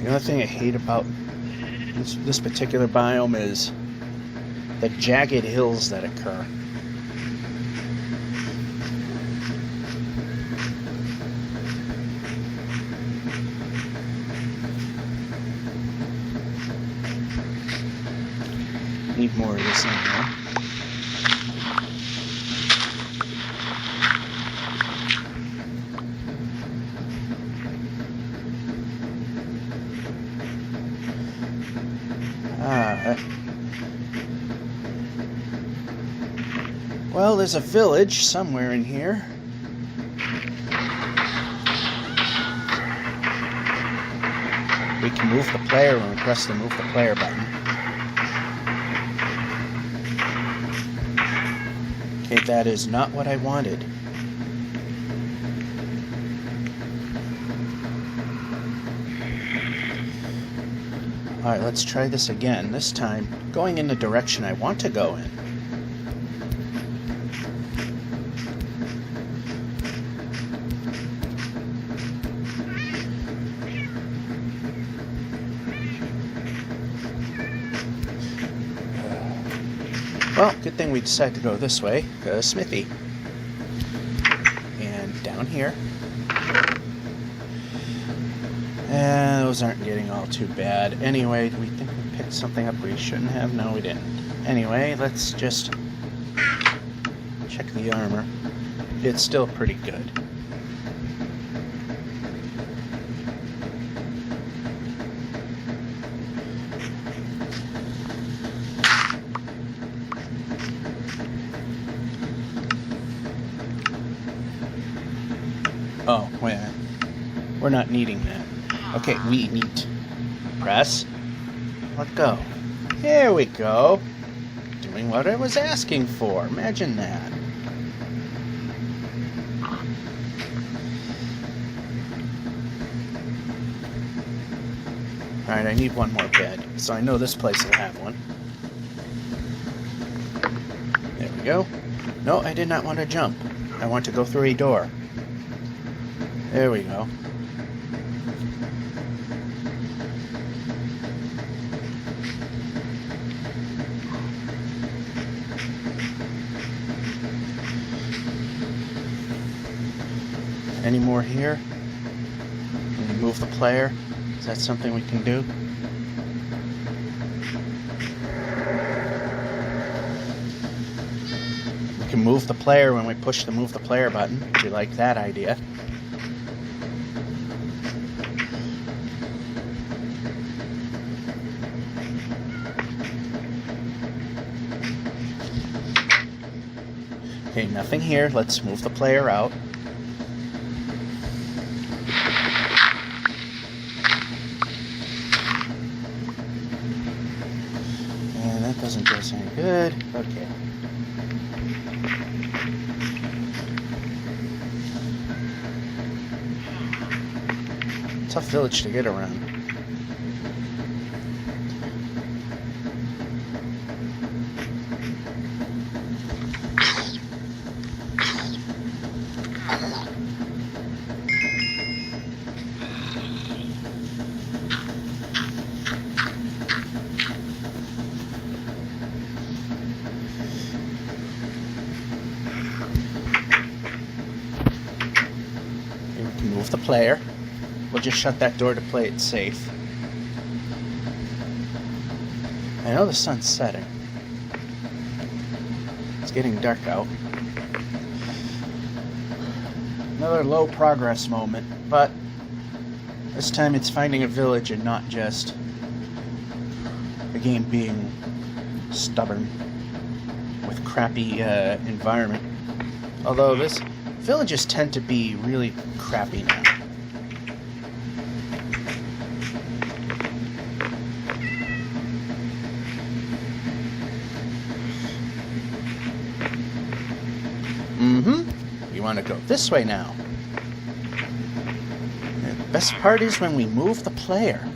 Speaker 1: The only thing I hate about this particular biome is the jagged hills that occur. Need more of this in there. Well, there's a village somewhere in here. We can move the player when we press the move the player button. Okay, that is not what I wanted. Alright, let's try this again. This time, going in the direction I want to go in. Well, good thing we decided to go this way, because Smithy. And down here. And those aren't getting all too bad. Anyway, do we think we picked something up we shouldn't have? No, we didn't. Anyway, let's just check the armor. It's still pretty good. Oh, wait a minute. We're not needing that. Okay, we need press. Let go. There we go. Doing what I was asking for. Imagine that. Alright, I need one more bed. So I know this place will have one. There we go. No, I did not want to jump. I want to go through a door. There we go. Any more here? Can we move the player? Is that something we can do? We can move the player when we push the move the player button. If you like that idea. Okay, nothing here. Let's move the player out. And that doesn't do us any good. Okay. Tough village to get around. player. We'll just shut that door to play it safe. I know the sun's setting. It's getting dark out. Another low progress moment, but this time it's finding a village and not just the game being stubborn with crappy environment. Although this villages tend to be really crappy now. We want to go this way now. And the best part is when we move the player.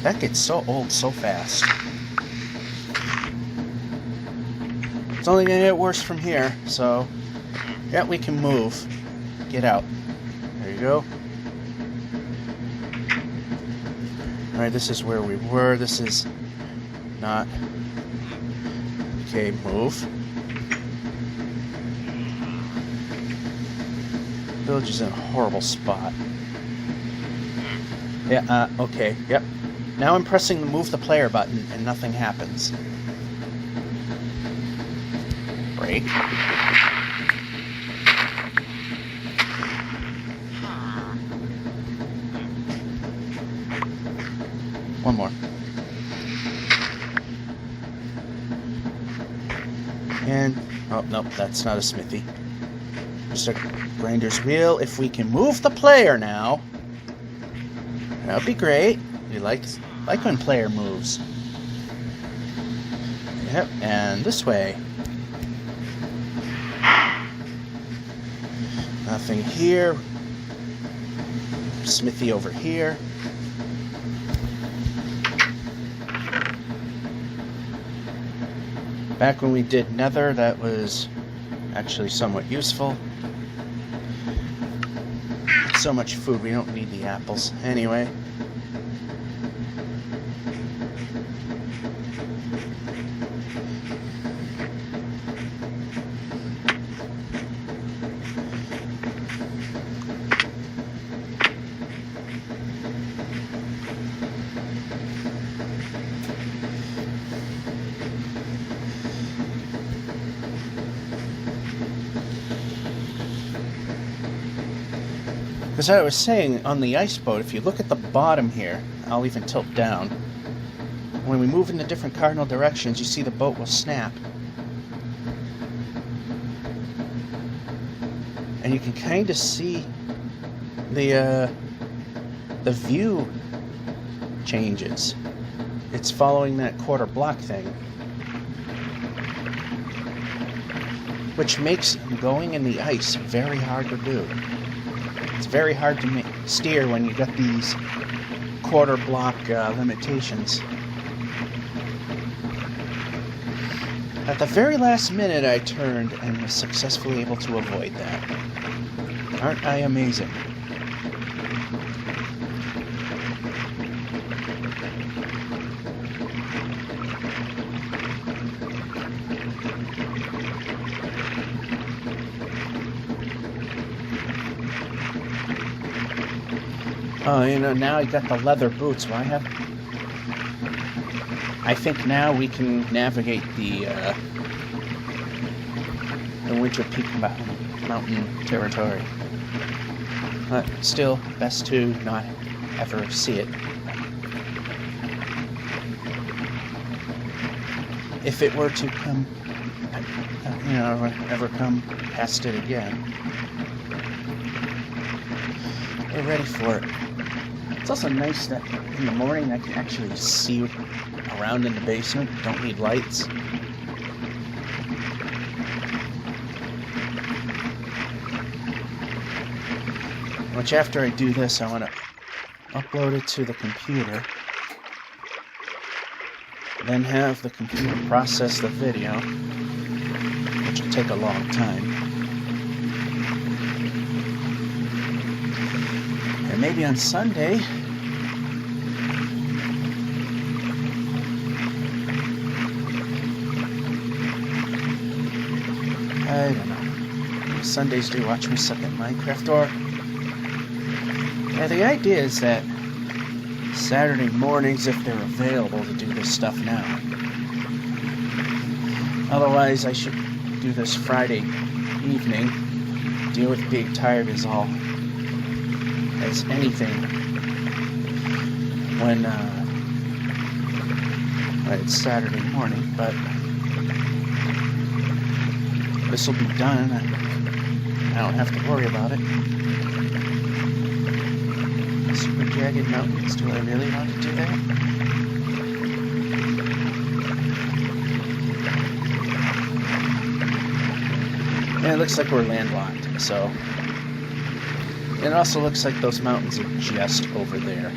Speaker 1: That gets so old so fast. It's only going to get worse from here, so yeah, we can move. Get out. There you go. Alright, this is where we were. This is not... Okay, move. Village is in a horrible spot. Yeah, okay, yep. Now I'm pressing the move the player button and nothing happens. Break. One more. And, oh, nope, that's not a smithy. Just a grinder's wheel. If we can move the player now, that would be great. You like when player moves. Yep, and this way. Nothing here. Smithy over here. Back when we did Nether, that was actually somewhat useful. So much food, we don't need the apples. Anyway. As I was saying, on the ice boat, if you look at the bottom here, I'll even tilt down. When we move in the different cardinal directions, you see the boat will snap. And you can kind of see the view changes. It's following that quarter block thing. Which makes going in the ice very hard to do. It's very hard to steer when you got these quarter block limitations. At the very last minute I turned and was successfully able to avoid that. Aren't I amazing? Oh, you know, now I got the leather boots. Well, I think now we can navigate the Winter Peak mountain territory. But still, best to not ever see it. If it were to come, you know, ever come past it again. We're ready for it. It's also nice that in the morning I can actually see around in the basement. Don't need lights. Which after I do this, I want to upload it to the computer. Then have the computer process the video, which will take a long time. And maybe on Sunday, I don't know. We'll Sundays do watch me suck at Minecraft, or... Yeah, the idea is that Saturday mornings, if they're available, to do this stuff now. Otherwise, I should do this Friday evening. Deal with being tired as anything when it's Saturday morning, but this will be done. I don't have to worry about it. Super jagged mountains. Do I really want to do that? And it looks like we're landlocked, so... It also looks like those mountains are just over there.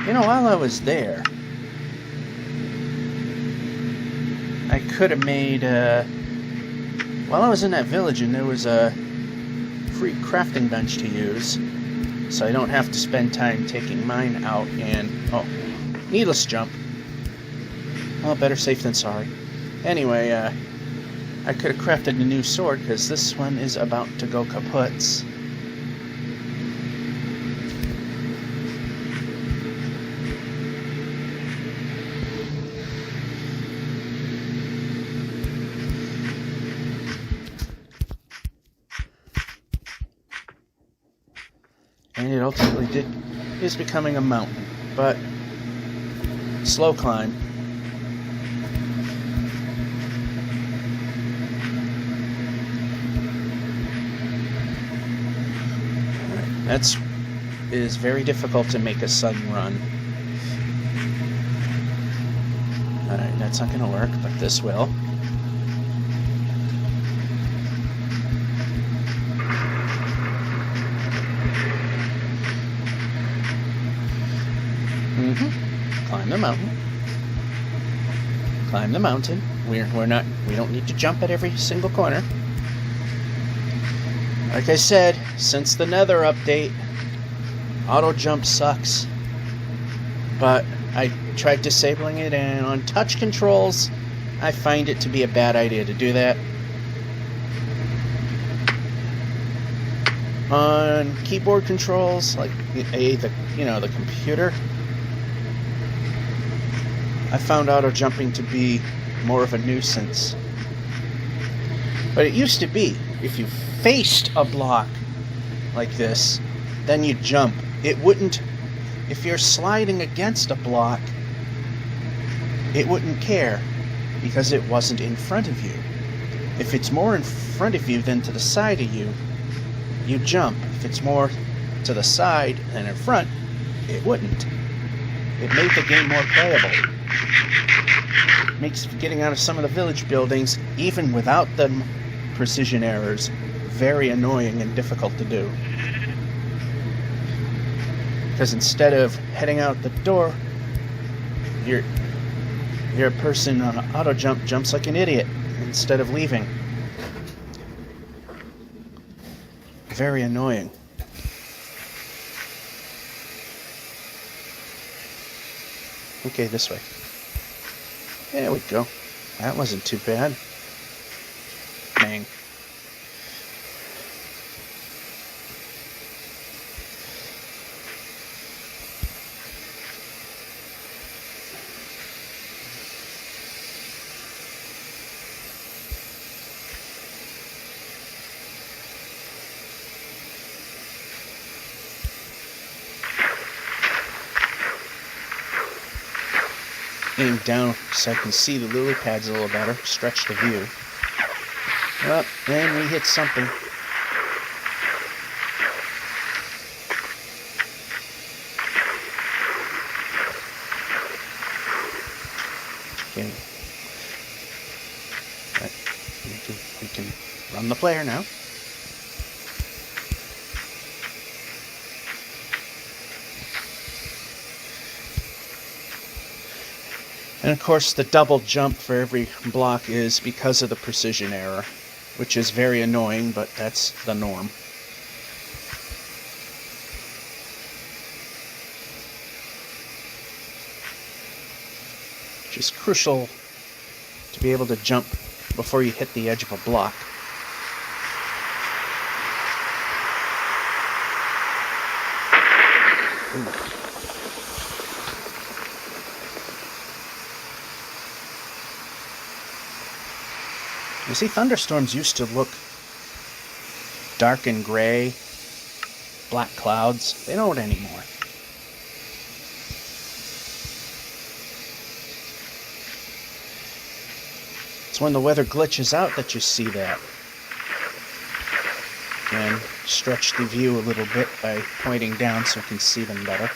Speaker 1: You know, while I was there, I could have made while I was in that village, and there was a free crafting bench to use, so I don't have to spend time taking mine out and... Oh, needless jump. Well, better safe than sorry. Anyway, I could have crafted a new sword, because this one is about to go kaputs. And it ultimately is becoming a mountain, but slow climb. That is very difficult to make a sudden run. Alright, that's not going to work, but this will. Climb the mountain. Climb the mountain. We don't need to jump at every single corner. Like I said, since the Nether update, auto jump sucks. But I tried disabling it, and on touch controls, I find it to be a bad idea to do that. On keyboard controls, like the computer, I found auto jumping to be more of a nuisance. But it used to be, if you faced a block like this, then you jump. It wouldn't, if you're sliding against a block, it wouldn't care, because it wasn't in front of you. If it's more in front of you than to the side of you, you jump. If it's more to the side than in front, it wouldn't. It made the game more playable. It makes getting out of some of the village buildings, even without the precision errors, very annoying and difficult to do. Because instead of heading out the door, your person on an auto jump jumps like an idiot instead of leaving. Very annoying. Okay, this way. There we go. That wasn't too bad. Bang. Aim down so I can see the lily pads a little better, stretch the view. Well, and we hit something. Okay. Right. We can run the player now. And of course, the double jump for every block is because of the precision error, which is very annoying, but that's the norm. which is crucial to be able to jump before you hit the edge of a block. Ooh. You see, thunderstorms used to look dark and gray, black clouds. They don't anymore. It's when the weather glitches out that you see that. And stretch the view a little bit by pointing down so you can see them better.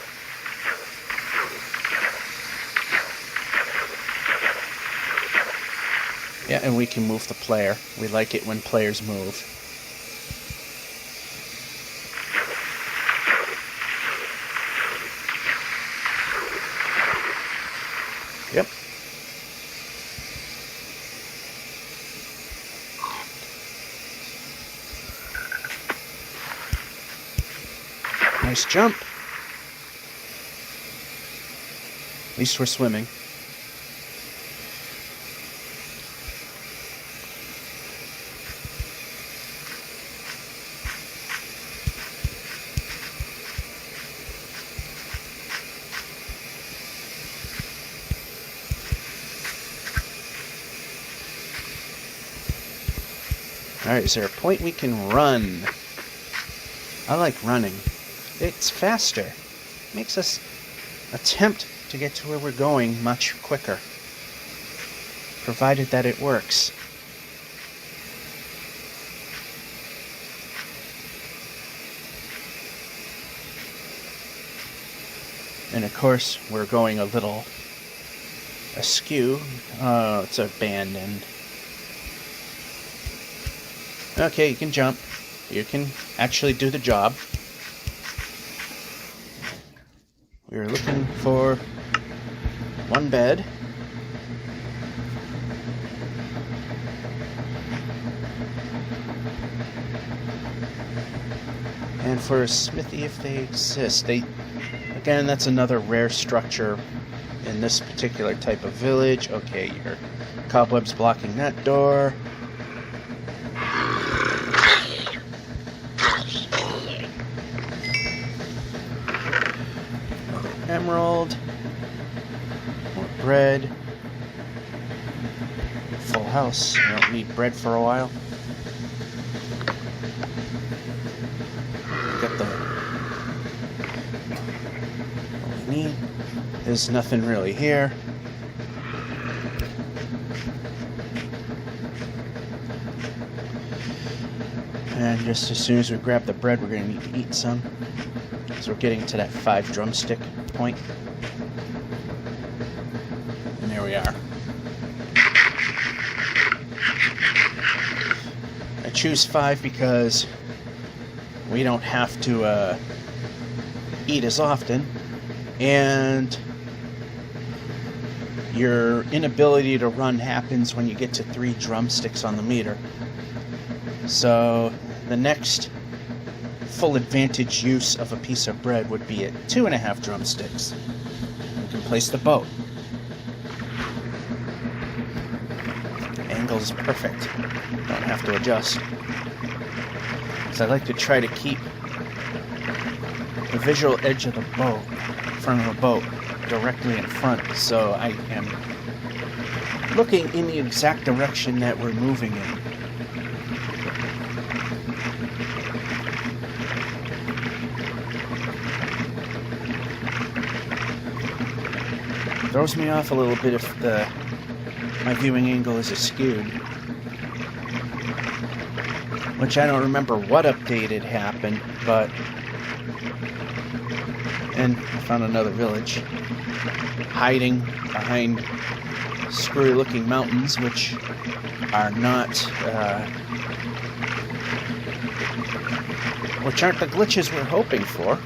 Speaker 1: Yeah, and we can move the player. We like it when players move. Yep. Nice jump. At least we're swimming. Alright, is there a point we can run? I like running. It's faster. Makes us attempt to get to where we're going much quicker. Provided that it works. And of course, we're going a little askew. Oh, it's abandoned. Okay, you can jump. You can actually do the job. We're looking for one bed. And for a smithy if they exist. Again, that's another rare structure in this particular type of village. Okay, your cobwebs blocking that door. Emerald, more bread, full house. You don't need bread for a while. Got what we need. There's nothing really here. And just as soon as we grab the bread, we're going to need to eat some. So we're getting to that 5 drumstick point. And there we are. I choose 5 because we don't have to eat as often. And your inability to run happens when you get to 3 drumsticks on the meter. So the next full advantage use of a piece of bread would be at 2.5 drumsticks. You can place the boat. Angle is perfect. Don't have to adjust. So I like to try to keep the visual edge of the boat, front of the boat, directly in front, so I am looking in the exact direction that we're moving in. Throws me off a little bit if my viewing angle is skewed. Which I don't remember what update had happened, but... And I found another village. Hiding behind screwy looking mountains, which are not... which aren't the glitches we're hoping for.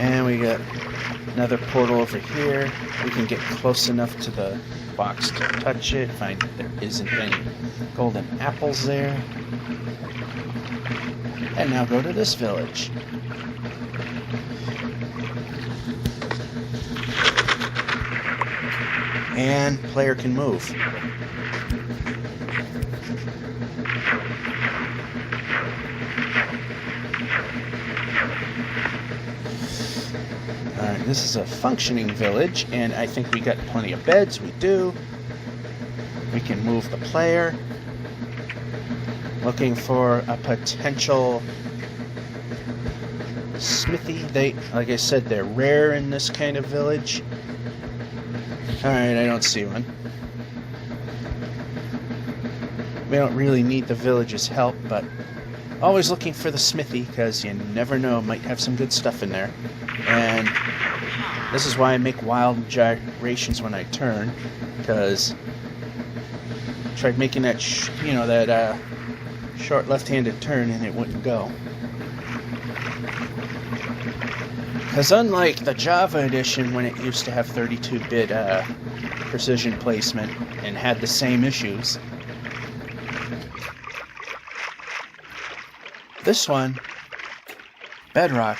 Speaker 1: And we got another portal over here. We can get close enough to the box to touch it. Find that there isn't any golden apples there. And now go to this village. and player can move. Alright, this is a functioning village, and I think we got plenty of beds. We do. We can move the player. Looking for a potential smithy. Like I said, they're rare in this kind of village. Alright, I don't see one. We don't really need the village's help, but always looking for the smithy, because you never know, might have some good stuff in there. And this is why I make wild gyrations when I turn, because I tried making that, that short left-handed turn, and it wouldn't go. Because unlike the Java edition, when it used to have 32-bit precision placement and had the same issues, this one, Bedrock,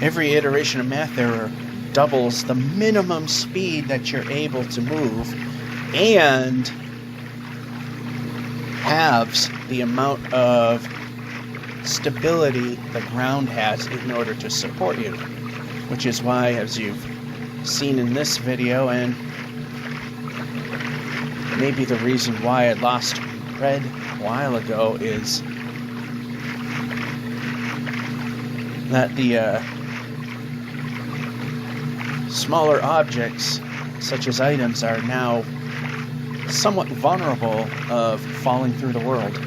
Speaker 1: every iteration of math error doubles the minimum speed that you're able to move and halves the amount of stability the ground has in order to support you, which is why, as you've seen in this video, and maybe the reason why I lost red a while ago, is that the smaller objects, such as items, are now somewhat vulnerable of falling through the world.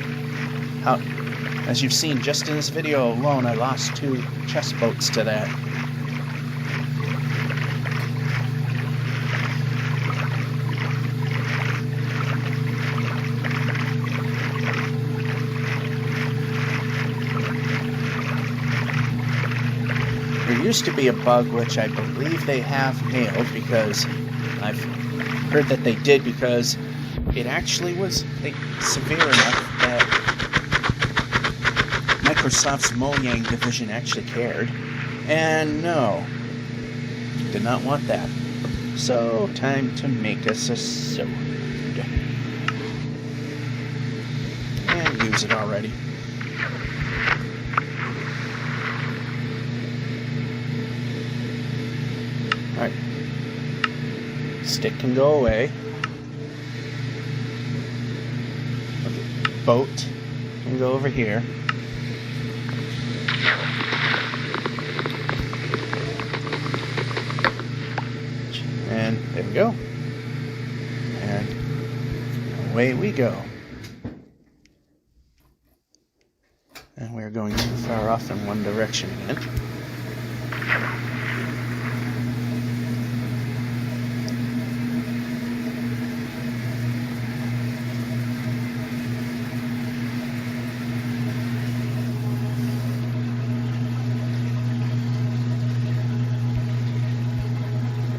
Speaker 1: As you've seen just in this video alone, I lost 2 chest boats to that. There used to be a bug, which I believe they have nailed, because I've heard that they did, because it actually was severe enough that Microsoft's Mojang division actually cared, and no, did not want that. So, time to make us a sword. And use it already. Alright. Stick can go away. Okay. Boat can go over here. And there we go. And away we go. And we're going too far off in one direction again.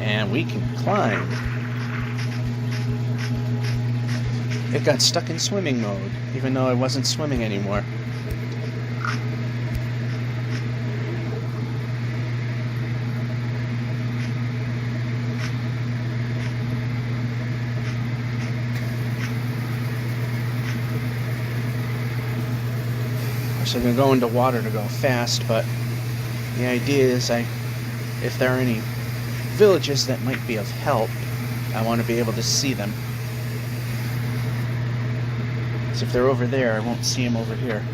Speaker 1: And we can climb. It got stuck in swimming mode, even though I wasn't swimming anymore. So I'm going to go into water to go fast, but the idea is if there are any villages that might be of help, I want to be able to see them. So if they're over there, I won't see them over here.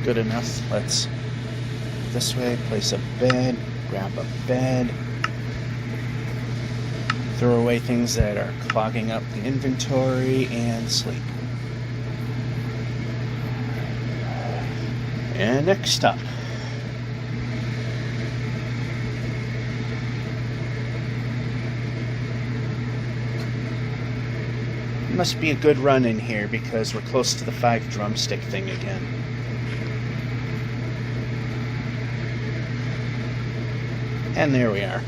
Speaker 1: good enough. Let's this way, place a bed, grab a bed, throw away things that are clogging up the inventory, and sleep. And next up, must be a good run in here because we're close to the 5 drumstick thing again. And there we are.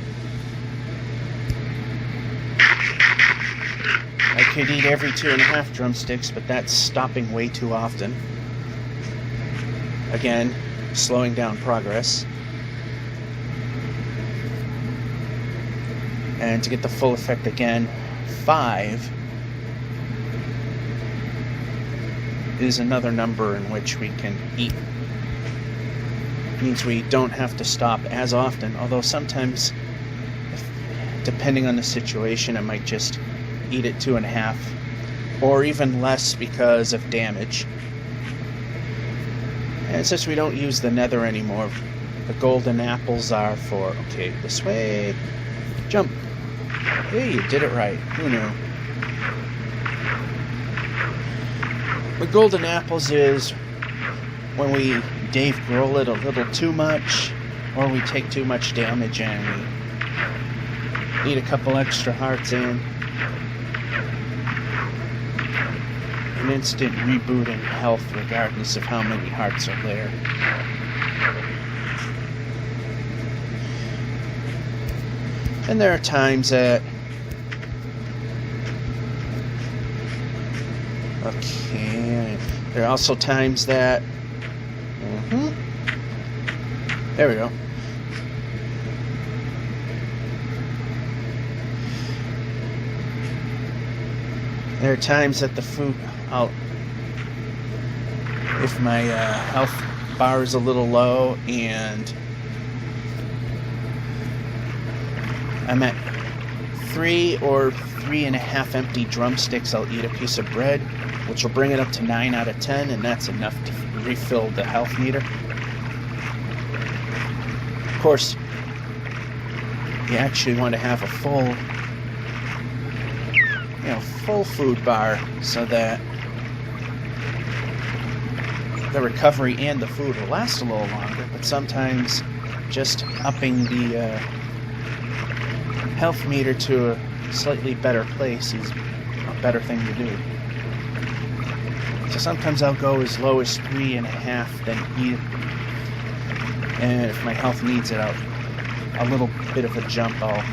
Speaker 1: I could eat every 2.5 drumsticks, but that's stopping way too often. Again, slowing down progress. And to get the full effect again, 5 is another number in which we can eat. Means we don't have to stop as often, although sometimes, depending on the situation, I might just eat it 2.5 or even less because of damage. And since we don't use the nether anymore, the golden apples are for, okay, this way, jump. Hey, you did it right. Who knew? The golden apples is when we Dave Grohl it a little too much, or we take too much damage and we need a couple extra hearts in. An instant reboot in health regardless of how many hearts are there. And there are times that there are also times that there we go. There are times that the food if my health bar is a little low and I'm at 3 or 3.5 empty drumsticks, I'll eat a piece of bread, which will bring it up to 9 out of 10, and that's enough to refill the health meter. Of course, you actually want to have a full food bar so that the recovery and the food will last a little longer, but sometimes just upping the health meter to a slightly better place is a better thing to do. So sometimes I'll go as low as 3.5, then eat, and if my health needs it, a little bit of a jump, I'll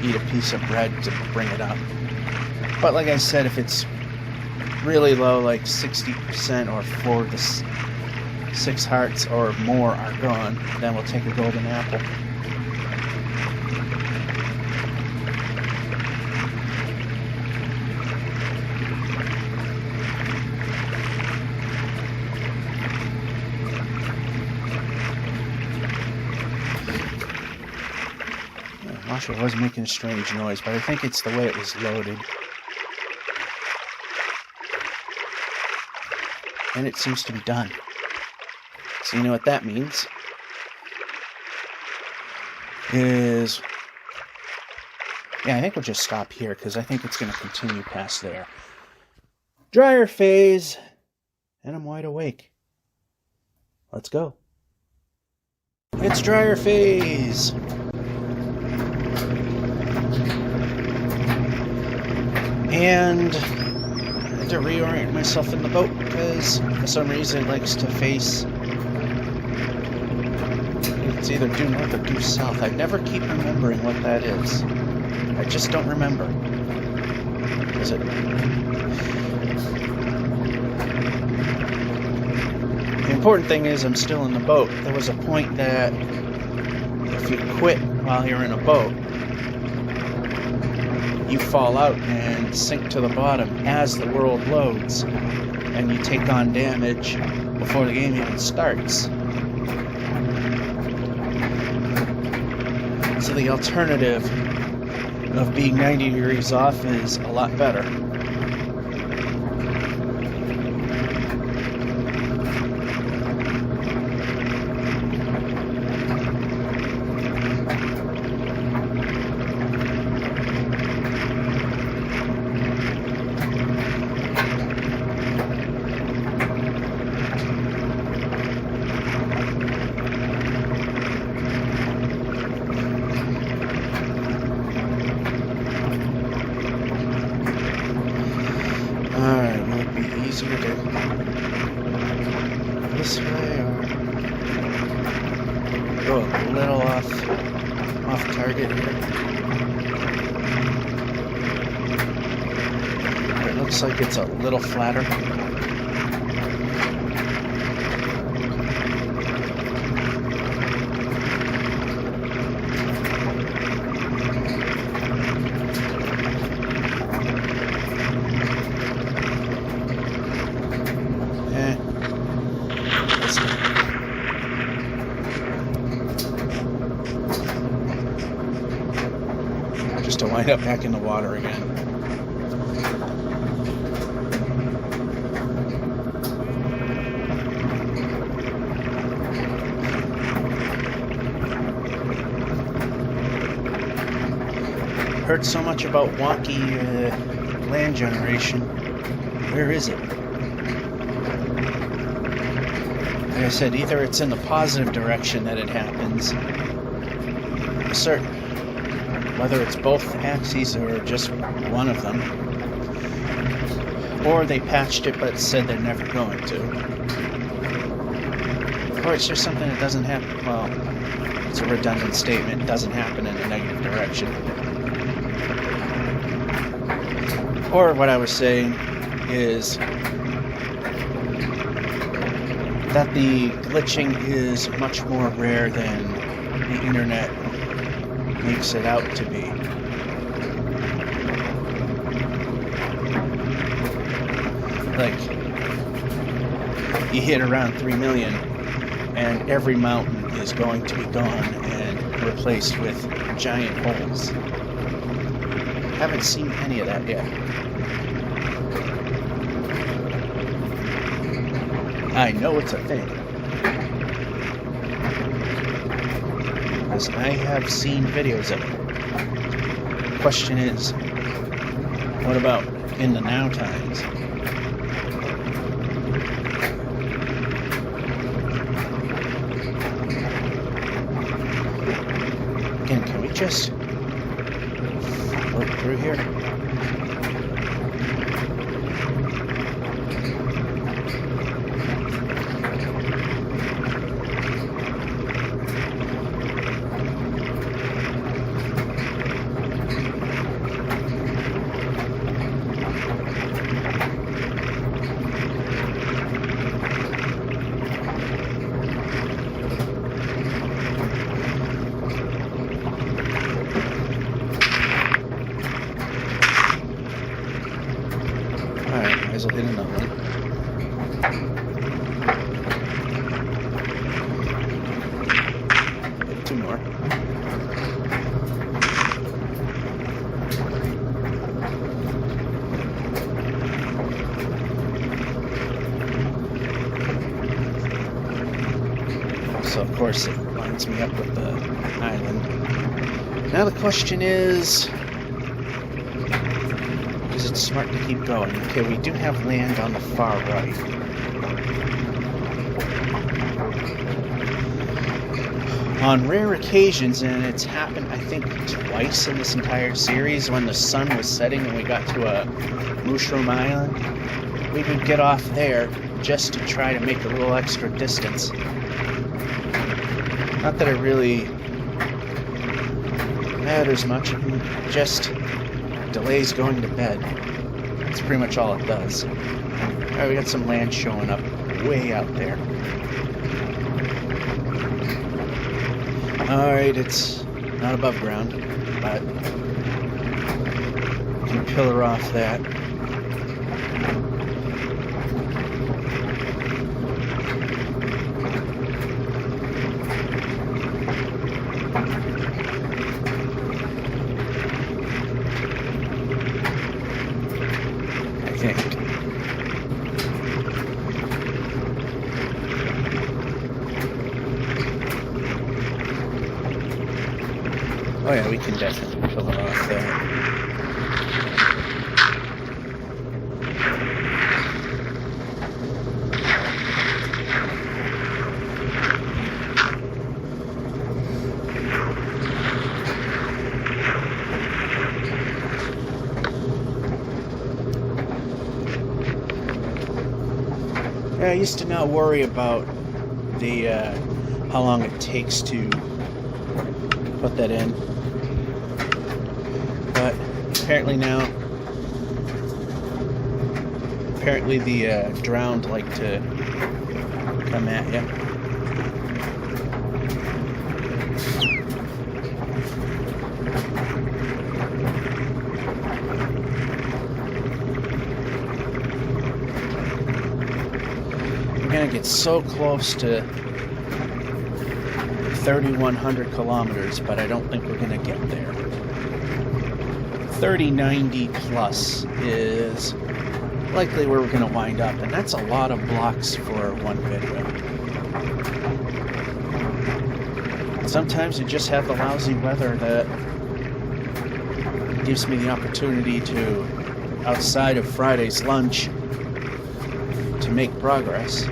Speaker 1: eat a piece of bread to bring it up. But like I said, if it's really low, like 60% or 4 to 6 hearts or more are gone, then we'll take a golden apple. It was making a strange noise, but I think it's the way it was loaded. And it seems to be done. So you know what that means? Yeah, I think we'll just stop here because I think it's going to continue past there. Dryer phase, and I'm wide awake. Let's go. It's dryer phase. And I had to reorient myself in the boat because for some reason it likes to face, it's either due north or due south. I never keep remembering what that is. I just don't remember. Is it? The important thing is I'm still in the boat. There was a point that if you quit while you're in a boat, you fall out and sink to the bottom as the world loads, and you take on damage before the game even starts. So the alternative of being 90 degrees off is a lot better. little off target here. It looks like it's a little flatter. Just to wind up back in the water again. Heard so much about wonky land generation. Where is it? Like I said, either it's in the positive direction that it happens, certain, whether it's both axes or just one of them, or they patched it but said they're never going to, or it's just something that doesn't happen. Well, it's a redundant statement. It doesn't happen in a negative direction. Or what I was saying is that the glitching is much more rare than the internet makes it out to be. Like, you hit around 3 million and every mountain is going to be gone and replaced with giant holes. Haven't seen any of that yet. I know it's a thing, because I have seen videos of it. The question is, what about in the now times? Again, can we just look through here? I'll hit another one. Hit 2 more. So of course it lines me up with the island. Now the question is it's smart to keep going. Okay, we do have land on the far right. On rare occasions, and it's happened I think twice in this entire series, when the sun was setting and we got to a mushroom island, we would get off there just to try to make a little extra distance. Not that it really matters much, it just delays going to bed. That's pretty much all it does. Alright, we got some land showing up way out there. Alright, it's not above ground, but we can pillar off that. Oh yeah, we can definitely pull it off there. Yeah, I used to not worry about the how long it takes to put that in. But apparently the drowned like to come at you. We're gonna get so close to 3,100 kilometers, but I don't think we're gonna get there. 3090 plus is likely where we're going to wind up, and that's a lot of blocks for one video. Sometimes you just have the lousy weather that gives me the opportunity to, outside of Friday's lunch, to make progress.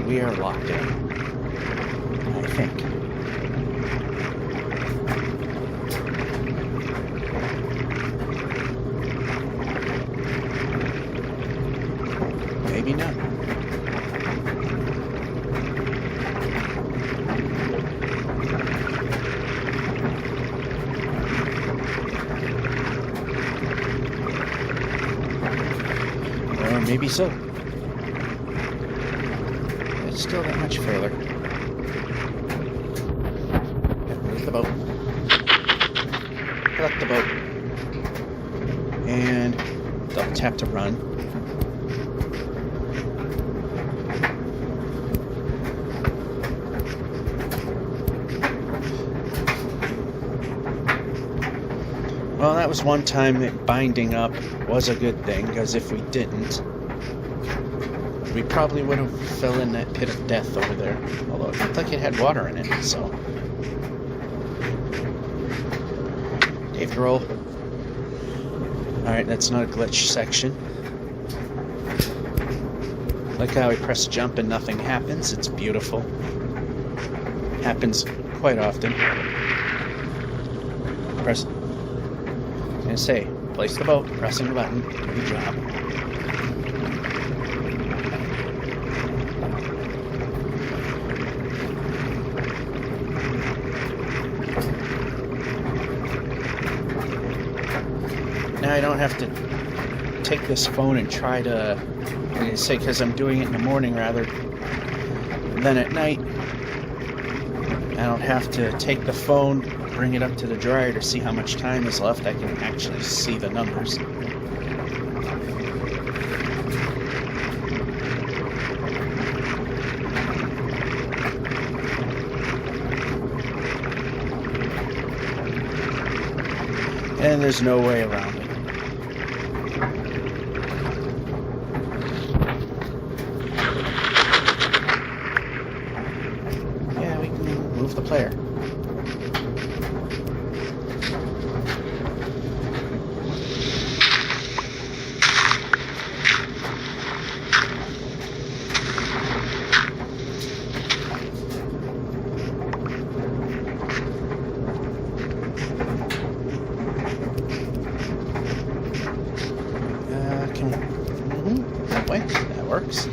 Speaker 1: We are locked in, I think. Maybe not. Or maybe so. Still that much further. Move the boat. Collect the boat. And double tap to run. Well, that was one time that binding up was a good thing, because if we didn't, we probably would have fell in that pit of death over there. Although it looked like it had water in it, so. REoL. Alright, that's not a glitch section. Like how I press jump and nothing happens. It's beautiful. Happens quite often. Press. And say, place the boat, pressing the button. Good job. Now I don't have to take this phone and try to, say, because I'm doing it in the morning rather than at night. I don't have to take the phone, bring it up to the dryer to see how much time is left. I can actually see the numbers. And there's no way around it. Yeah, we can move the player. That way. That works.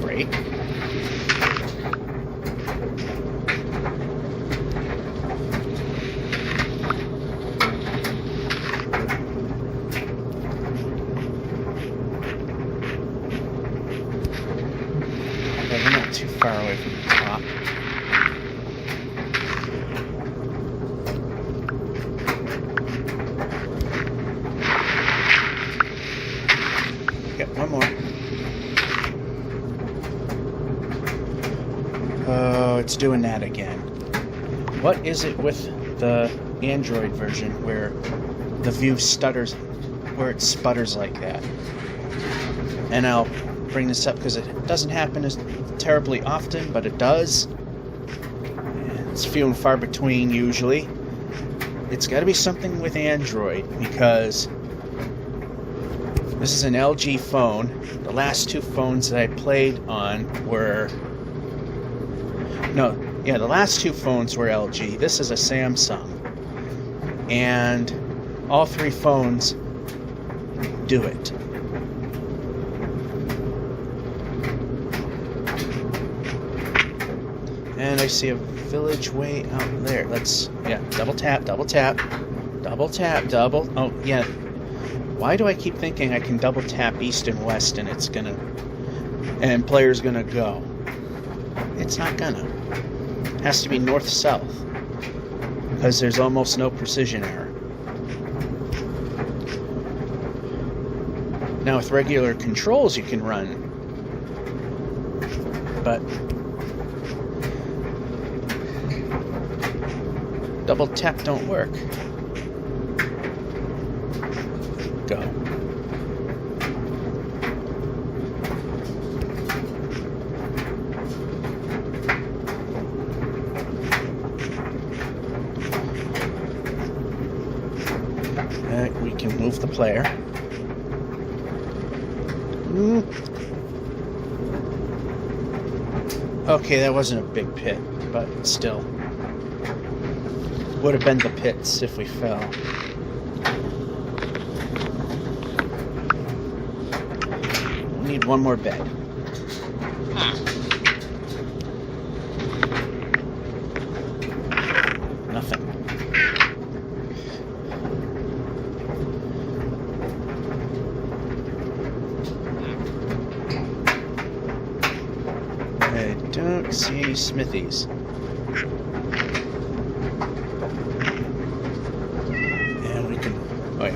Speaker 1: Great. Okay, we're not too far away from the top. One more. Oh, it's doing that again. What is it with the Android version where the view stutters, where it sputters like that? And I'll bring this up because it doesn't happen as terribly often, but it does. It's few and far between usually. It's got to be something with Android because this is an LG phone. The last two phones that I played on were... the last two phones were LG. This is a Samsung. And all three phones do it. And I see a village way out there. Double tap, double tap, double tap, double... Oh, yeah. Why do I keep thinking I can double tap east and west and it's gonna... and player's gonna go? It's not gonna. It has to be north-south. Because there's almost no precision error. Now with regular controls you can run. But... double tap don't work. Go. We can move the player. Okay, that wasn't a big pit, but still. Would have been the pits if we fell. We need one more bed. Nothing. I don't see any smithies.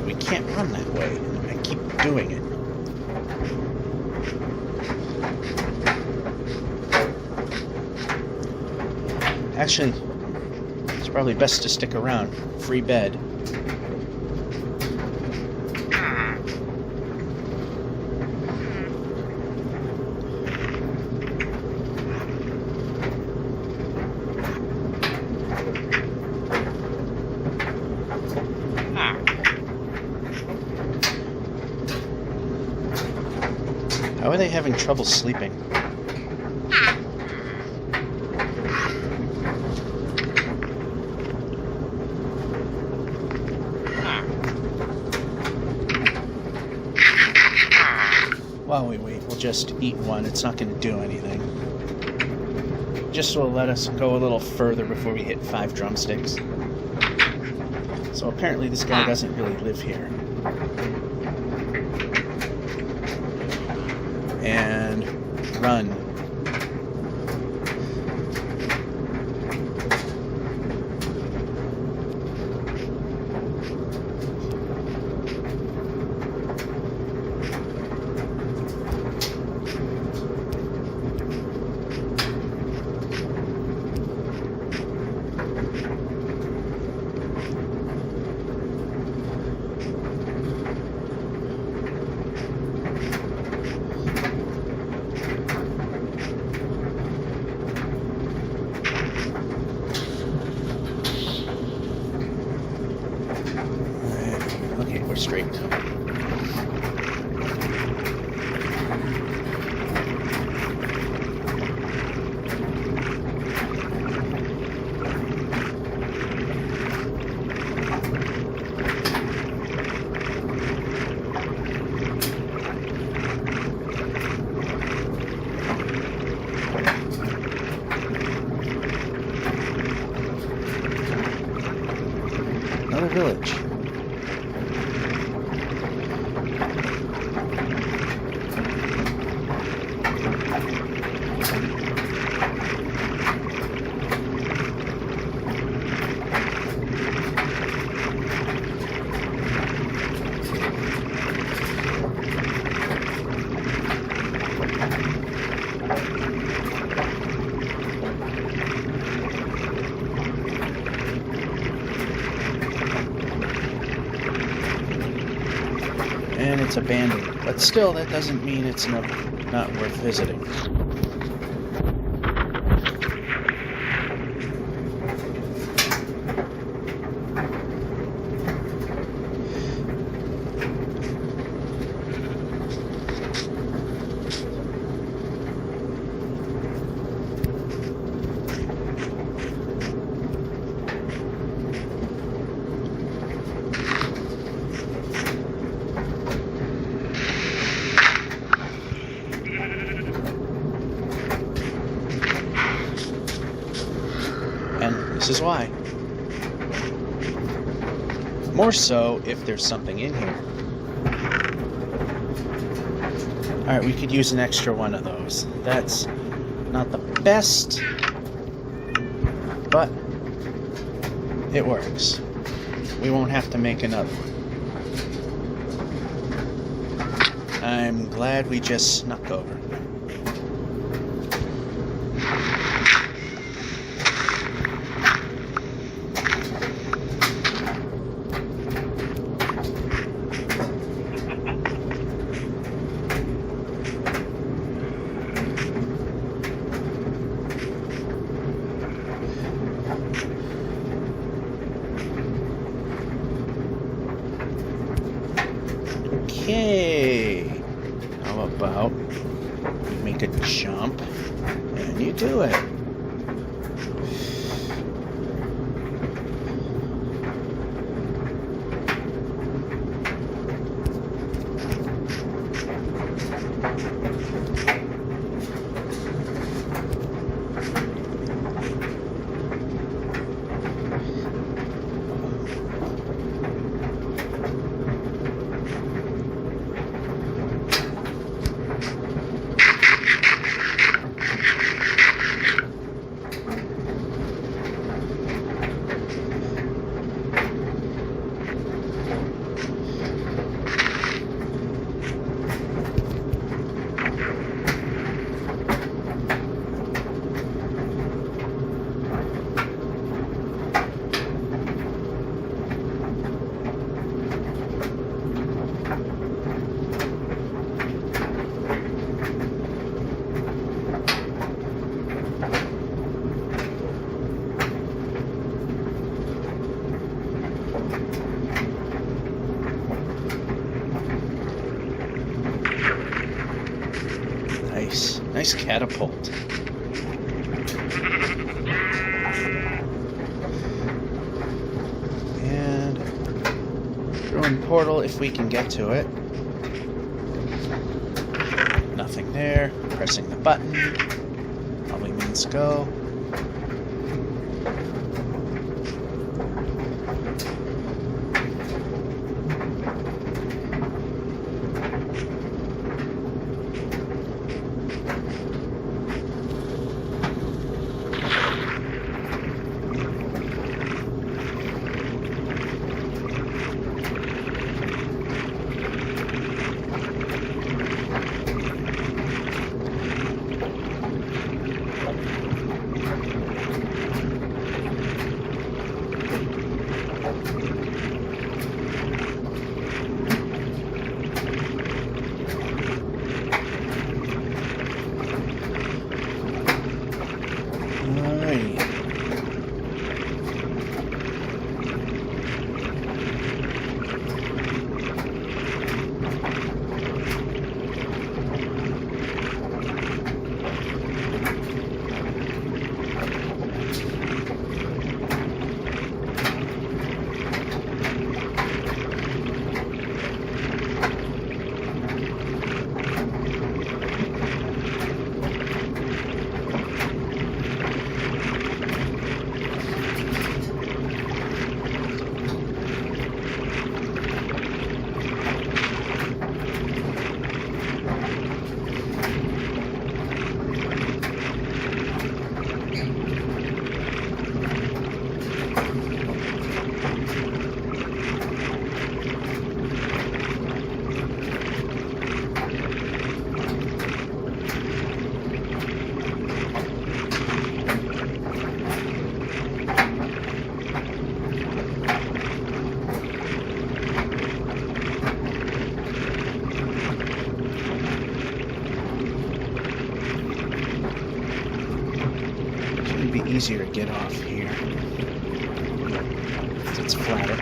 Speaker 1: We can't run that way. I keep doing it. Actually, it's probably best to stick around. Free bed. are they having trouble sleeping? While we wait, we'll just eat one. It's not going to do anything. Just will let us go a little further before we hit 5 drumsticks. So apparently this guy doesn't really live here. And run. We're straight. Another village. And it's abandoned, but still that doesn't mean it's not worth visiting. And this is why. More so if there's something in here. Alright, we could use an extra one of those. That's not the best, but it works. We won't have to make another one. I'm glad we just snuck over. Okay, how about you make a jump and you do it? nice catapult. And throwing portal if we can get to it. Nothing there. Pressing the button. Probably means go. Easier to get off here. It's flatter.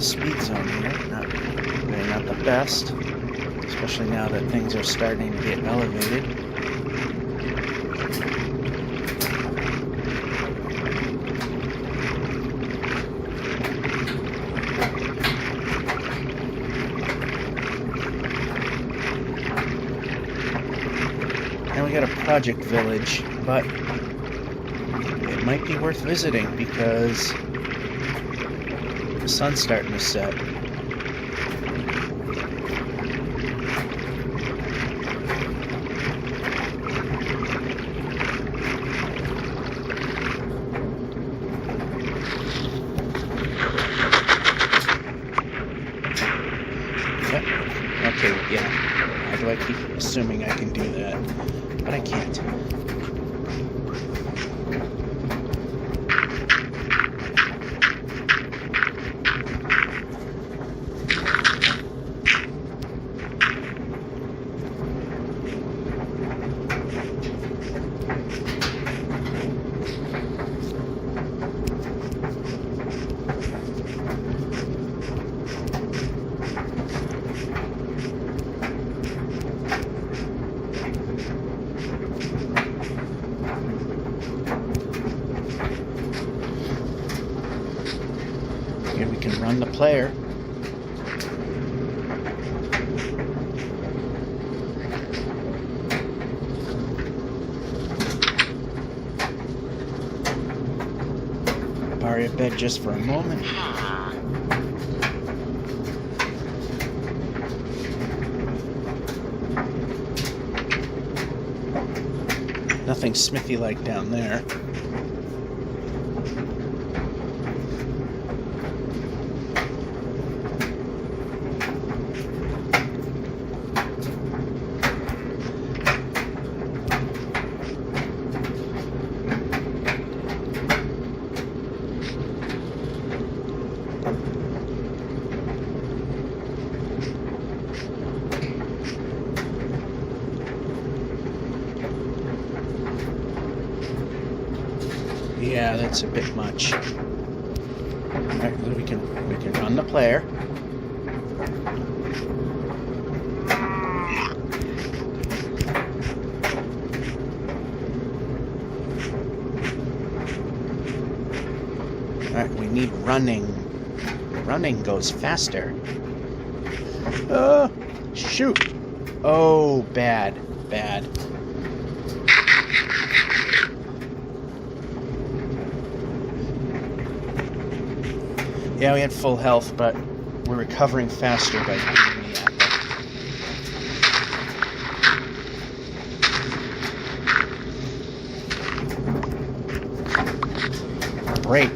Speaker 1: Speed zone here, not the best, especially now that things are starting to get elevated. And we got a project village, but it might be worth visiting because the sun's starting to set. Yep, assuming I can do that, but I can't. Here we can run the player. Borrow your bed just for a moment. Nothing Smithy-like down there. Yeah, that's a bit much. Alright, we can run the player. Alright, we need running. Running goes faster. Shoot! Oh, bad. Yeah, we had full health, but we're recovering faster by beating the apple. Break.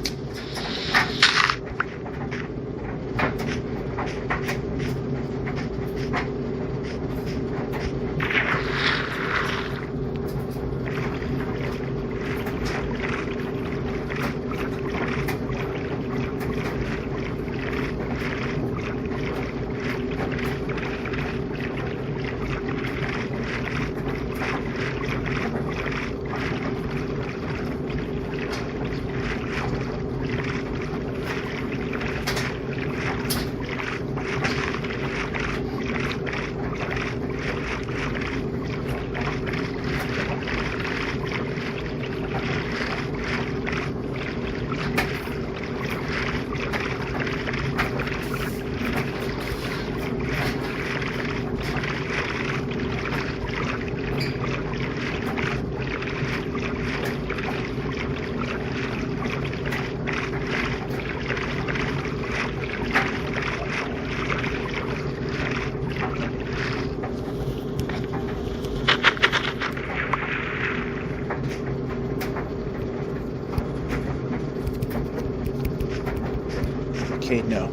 Speaker 1: Okay, no.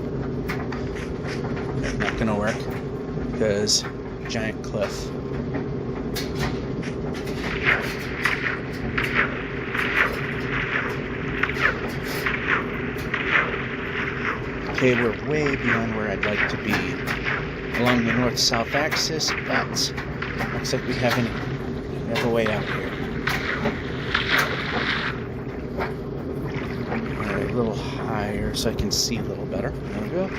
Speaker 1: That's not gonna work. Because giant cliff. Okay, we're way beyond where I'd like to be. Along the north-south axis, but looks like we have a way out here. Alright, a little higher so I can see a little better. There we go.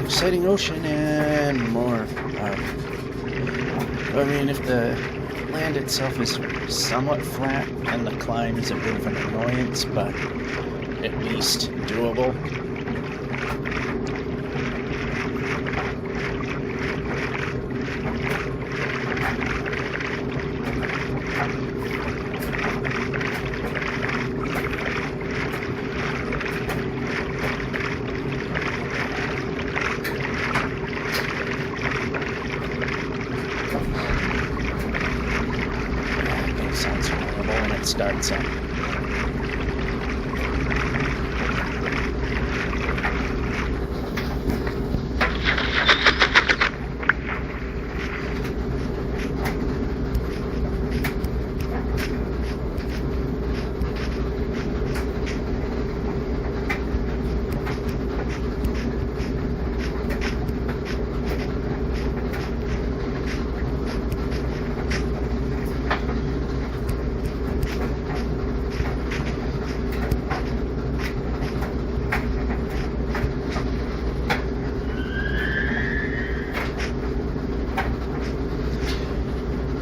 Speaker 1: exciting ocean and more. I mean, if the land itself is somewhat flat and the climb is a bit of an annoyance, but at least doable. Sounds horrible when it starts up.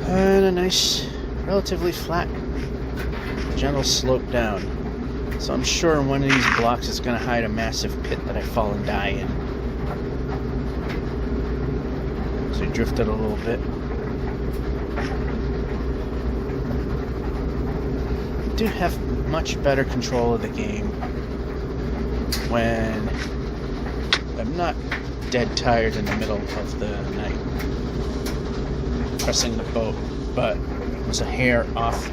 Speaker 1: And a nice, relatively flat, gentle slope down. So I'm sure in one of these blocks it's going to hide a massive pit that I fall and die in. So I drifted a little bit. I do have much better control of the game when I'm not dead tired in the middle of the night pressing the boat, but it was a hair off.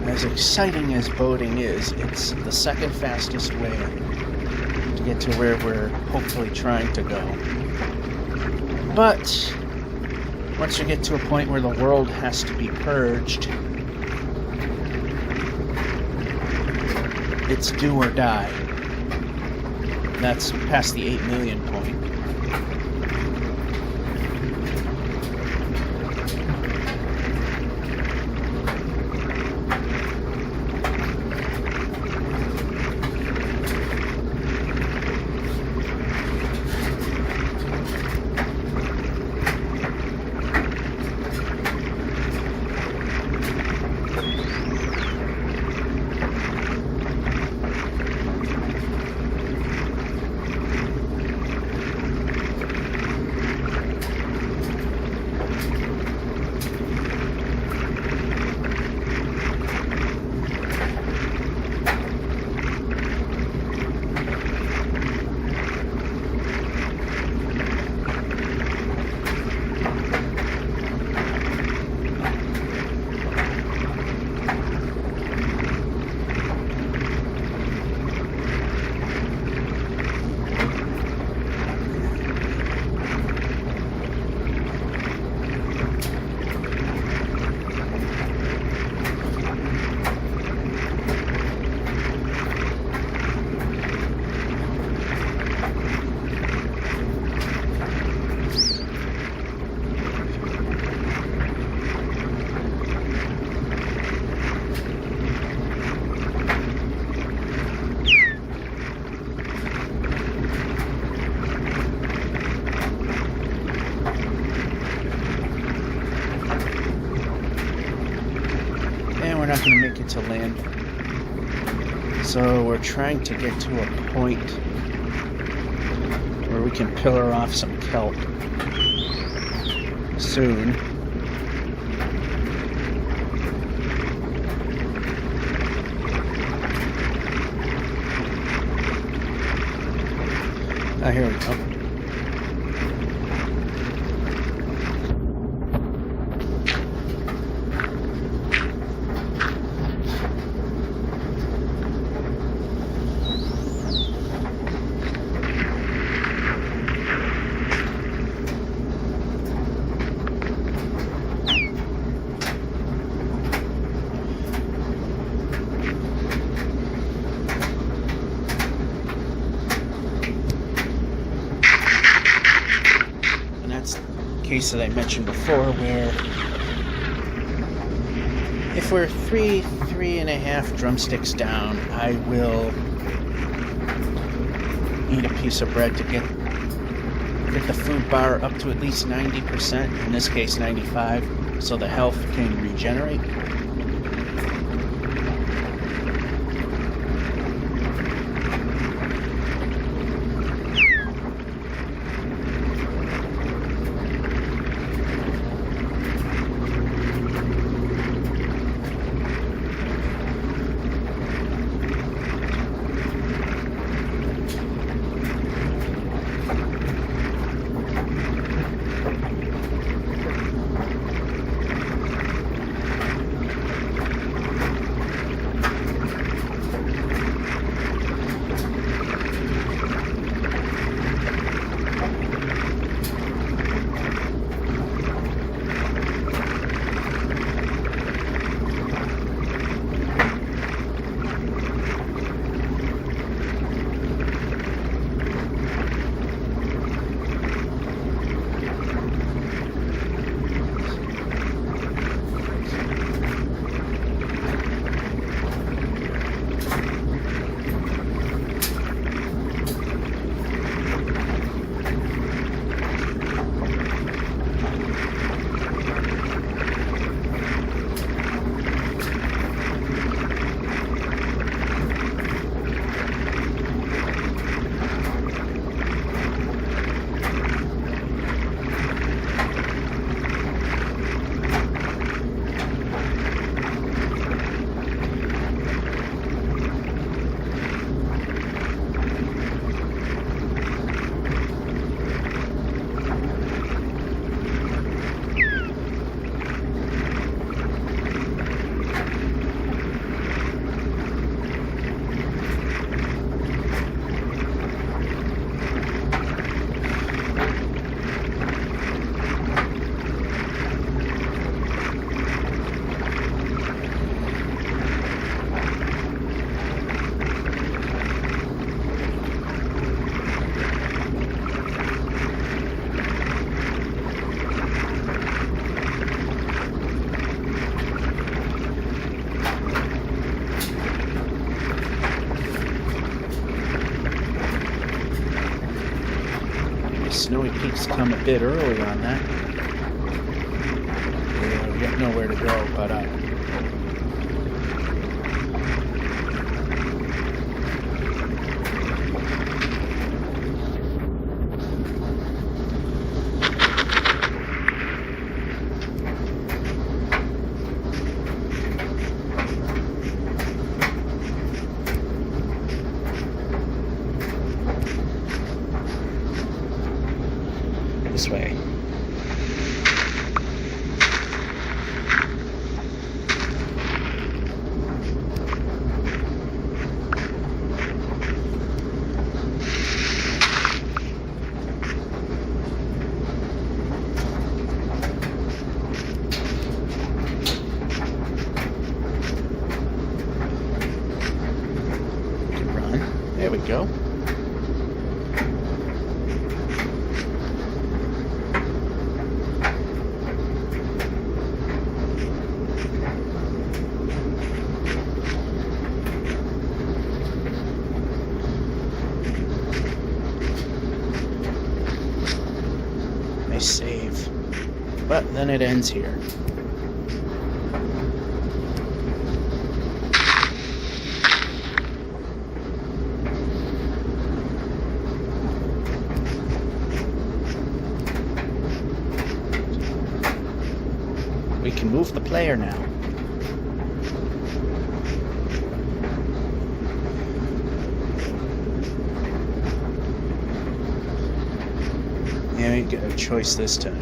Speaker 1: As exciting as boating is, it's the second fastest way to get to where we're hopefully trying to go. But once you get to a point where the world has to be purged, it's do or die. That's past the 8 million point. We're not going to make it to land. So we're trying to get to a point where we can pillar off some kelp soon. Ah, here we go. case that I mentioned before where if we're three and a half drumsticks down, I will eat a piece of bread to get the food bar up to at least 90%, in this case 95%, so the health can regenerate. Snowy Peaks come a bit early on that. We got nowhere to go but up. This way. Run. There we go. Save, but then it ends here. We can move the player now. Yeah, we get a choice this time.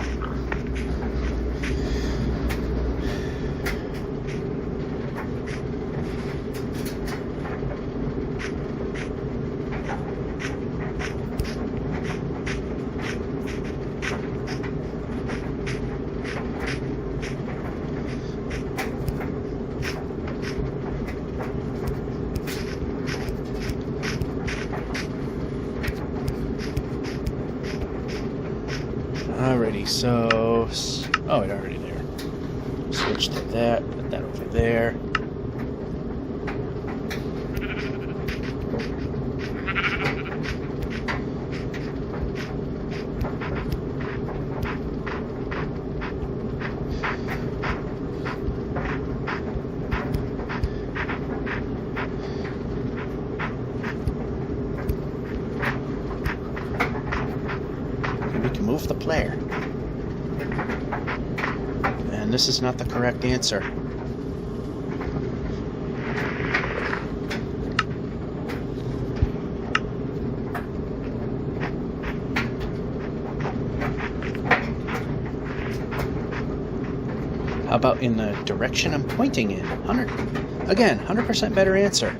Speaker 1: Alrighty, so... Oh, it's already there. Switch to that, put that over there. We can move the player. And this is not the correct answer. How about in the direction I'm pointing in? 100% better answer.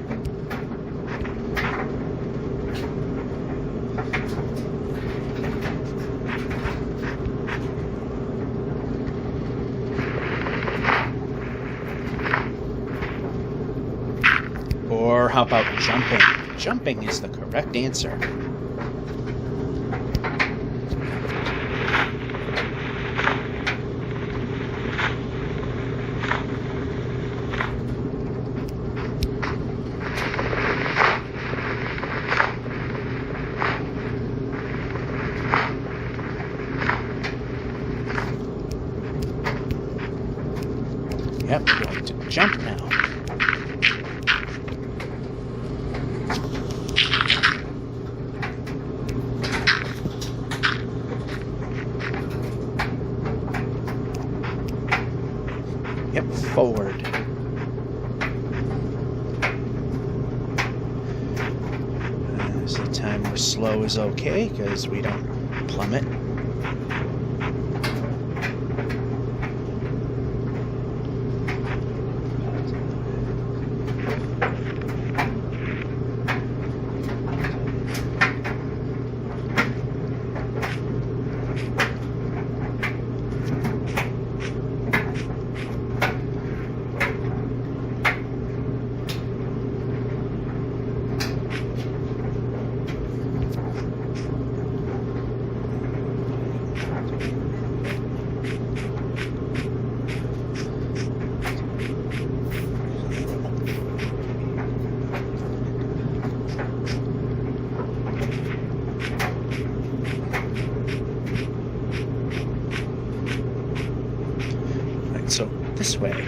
Speaker 1: Or how about jumping? Jumping is the correct answer. Yep, we're going to jump now. Yep, forward. This is the time where slow is okay, because we don't plummet. So this way.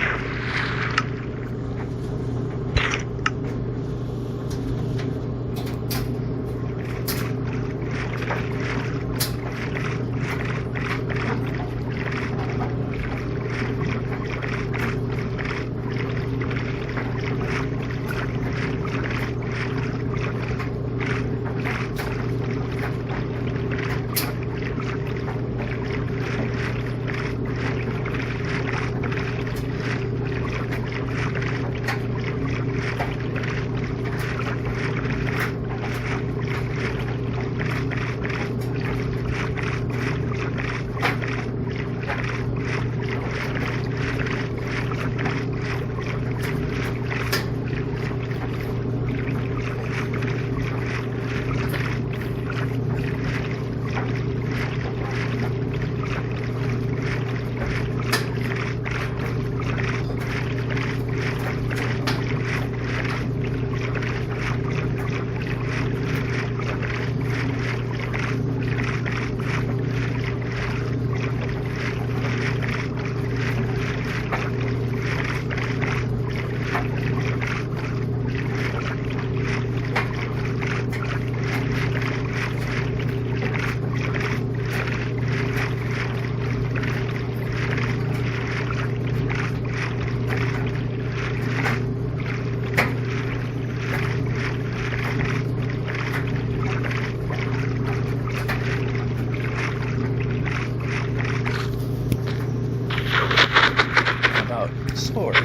Speaker 1: Sword.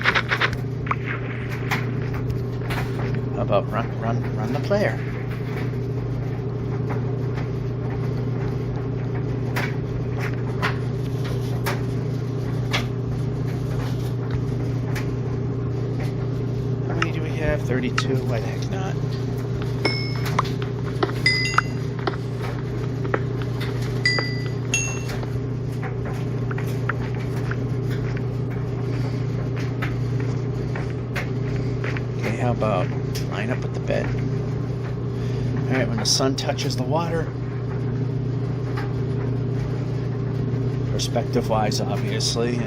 Speaker 1: How about run the player? How many do we have? 32? Why the heck not? about line up with the bed. Alright, when the sun touches the water, perspective wise obviously,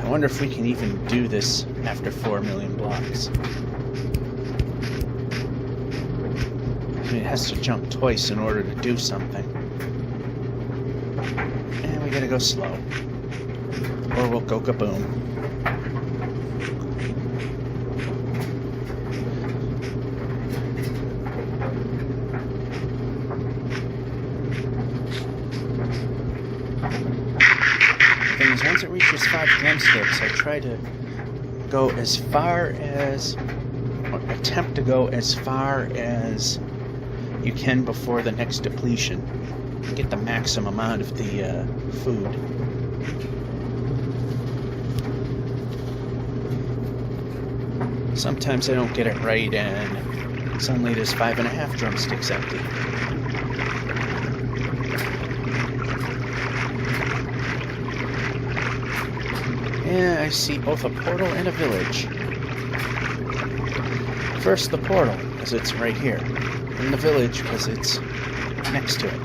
Speaker 2: I wonder if we can even do this after 4 million blocks. I mean, it has to jump twice in order to do something. And we gotta go slow. Or we'll go kaboom. Once it reaches 5 drumsticks, I try to go as far as, or attempt to go as far as you can before the next depletion. Get the maximum amount of the food. Sometimes I don't get it right, and suddenly there's 5.5 drumsticks empty. Yeah, I see both a portal and a village. First the portal, because it's right here. And the village, because it's next to it.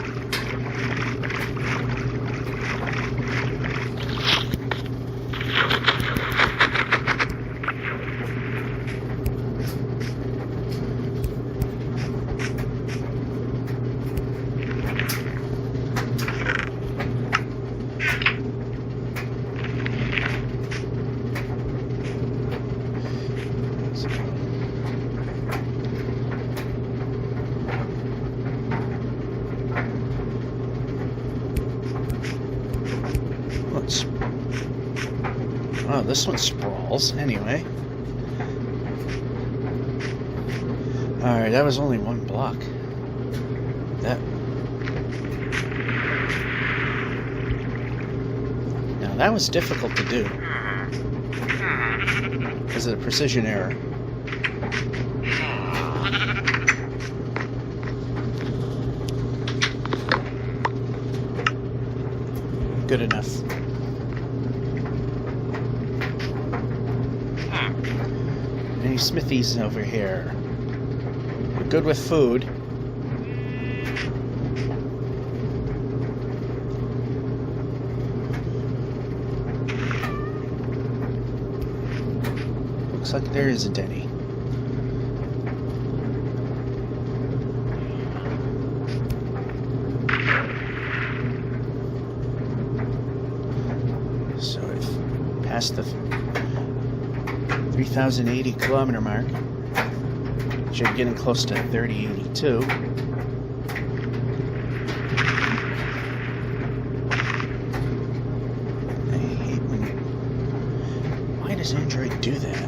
Speaker 2: Oh, this one sprawls. Anyway. Alright, that was only one block. Now that was difficult to do because of the precision error. Good enough. Any smithies over here? We're good with food. Looks like there isn't any. So I've passed the 3,080 kilometer mark. Which I'm getting close to 3082. I hate when... Why does Android do that?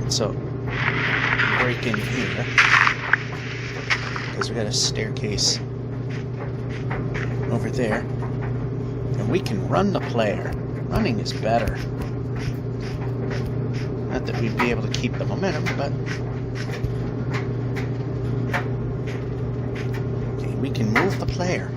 Speaker 2: So, break in here, because we got a staircase over there, and we can run the player. Running is better. Not that we'd be able to keep the momentum, but okay, we can move the player.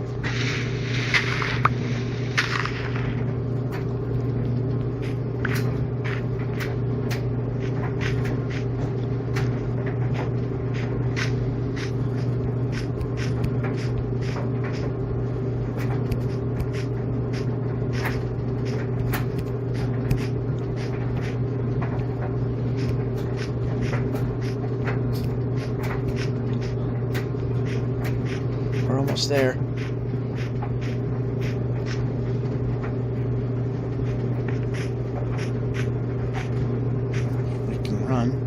Speaker 2: We're almost there. We can run.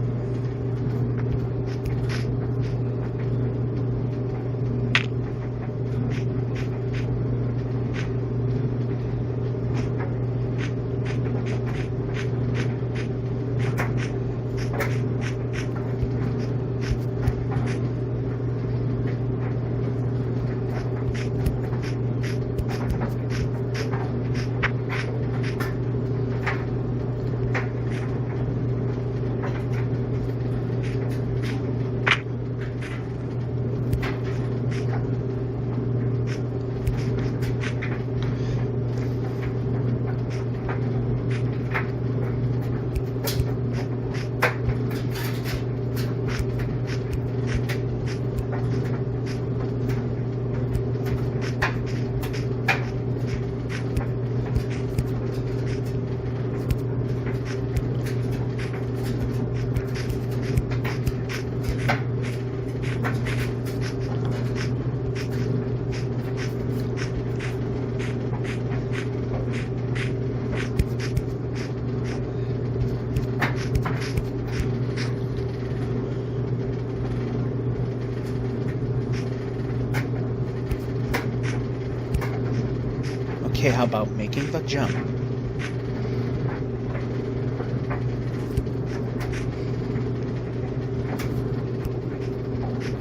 Speaker 2: Okay, how about making the jump?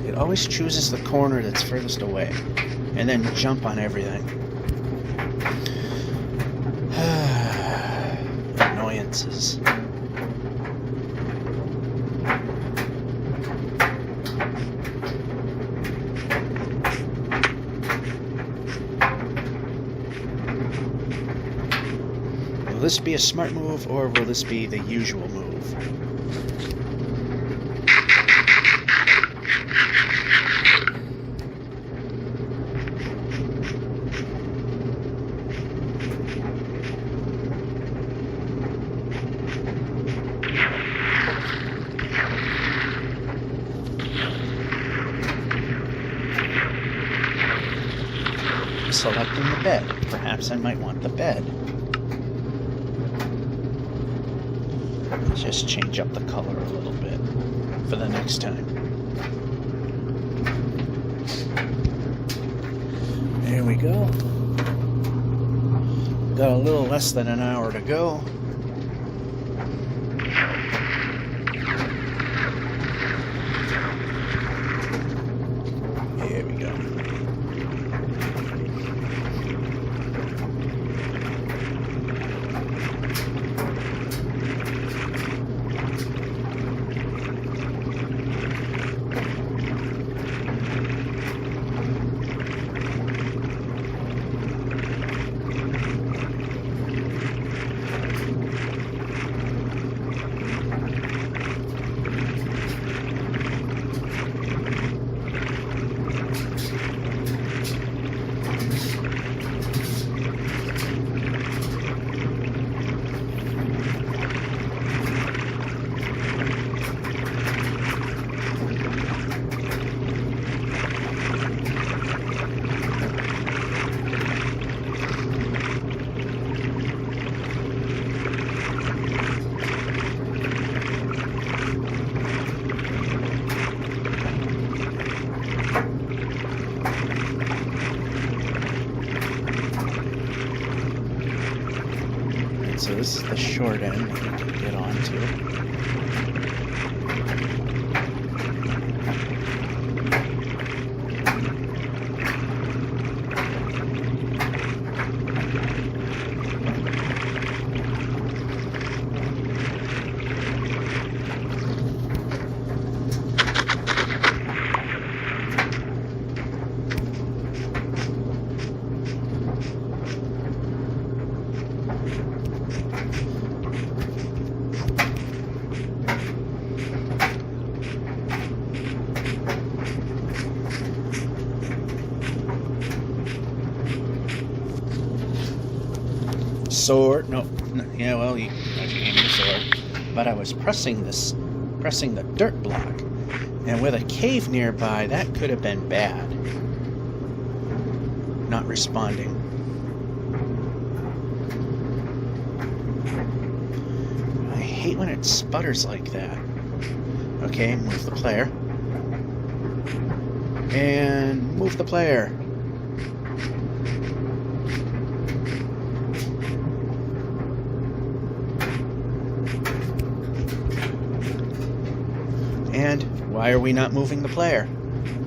Speaker 2: It always chooses the corner that's furthest away, and then jump on everything. Annoyances. Will this be a smart move, or will this be the usual move? selecting the bed. Perhaps I might want the bed. Let's just change up the color a little bit for the next time. There we go. Got a little less than an hour to go. Here we go. So this is the short end that we can get onto. Sword, no, yeah, well, you gave me the sword, but I was pressing the dirt block, and with a cave nearby, that could have been bad. Not responding. I hate when it sputters like that. Okay, move the player. And move the player. And why are we not moving the player?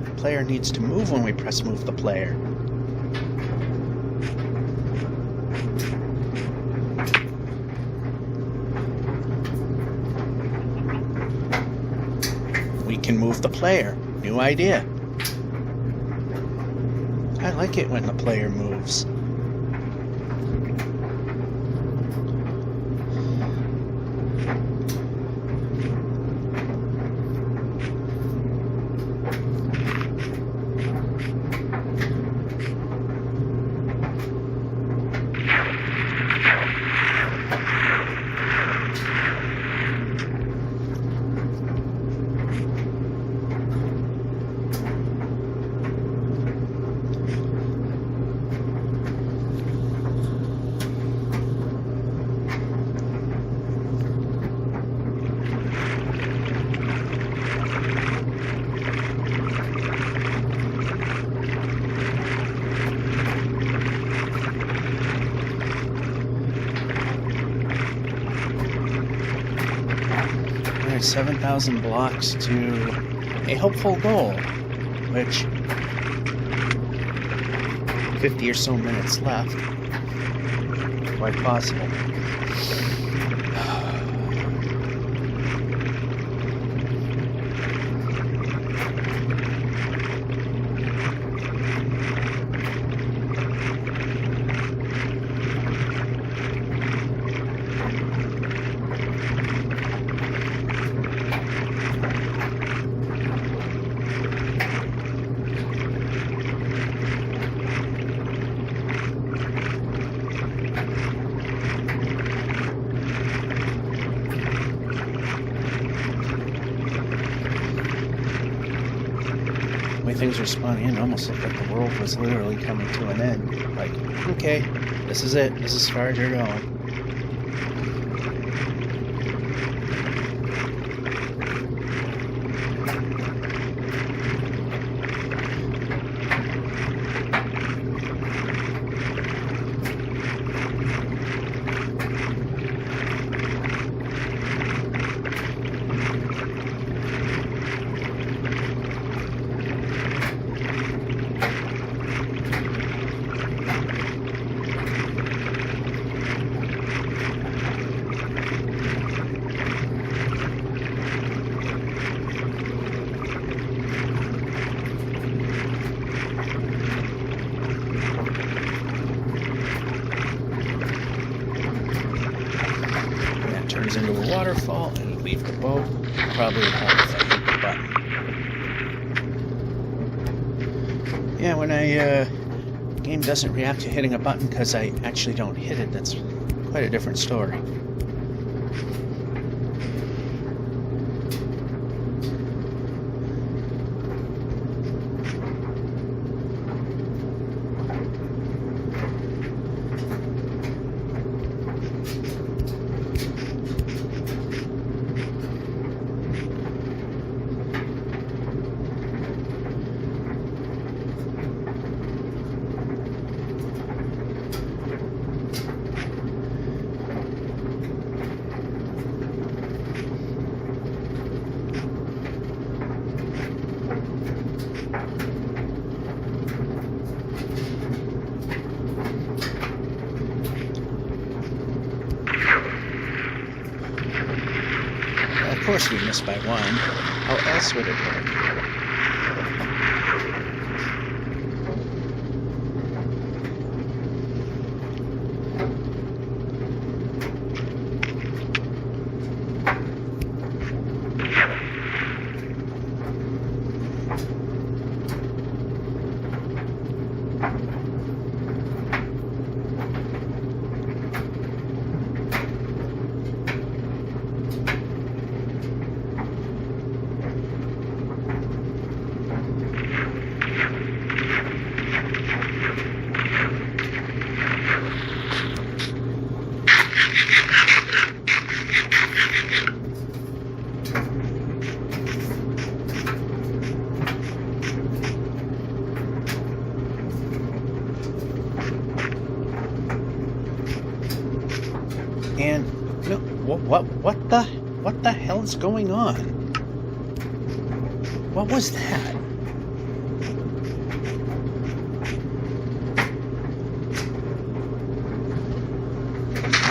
Speaker 2: The player needs to move when we press move the player. We can move the player. New idea. I like it when the player moves. There's 7,000 blocks to a hopeful goal, which 50 or so minutes left. Quite possible. things were spawning in, it almost looked like the world was literally coming to an end. Like, okay, this is it. This is as far as you're going. Into a waterfall and leave the boat. Probably would help if I hit the button. Yeah, when the game doesn't react to hitting a button because I actually don't hit it, that's quite a different story. Of course we missed by one. How else would it work? And no, what the hell is going on? What was that?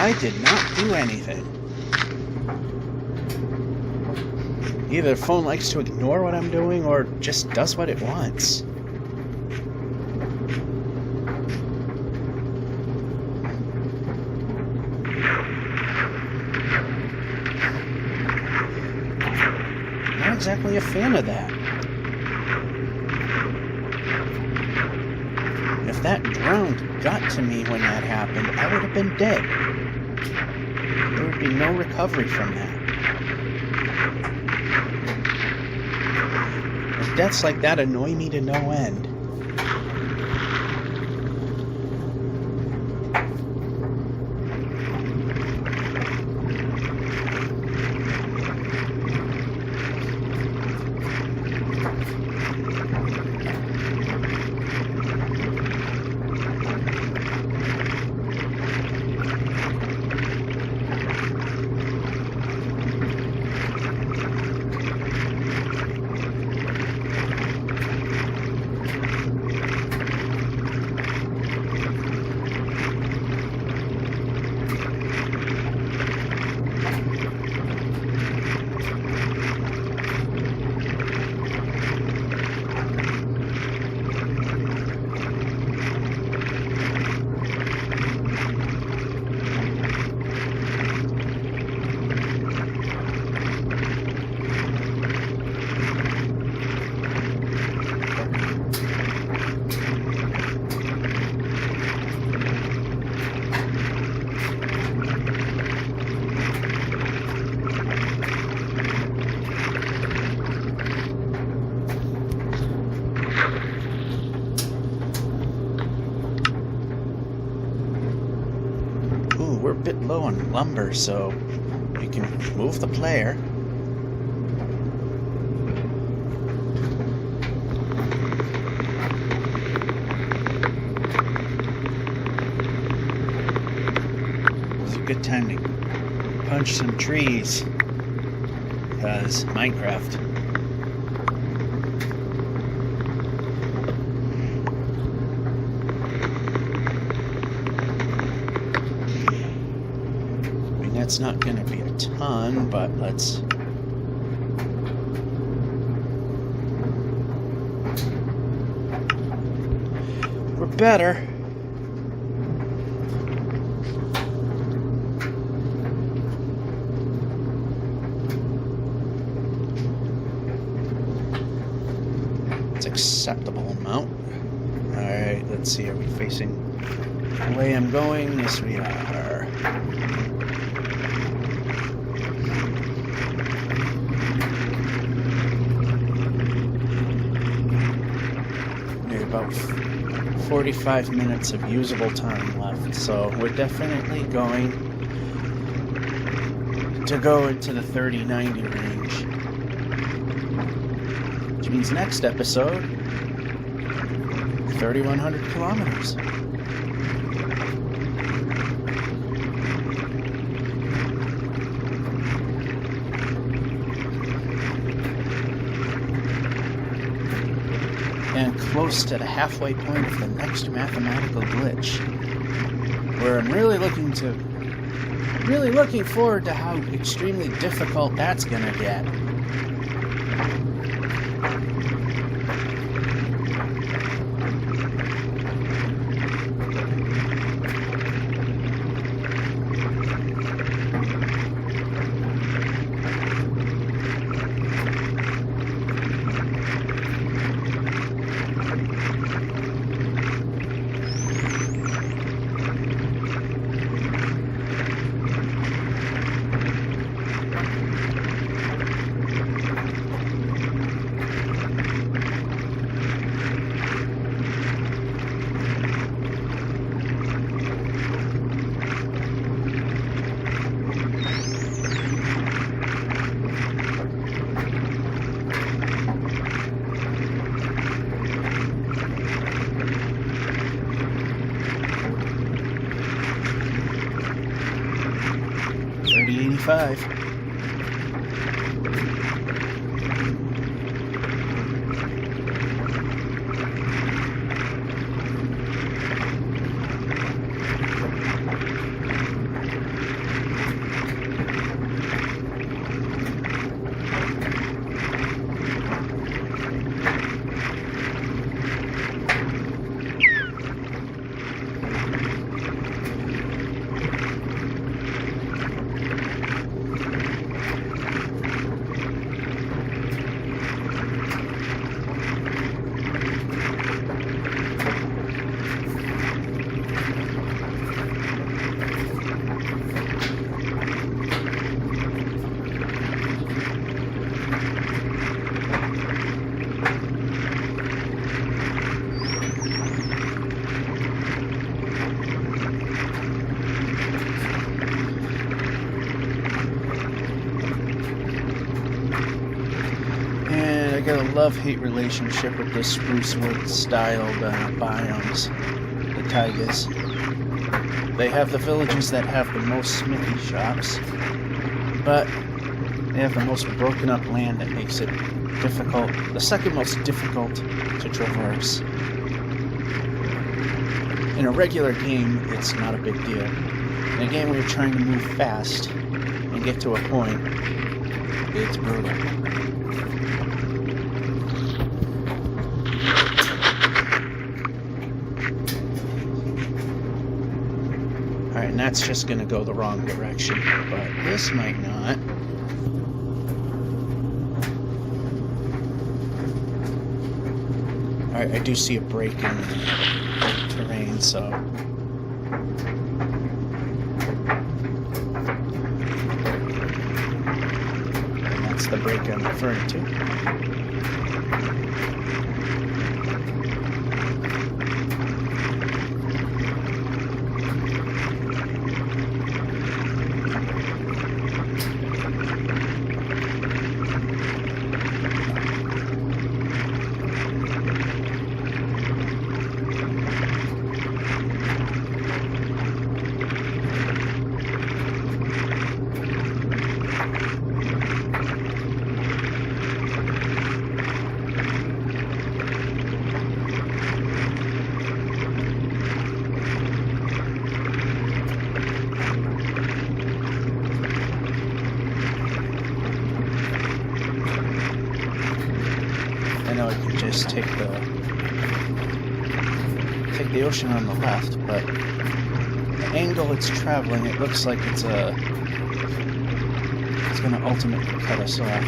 Speaker 2: I did not do anything. Either the phone likes to ignore what I'm doing or just does what it wants. Not exactly a fan of that. If that drone got to me when that happened, I would have been dead. There would be no recovery from that. Deaths like that annoy me to no end. bit low on lumber, so you can move the player. It's a good time to punch some trees, because Minecraft. It's not going to be a ton, but let's... We're better. It's acceptable amount. Alright, let's see, are we facing the way I'm going? Yes, we are. About 45 minutes of usable time left, so we're definitely going to go into the 30-90 range, which means next episode 3,100 kilometers. And close to the halfway point of the next mathematical glitch, where I'm really looking forward to how extremely difficult that's gonna get. $30.85. Got a love-hate relationship with the spruce wood styled biomes, the taigas. They have the villages that have the most smithy shops, but they have the most broken up land that makes it difficult, the second most difficult to traverse. In a regular game, it's not a big deal. In a game where you're trying to move fast and get to a point, it's brutal. Alright, and that's just going to go the wrong direction, but this might not. Alright, I do see a break in the terrain, so... And that's the break I'm referring to. just take the ocean on the left, but the angle it's traveling, it looks like it's going to ultimately cut us off.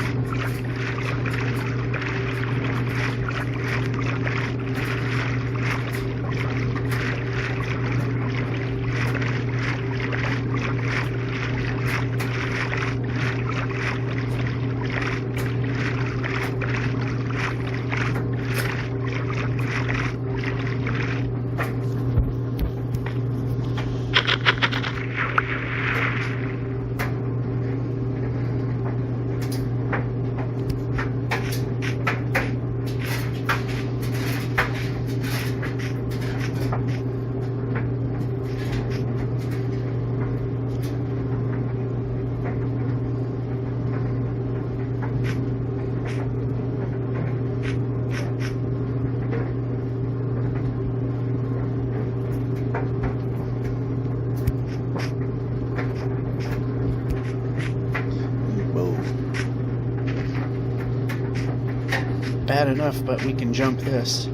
Speaker 2: Bad enough, but we can jump this.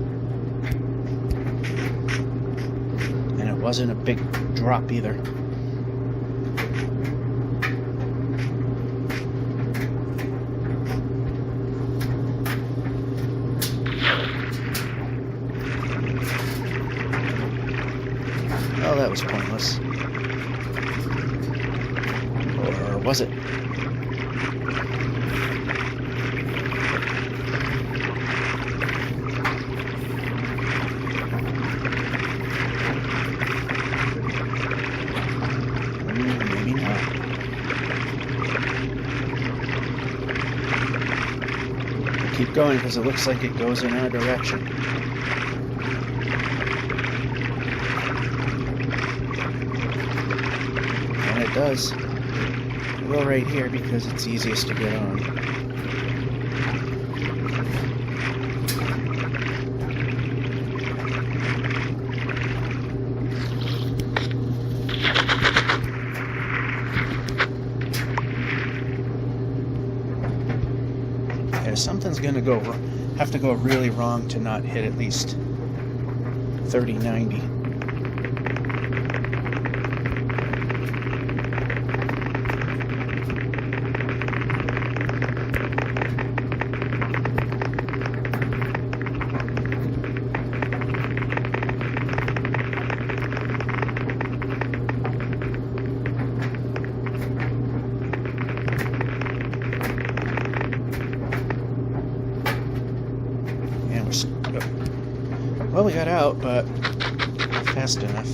Speaker 2: And it wasn't a big drop either. Oh, that was pointless. Or was it? Keep going because it looks like it goes in our direction. And it does. We'll go right here because it's easiest to get on. Something's gonna have to go really wrong to not hit at least 3090. Well, we got out, but not fast enough.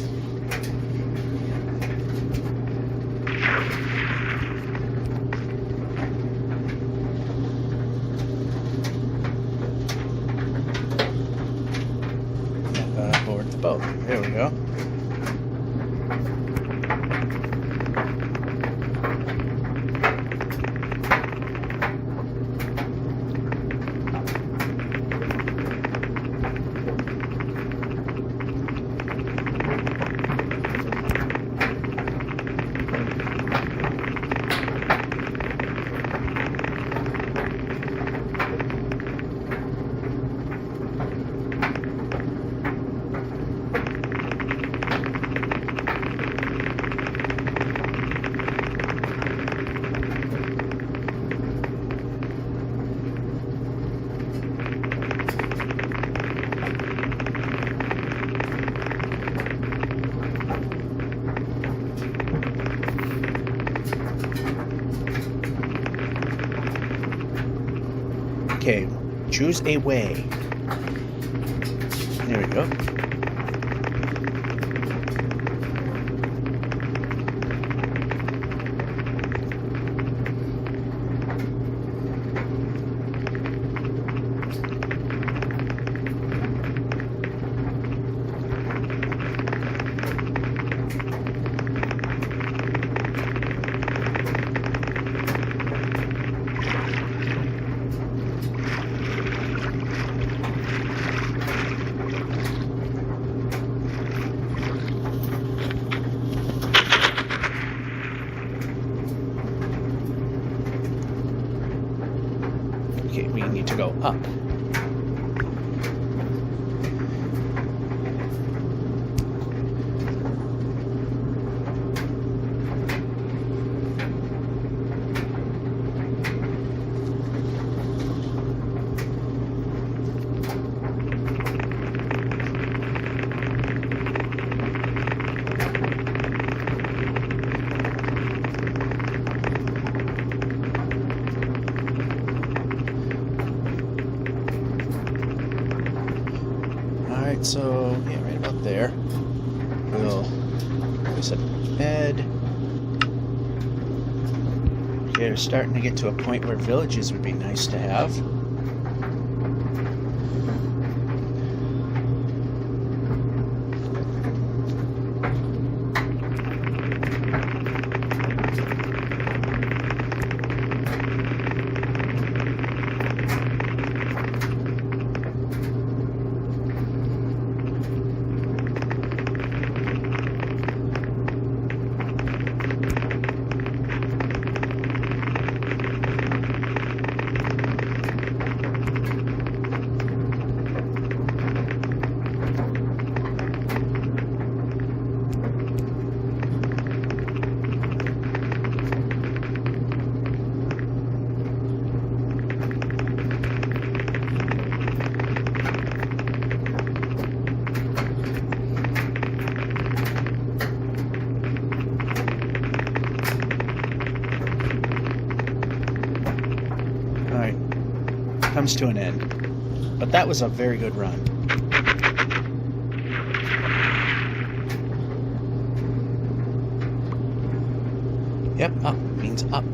Speaker 2: Board the boat. There we go. Okay, choose a way. There we go. Okay, we need to go up. Yeah, right about there. We'll set a bed. Okay, we're starting to get to a point where villages would be nice to have. Comes to an end, but that was a very good run. Yep, up means up.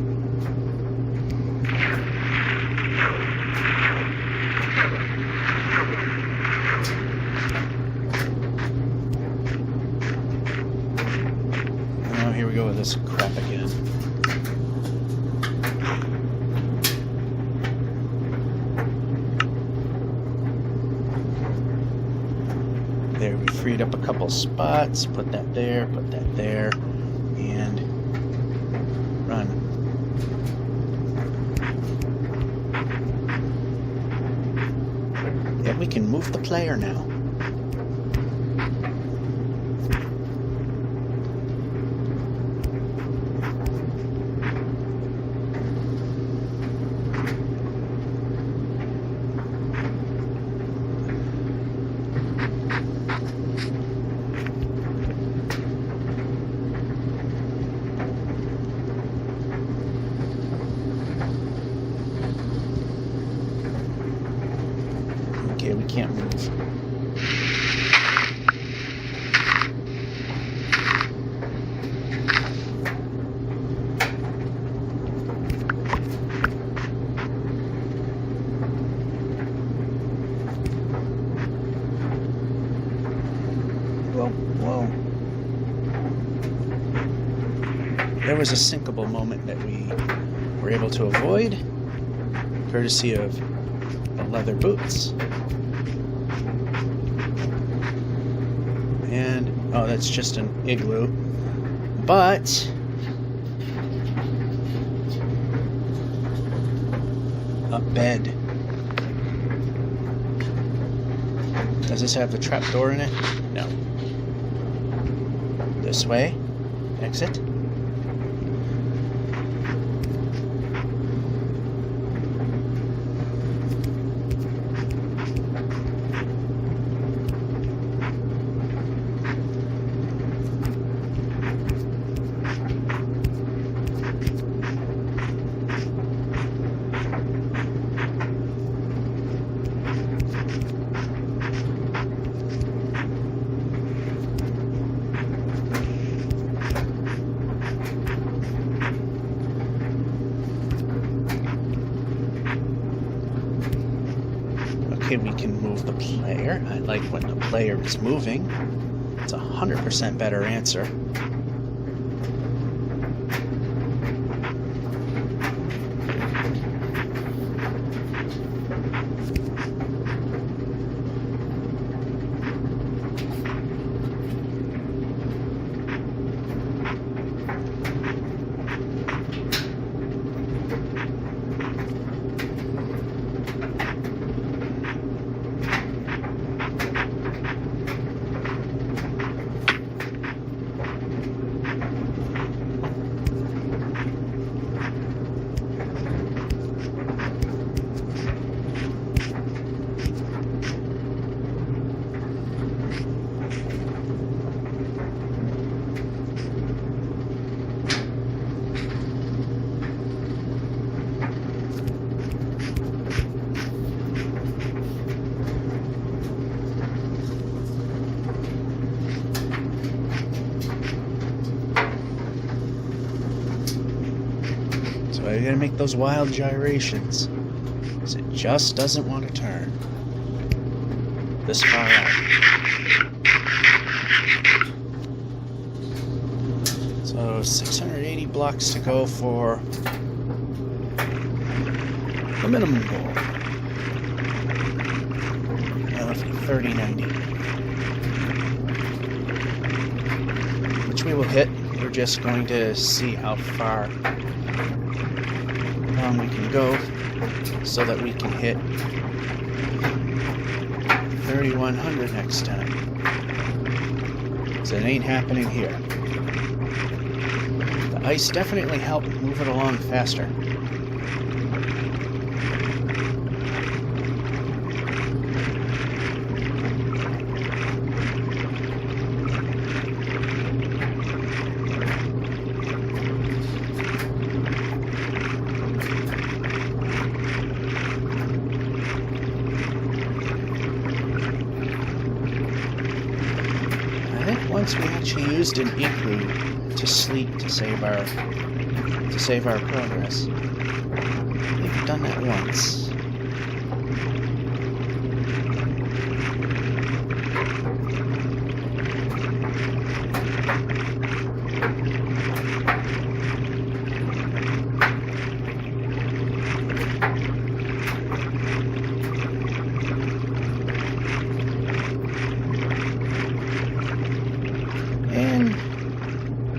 Speaker 2: Oh, here we go with this crap again. There, we freed up a couple spots, put that there, and run. Yeah, we can move the player now. Okay, we can't move. Whoa. There was a sinkable moment that we were able to avoid, courtesy of the leather boots. And, oh, that's just an igloo. But a bed. Does this have the trap door in it? No. This way. Exit. Okay, we can move the player. I like when the player is moving. It's 100% better answer. you gotta make those wild gyrations. Because it just doesn't want to turn this far out. So 680 blocks to go for the minimum goal of 3090, which we will hit. We're just going to see how far long we can go so that we can hit 3100 next time. So it ain't happening here. The ice definitely helped move it along faster. Once we actually used an igloo to sleep to save our progress. We've done that once.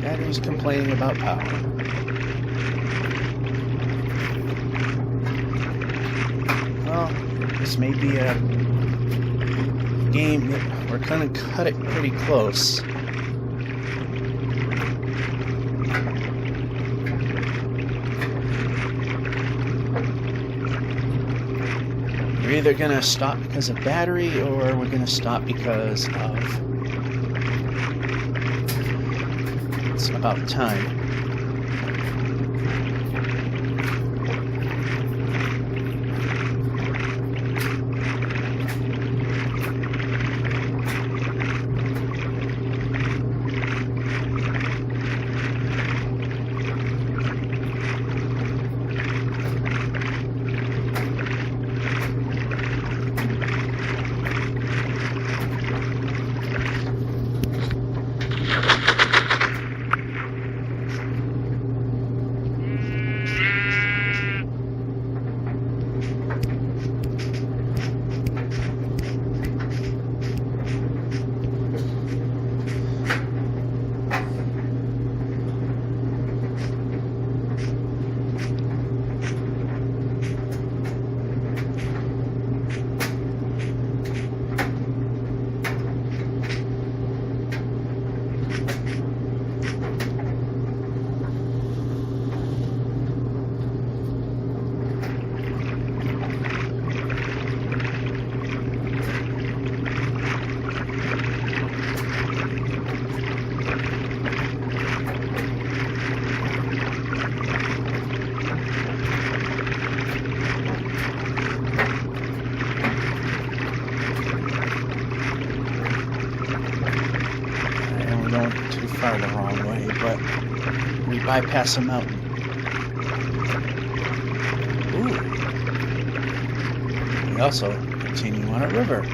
Speaker 2: Battery's complaining about power. Well, this may be a game that we're gonna cut it pretty close. We're either gonna stop because of battery, or we're gonna stop because of about time. Far the wrong way, but we bypass a mountain. Ooh. We also continue on a river,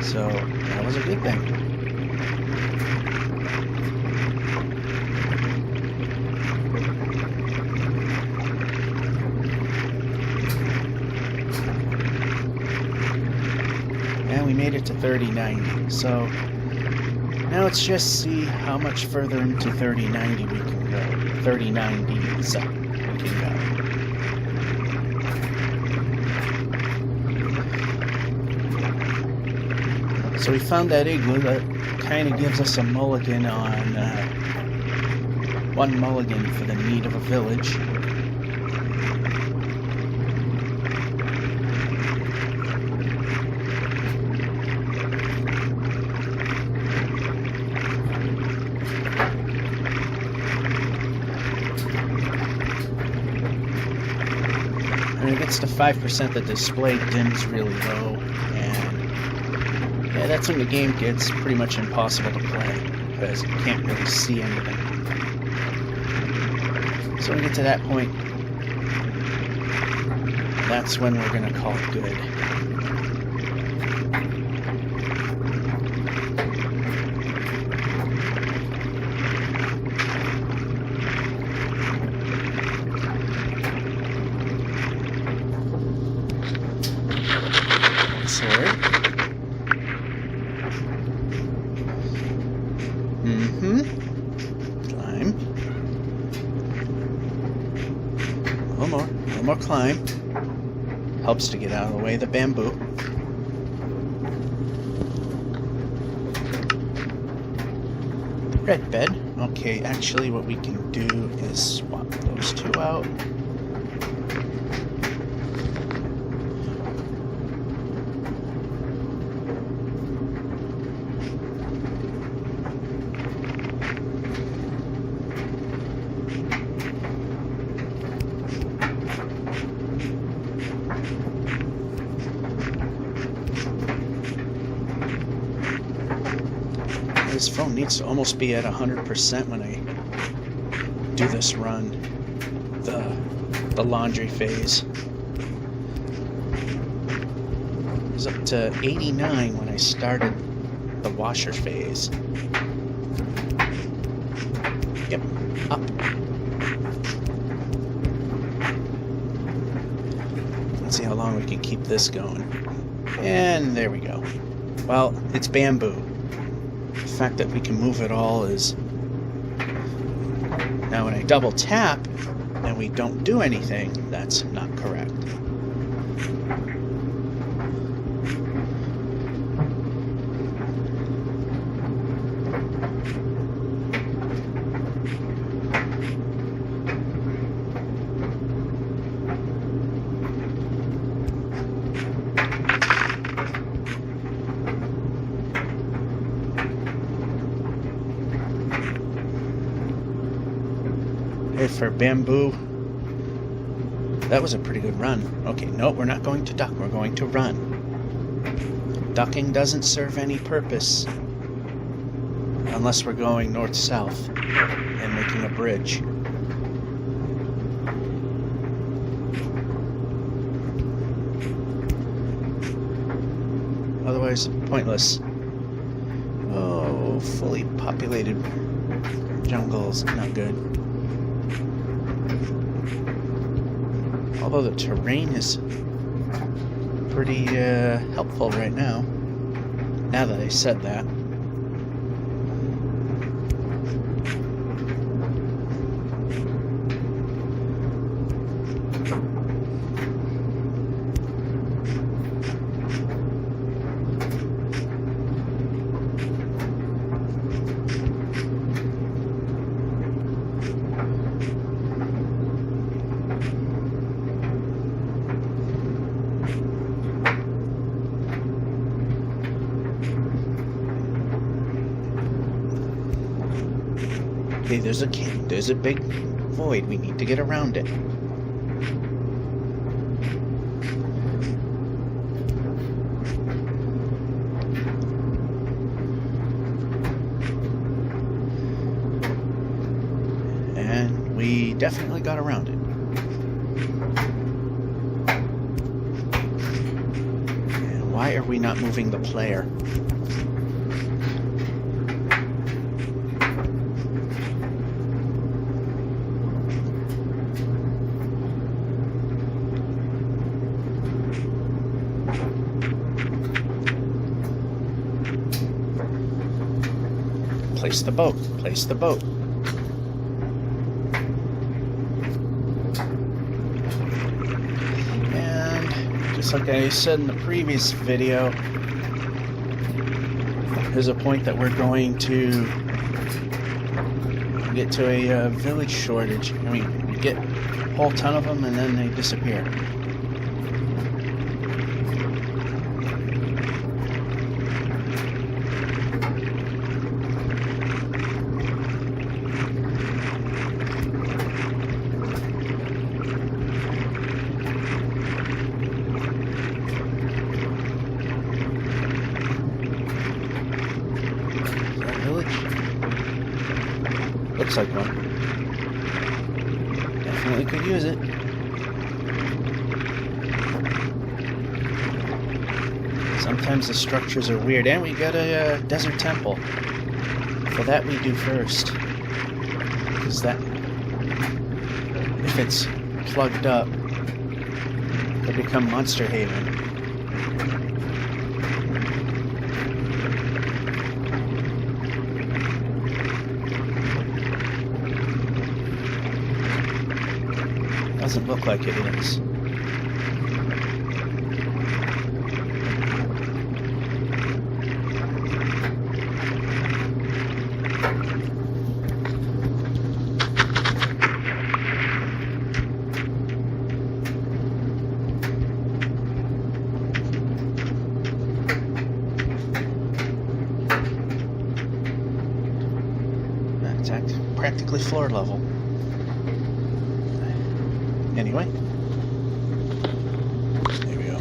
Speaker 2: so that was a good thing. And we made it to 3090, so now let's just see how much further into 3090 we can go. 3090 so we can go. So we found that igloo that kind of gives us a mulligan on one mulligan for the need of a village. When it gets to 5%, the display dims really low, and yeah, that's when the game gets pretty much impossible to play, because you can't really see anything. So when we get to that point, That's when we're going to call it good. Sword. Climb. A little more climb. Helps to get out of the way of the bamboo. Red bed. Okay, actually what we can do is swap those two out. This phone needs to almost be at 100% when I do this run, the laundry phase. It was up to 89 when I started the washer phase. Yep, up. Let's see how long we can keep this going. And there we go. Well, it's bamboo. The fact that we can move it all is... Now when I double tap and we don't do anything, that's not correct. For bamboo, that was a pretty good run. Okay, no, we're not going to duck, we're going to run. Ducking doesn't serve any purpose unless we're going north-south and making a bridge. Otherwise, pointless. Oh, fully populated jungle's not good. Although the terrain is pretty helpful right now, now that I said that. Okay, there's a big void. We need to get around it. And we definitely got around it. And why are we not moving the player? Place the boat. Place the boat. And just like I said in the previous video, there's a point that we're going to get to a village shortage. I mean, we get a whole ton of them and then they disappear. Looks like one. Definitely could use it. Sometimes the structures are weird. And we got a desert temple. For that we do first. Because that... if it's plugged up, it'll become Monster Haven. Doesn't look like it is. It's practically floor level. Anyway, there we go.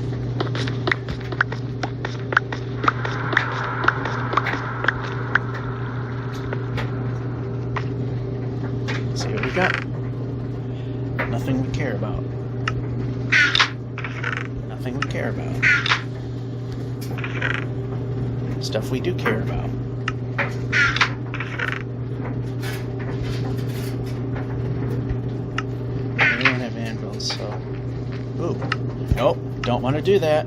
Speaker 2: See what we got. Nothing we care about. Nothing we care about. Stuff we do care about. So, ooh, nope, don't want to do that.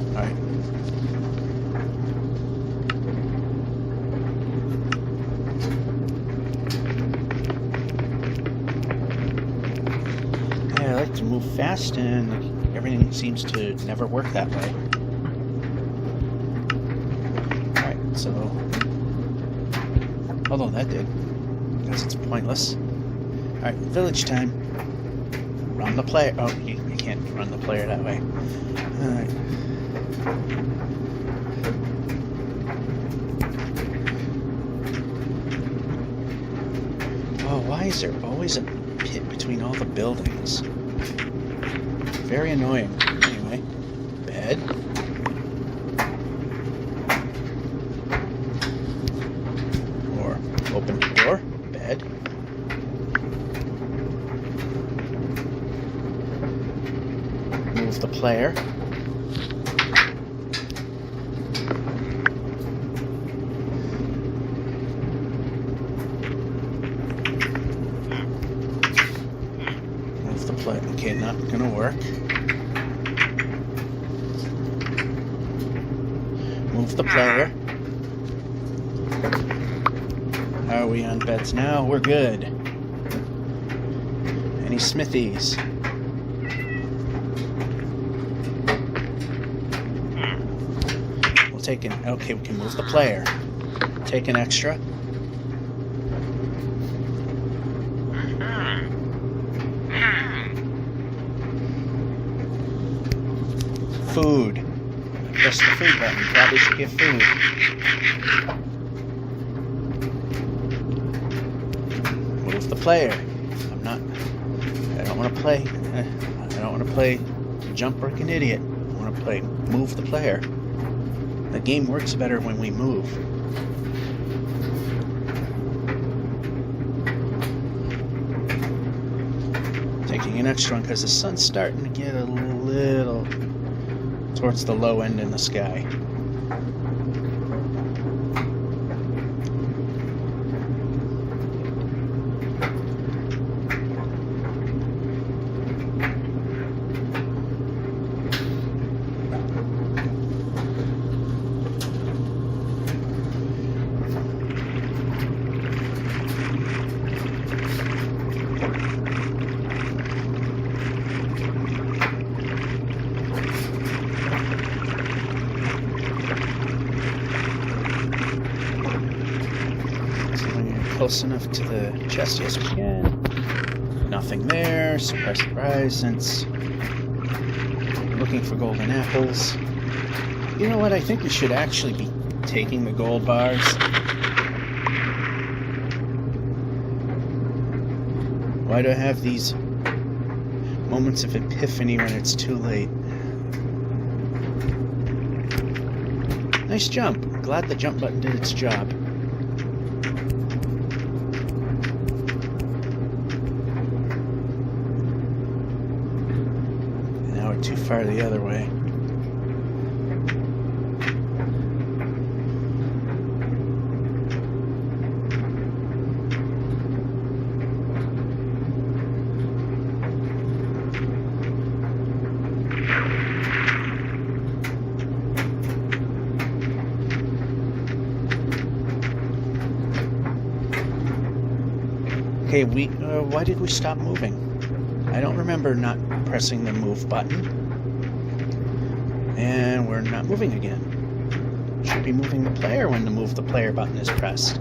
Speaker 2: All right. Yeah, I like to move fast, and everything seems to never work that way. All right, so, although that did, I guess it's pointless. Alright, village time. Run the player. Oh, you can't run the player that way. Alright. Oh, why is there always a pit between all the buildings? Very annoying. Anyway, bed. Or open the door. Bed. Move the player. Move the player. Okay, not gonna work. Move the player. How are we on beds now? We're good. Any smithies? Take an, okay, we can move the player. Take an extra. Food. Press the food button. Probably should get food. Move the player. I don't want to play. I don't want to play jump like an idiot. I want to play move the player. The game works better when we move. Taking an extra one because the sun's starting to get a little towards the low end in the sky. Close enough to the chest, yes we can. Nothing there. Surprise, surprise, since we're looking for golden apples. You know what, I think we should actually be taking the gold bars. Why do I have these moments of epiphany when it's too late? Nice jump. Glad the jump button did its job. went too far the other way. Okay, why did we stop moving? I don't remember not pressing the move button. And we're not moving again. Should be moving the player when the move the player button is pressed.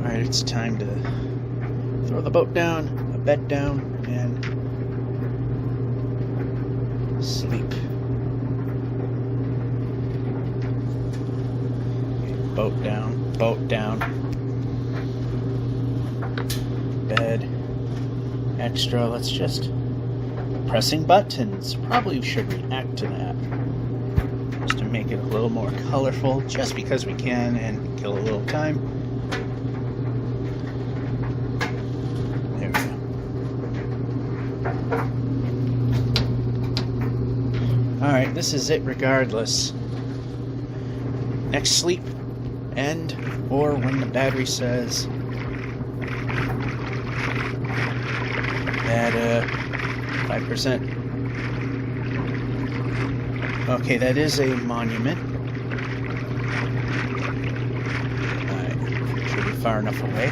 Speaker 2: Alright, it's time to throw the boat down, a bed down, and sleep. Boat down, bed, extra. Let's just pressing buttons. Probably should react to that just to make it a little more colorful, just because we can and kill a little time. There we go. Alright, this is it regardless. Next sleep, end, or when the battery says that 5%. Okay, that is a monument. Should be far enough away.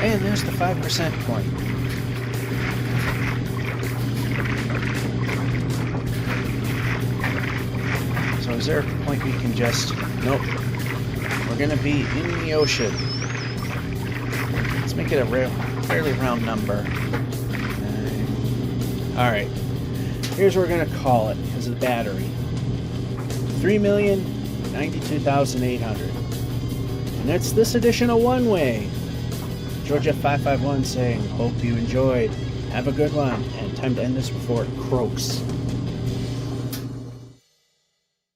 Speaker 2: And there's the 5% point. So is there a point we can just... Nope. We're going to be in the ocean. Let's make it a fairly round number. Alright. Here's what we're going to call it because of the battery. 3,092,800. And that's this edition of One Way. Georgia551 saying, hope you enjoyed. Have a good one. And time to end this before it croaks.